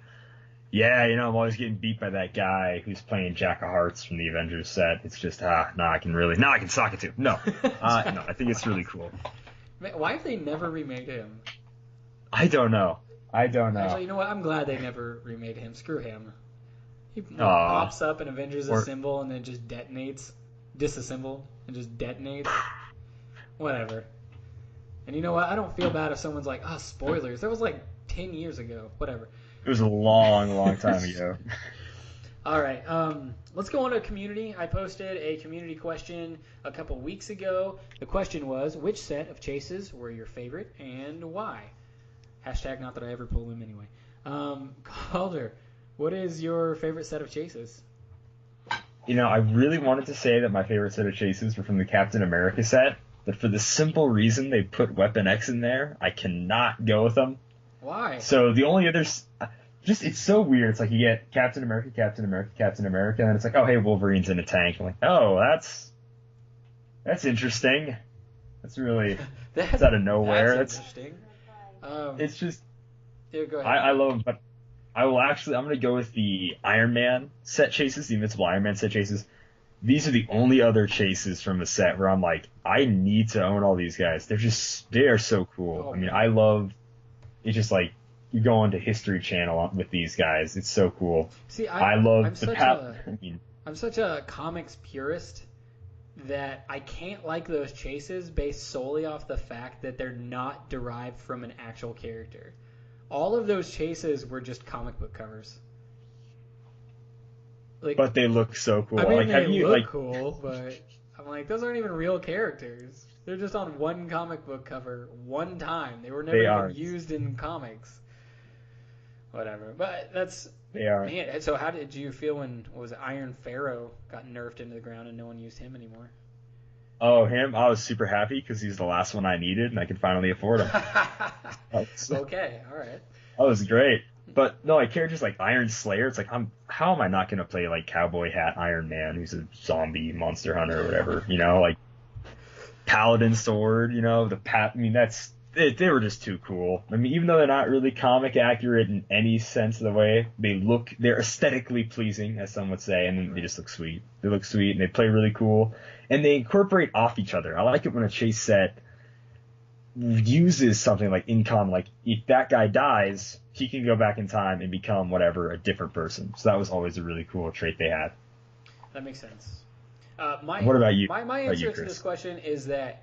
Yeah, I'm always getting beat by that guy who's playing Jack of Hearts from the Avengers set. It's just, I can sock it too. No, no, I think it's really cool. Man, why have they never remade him? I don't know. Actually, you know what? I'm glad they never remade him. Screw him. He pops up in Avengers Assemble and then just detonates. Disassemble and just detonates. Whatever. And you know what? I don't feel bad if someone's like, spoilers. That was like 10 years ago. Whatever. It was a long, long time ago. All right. Let's go on to community. I posted a community question a couple weeks ago. The question was, which set of chases were your favorite and why? Hashtag not that I ever pull them anyway. Kalder, what is your favorite set of chases? I really wanted to say that my favorite set of chases were from the Captain America set, but for the simple reason they put Weapon X in there, I cannot go with them. Why? So the only others, it's so weird. It's like you get Captain America, Captain America, Captain America, and then it's like, oh, hey, Wolverine's in a tank. I'm like, oh, that's interesting. That's really, that's out of nowhere. That's interesting. It's just, yeah, go ahead. I love them, but I'm going to go with the Iron Man set chases, the Invincible Iron Man set chases. These are the only other chases from the set where I'm like, I need to own all these guys. They are so cool. Oh, I mean, I love, it's just like, you go onto History Channel with these guys. It's so cool. See, I'm such a comics purist that I can't like those chases based solely off the fact that they're not derived from an actual character. All of those chases were just comic book covers. But they look so cool. I mean, they look cool, but I'm like, those aren't even real characters. They're just on one comic book cover one time. They were never even used in comics. Whatever. But They are. Man, so how did you feel when Iron Pharaoh got nerfed into the ground and no one used him anymore? Oh, him? I was super happy because he's the last one I needed and I could finally afford him. Okay, all right. That was great. But no, like characters like Iron Slayer, it's like, how am I not going to play like Cowboy Hat Iron Man, who's a zombie monster hunter or whatever, like Paladin Sword, they were just too cool. I mean, even though they're not really comic accurate in any sense of the way, they're aesthetically pleasing, as some would say, and then they just look sweet. They look sweet and they play really cool, and they incorporate off each other. I like it when a chase set uses something like income, like if that guy dies, he can go back in time and become a different person. So that was always a really cool trait they had. That makes sense. What about you? My answer to this question is that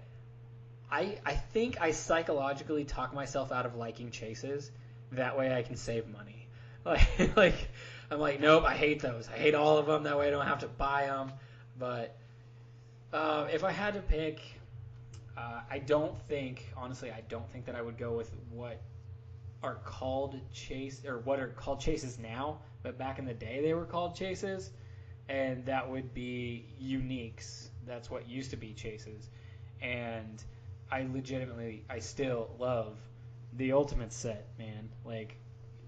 I think I psychologically talk myself out of liking chases. That way I can save money. Like I'm like, nope, I hate those. I hate all of them. That way I don't have to buy them. But if I had to pick, I don't think that I would go with what are called chases now, but back in the day they were called chases, and that would be uniques. That's what used to be chases. And I still love the Ultimate set, man. Like,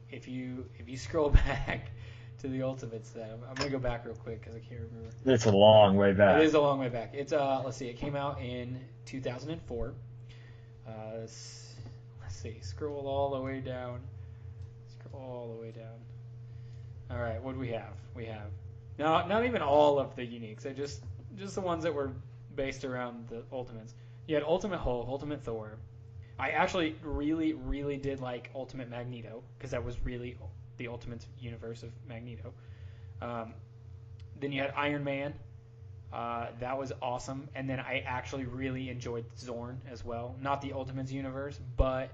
if you scroll back to the Ultimate set, I'm gonna go back real quick because I can't remember. It's a long way back. It is a long way back. It's let's see, it came out in 2004. Let's see, scroll all the way down. All right, what do we have? We have not even all of the uniques. They're just the ones that were based around the Ultimates. You had Ultimate Hulk, Ultimate Thor. I actually really, really did like Ultimate Magneto because that was really the Ultimate universe of Magneto. Then you had Iron Man. That was awesome. And then I actually really enjoyed Zorn as well. Not the Ultimates universe, but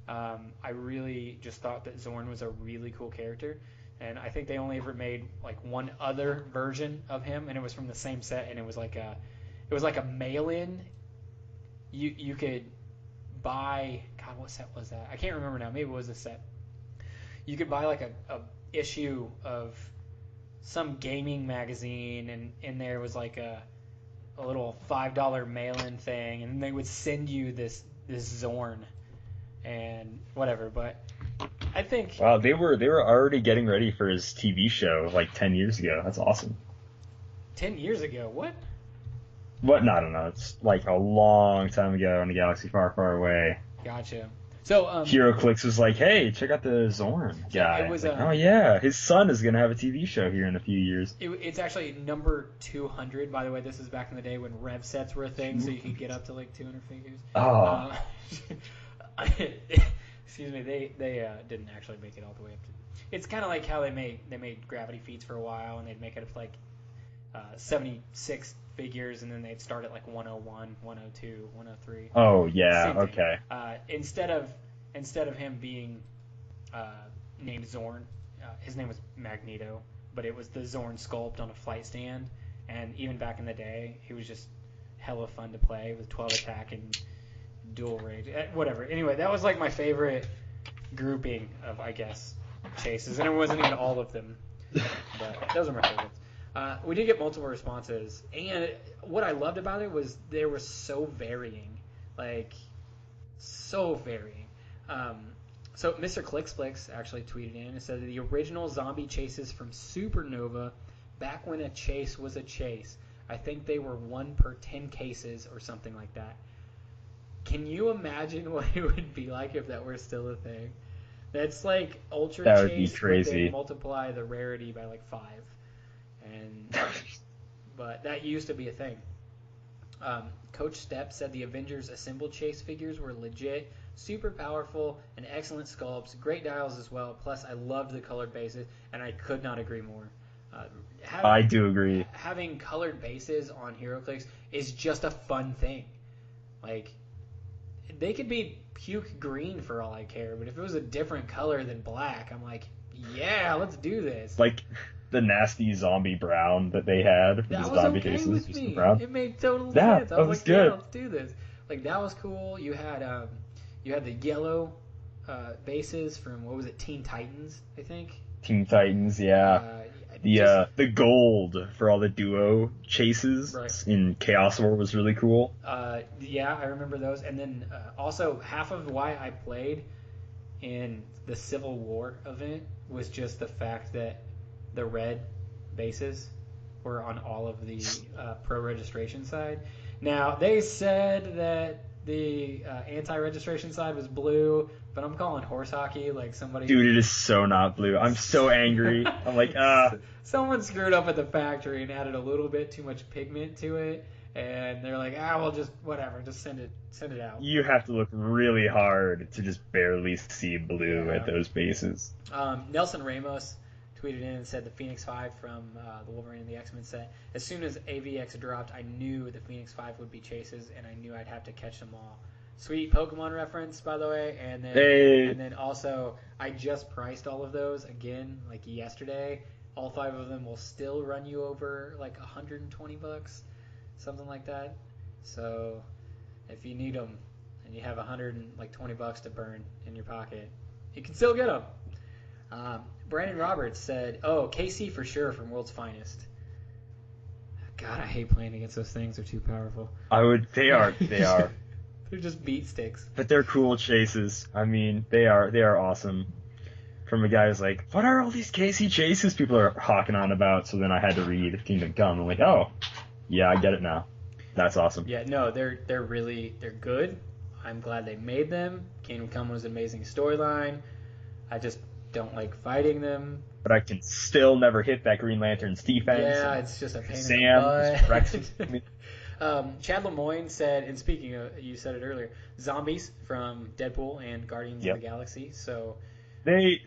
I really just thought that Zorn was a really cool character. And I think they only ever made like one other version of him, and it was from the same set, and it was like a mail-in. You could buy, God, what set was that? I can't remember now. Maybe it was a set. You could buy like a issue of some gaming magazine, and in there was like a little $5 mail-in thing, and they would send you this Zorn and whatever. But I think wow, they were already getting ready for his TV show like 10 years ago. That's awesome. 10 years ago, what? What? No, I don't know. It's like a long time ago in a galaxy far, far away. Gotcha. So HeroClix was like, "Hey, check out the Zorn guy." It was, like, oh yeah, his son is gonna have a TV show here in a few years. It's actually number 200. By the way, this is back in the day when rev sets were a thing, so you could get up to like 200 figures. Oh. Excuse me. They didn't actually make it all the way up to. It's kind of like how they made Gravity Feats for a while, and they'd make it up to like 76 figures, and then they'd start at like 101, 102, 103. Oh yeah, okay. Instead of him being named Zorn, his name was Magneto, but it was the Zorn sculpt on a flight stand, and even back in the day, he was just hella fun to play with 12 attack and dual rage, whatever. Anyway, that was like my favorite grouping of, I guess, chases, and it wasn't even all of them, but those are my favorites. We did get multiple responses, and what I loved about it was they were so varying, like so varying. So Mr. Clicksplix actually tweeted in and said that the original zombie chases from Supernova, back when a chase was a chase, I think they were 1 per 10 cases or something like that. Can you imagine what it would be like if that were still a thing? That's like Ultra that Chase, would be crazy. They multiply the rarity by like 5. But that used to be a thing. Coach Stepp said the Avengers assembled chase figures were legit, super powerful, and excellent sculpts, great dials as well. Plus, I loved the colored bases, and I could not agree more. I do agree. Having colored bases on HeroClix is just a fun thing. Like, they could be puke green for all I care, but if it was a different color than black, I'm like, yeah, let's do this. Like the nasty zombie brown that they had. That was was zombie okay cases, with just me. brown. It made total Yeah, sense. I that was was like, good. yeah, let's do this. Like, that was cool. You had the yellow bases from, what was it, Teen Titans, I think? Teen Titans, yeah. The gold for all the duo chases in Chaos War was really cool. Yeah, I remember those. And then also half of why I played in the Civil War event was just the fact that the red bases were on all of the pro registration side. Now, they said that the anti-registration side was blue, but I'm calling horse hockey like somebody... Dude, it is so not blue. I'm so angry. I'm like, Someone screwed up at the factory and added a little bit too much pigment to it, and they're like, well, just whatever, just send it out. You have to look really hard to just barely see blue at those bases. Nelson Ramos tweeted in and said the Phoenix 5 from the Wolverine and the X-Men set. As soon as AVX dropped, I knew the Phoenix 5 would be chases, and I knew I'd have to catch them all. Sweet Pokemon reference, by the way. And then also, I just priced all of those again, like yesterday. All 5 of them will still run you over like $120, something like that. So if you need them and you have $120 to burn in your pocket, you can still get them. Brandon Roberts said, KC for sure from World's Finest. God, I hate playing against those things. They're too powerful. They are. They're just beat sticks. But they're cool chases. I mean, they are awesome. From a guy who's like, what are all these Casey chases people are hawking on about? So then I had to read Kingdom Come. I'm like, oh, yeah, I get it now. That's awesome. Yeah, no, they're good. I'm glad they made them. Kingdom Come was an amazing storyline. I just don't like fighting them. But I can still never hit that Green Lantern's defense. Yeah, it's just a pain Sam in the butt. just me. Chad Lemoyne said, and speaking of, you said it earlier, zombies from Deadpool and Guardians of the Galaxy. So they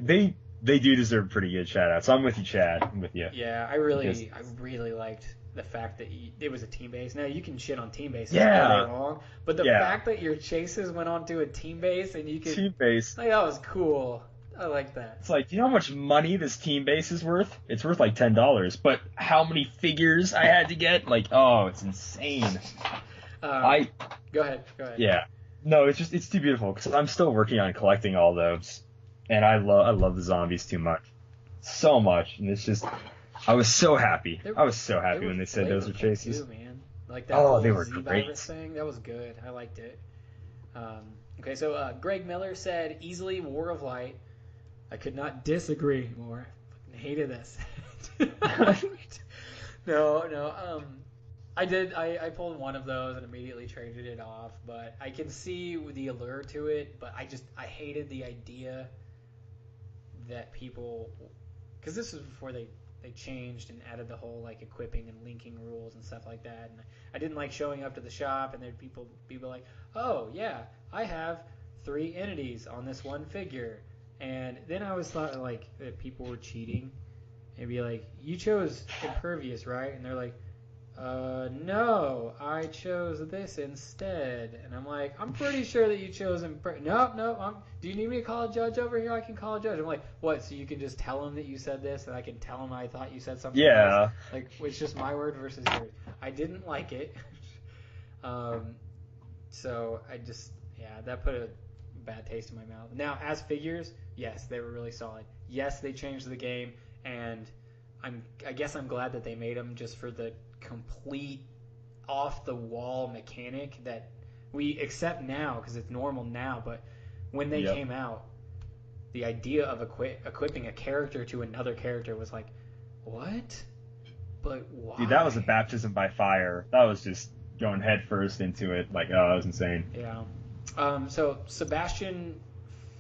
do deserve a pretty good shout out. So I'm with you, Chad. I'm with you. Yeah, I really liked the fact that it was a team base. Now you can shit on team bases all day long, but the fact that your chases went onto a team base and you could team base, like, that was cool. I like that. It's like, you know how much money this team base is worth? It's worth like $10. But how many figures I had to get? Like, oh, it's insane. Go ahead. Yeah. No, it's too beautiful because I'm still working on collecting all those, and I love the zombies too much, so much, and it's just, I was so happy. I was so happy when they said those were chases. Too, man. Like that they were great thing. That was good. I liked it. Okay, so Greg Miller said easily War of Light. I could not disagree more. I hated this. No. I pulled one of those and immediately traded it off, but I can see the allure to it, but I hated the idea that people, because this was before they changed and added the whole like equipping and linking rules and stuff like that, and I didn't like showing up to the shop and there'd people like, oh yeah, I have 3 entities on this one figure. And then I always thought like that people were cheating and be like, you chose Impervious, right? And they're like, no, I chose this instead. And I'm like, I'm pretty sure that you chose Impervious. No, do you need me to call a judge over here? I can call a judge. I'm like, what? So you can just tell him that you said this and I can tell him I thought you said something else? Like, it's just my word versus yours. I didn't like it. So I just, that put a bad taste in my mouth. Now, as figures, yes, they were really solid. Yes, they changed the game, and I guess I'm glad that they made them just for the complete off-the-wall mechanic that we accept now because it's normal now, but when they came out, the idea of equipping a character to another character was like, what? But why? Dude, that was a baptism by fire. That was just going head first into it. Like, oh, that was insane. Yeah. So Sebastian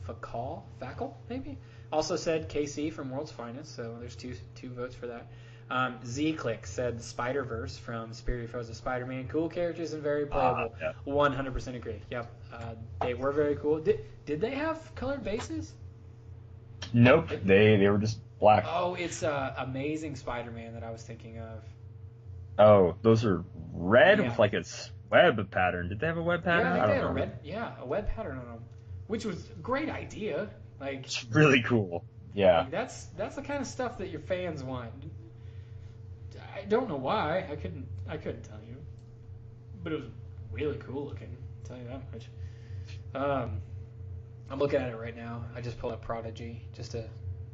Fackel, maybe, also said KC from World's Finest, so there's two votes for that. Z-Click said Spider-Verse from Spirit Foes of Spider-Man. Cool characters and very playable. 100% agree. Yep. They were very cool. Did they have colored bases? Nope. They were just black. Oh, it's Amazing Spider-Man that I was thinking of. Oh, those are red with like a web pattern. Did they have a web pattern? Yeah, I think they had a web pattern on them, which was a great idea. Like, it's really cool. Yeah. Like, that's the kind of stuff that your fans want. I don't know why. I couldn't tell you, but it was really cool looking. I'll tell you that much. I'm looking at it right now. I just pulled up Prodigy just to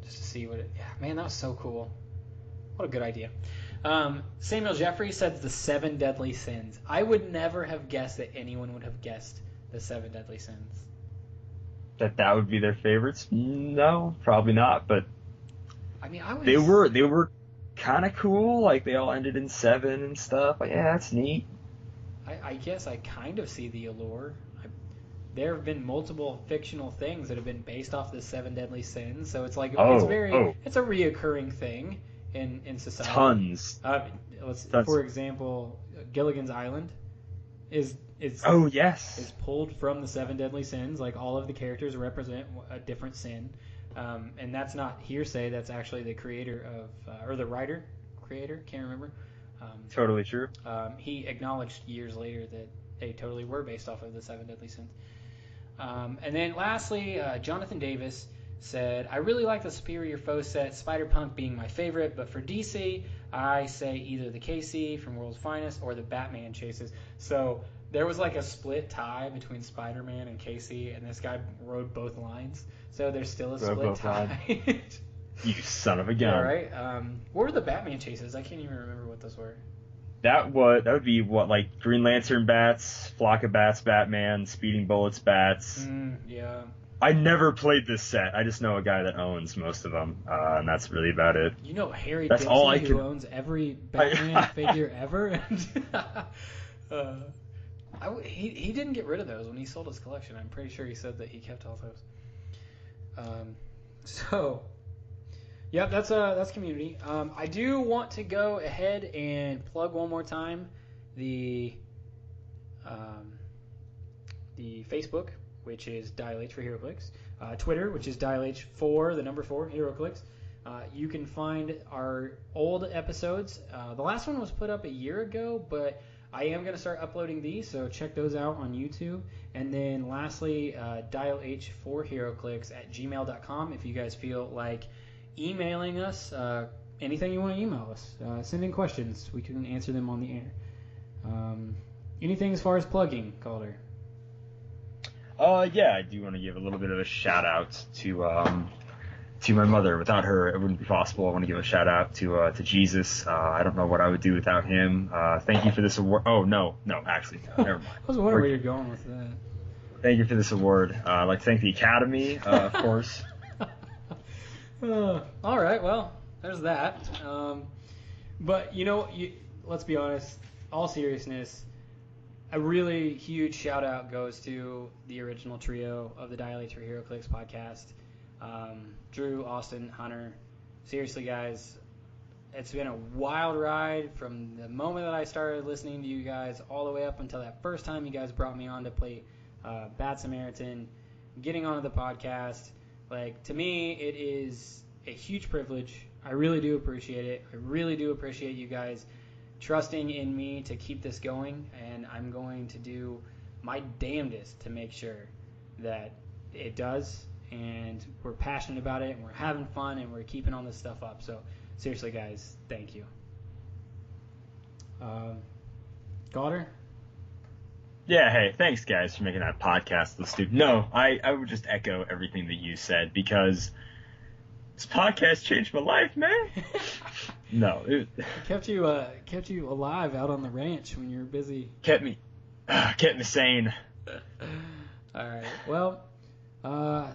see what it. Yeah, man, that was so cool. What a good idea. Samuel Jeffrey said the 7 deadly sins. I would never have guessed that anyone would have guessed the 7 deadly sins. That would be their favorites? No, probably not. But I mean, they were kind of cool. Like, they all ended in 7 and stuff. Like, yeah, that's neat. I guess I kind of see the allure. There have been multiple fictional things that have been based off the 7 deadly sins, so it's like it's a reoccurring thing in society. Tons. For example, Gilligan's Island is pulled from the 7 deadly sins. Like, all of the characters represent a different sin, and that's not hearsay. That's actually the creator of or the creator, can't remember. Totally true. He acknowledged years later that they totally were based off of the 7 deadly sins. And then lastly, Jonathan Davis said, I really like the Superior Foe set, Spider-Punk being my favorite, but for DC, I say either the KC from World's Finest or the Batman chases. So there was like a split tie between Spider-Man and KC, and this guy rode both lines. So there's still a split tie. You son of a gun. Yeah, right? What were the Batman chases? I can't even remember what those were. That would be what, like Green Lantern bats, Flock of Bats, Batman, Speeding Bullets bats. Yeah. I never played this set. I just know a guy that owns most of them, and that's really about it. You know Harry That's Dixon, all I who could... owns every Batman figure ever? He didn't get rid of those when he sold his collection. I'm pretty sure he said that he kept all those. So, yeah, that's community. I do want to go ahead and plug one more time the Facebook, which is Dial H for HeroClix, Twitter, which is Dial H for the number 4 HeroClix. You can find our old episodes. The last one was put up a year ago, but I am going to start uploading these, so check those out on YouTube. And then lastly, dialh4heroclix@gmail.com if you guys feel like emailing us anything you want to email us. Send in questions. We can answer them on the air. Anything as far as plugging, Calder? Yeah, I do want to give a little bit of a shout out to my mother. Without her, it wouldn't be possible. I want to give a shout out to Jesus. I don't know what I would do without him. Thank you for this award. Oh, no, actually, never mind. I was wondering where you're going with that. Thank you for this award. I'd like to thank the Academy, of course. All right, well, there's that. But, let's be honest, all seriousness, a really huge shout out goes to the original trio of the Dial H for HeroClix podcast. Drew, Austin, Hunter. Seriously, guys, it's been a wild ride from the moment that I started listening to you guys all the way up until that first time you guys brought me on to play Bad Samaritan, getting onto the podcast. Like, to me, it is a huge privilege. I really do appreciate it. I really do appreciate you guys trusting in me to keep this going, and I'm going to do my damnedest to make sure that it does, and we're passionate about it, and we're having fun, and we're keeping all this stuff up. So, seriously, guys, thank you. Calder? Yeah, hey, thanks, guys, for making that podcast. No, I would just echo everything that you said, because this podcast changed my life, man. No, it kept you alive out on the ranch when you were busy. Kept me sane. All right. Well,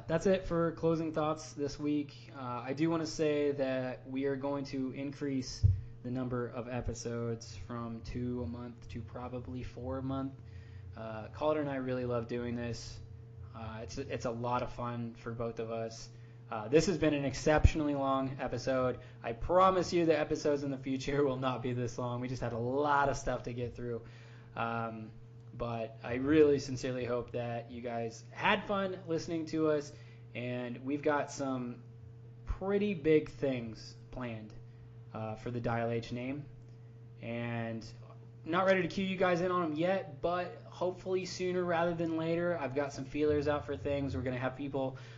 that's it for closing thoughts this week. I do want to say that we are going to increase the number of episodes from 2 a month to probably 4 a month. Calder and I really love doing this. It's a lot of fun for both of us. This has been an exceptionally long episode. I promise you the episodes in the future will not be this long. We just had a lot of stuff to get through. But I really sincerely hope that you guys had fun listening to us. And we've got some pretty big things planned for the Dial H name. And not ready to cue you guys in on them yet, but hopefully sooner rather than later. I've got some feelers out for things. We're going to have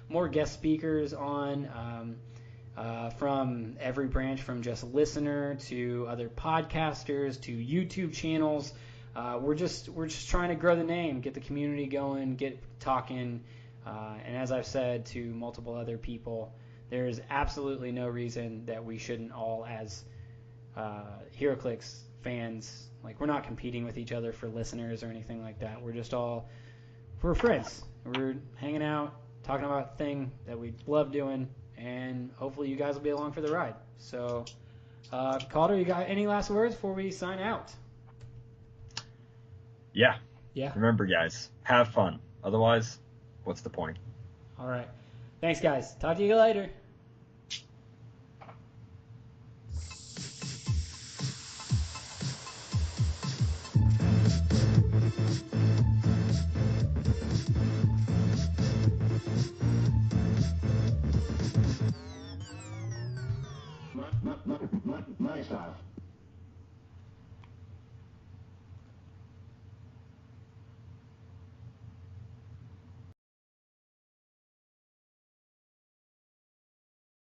more guest speakers on from every branch, from just listener to other podcasters to YouTube channels. We're just trying to grow the name, get the community going, get talking. And as I've said to multiple other people, there's absolutely no reason that we shouldn't all, as HeroClix fans, like, we're not competing with each other for listeners or anything like that. We're friends. We're hanging out, talking about a thing that we love doing, and hopefully you guys will be along for the ride. So, Calder, you got any last words before we sign out? Yeah. Yeah. Remember, guys, have fun. Otherwise, what's the point? All right. Thanks, guys. Talk to you later.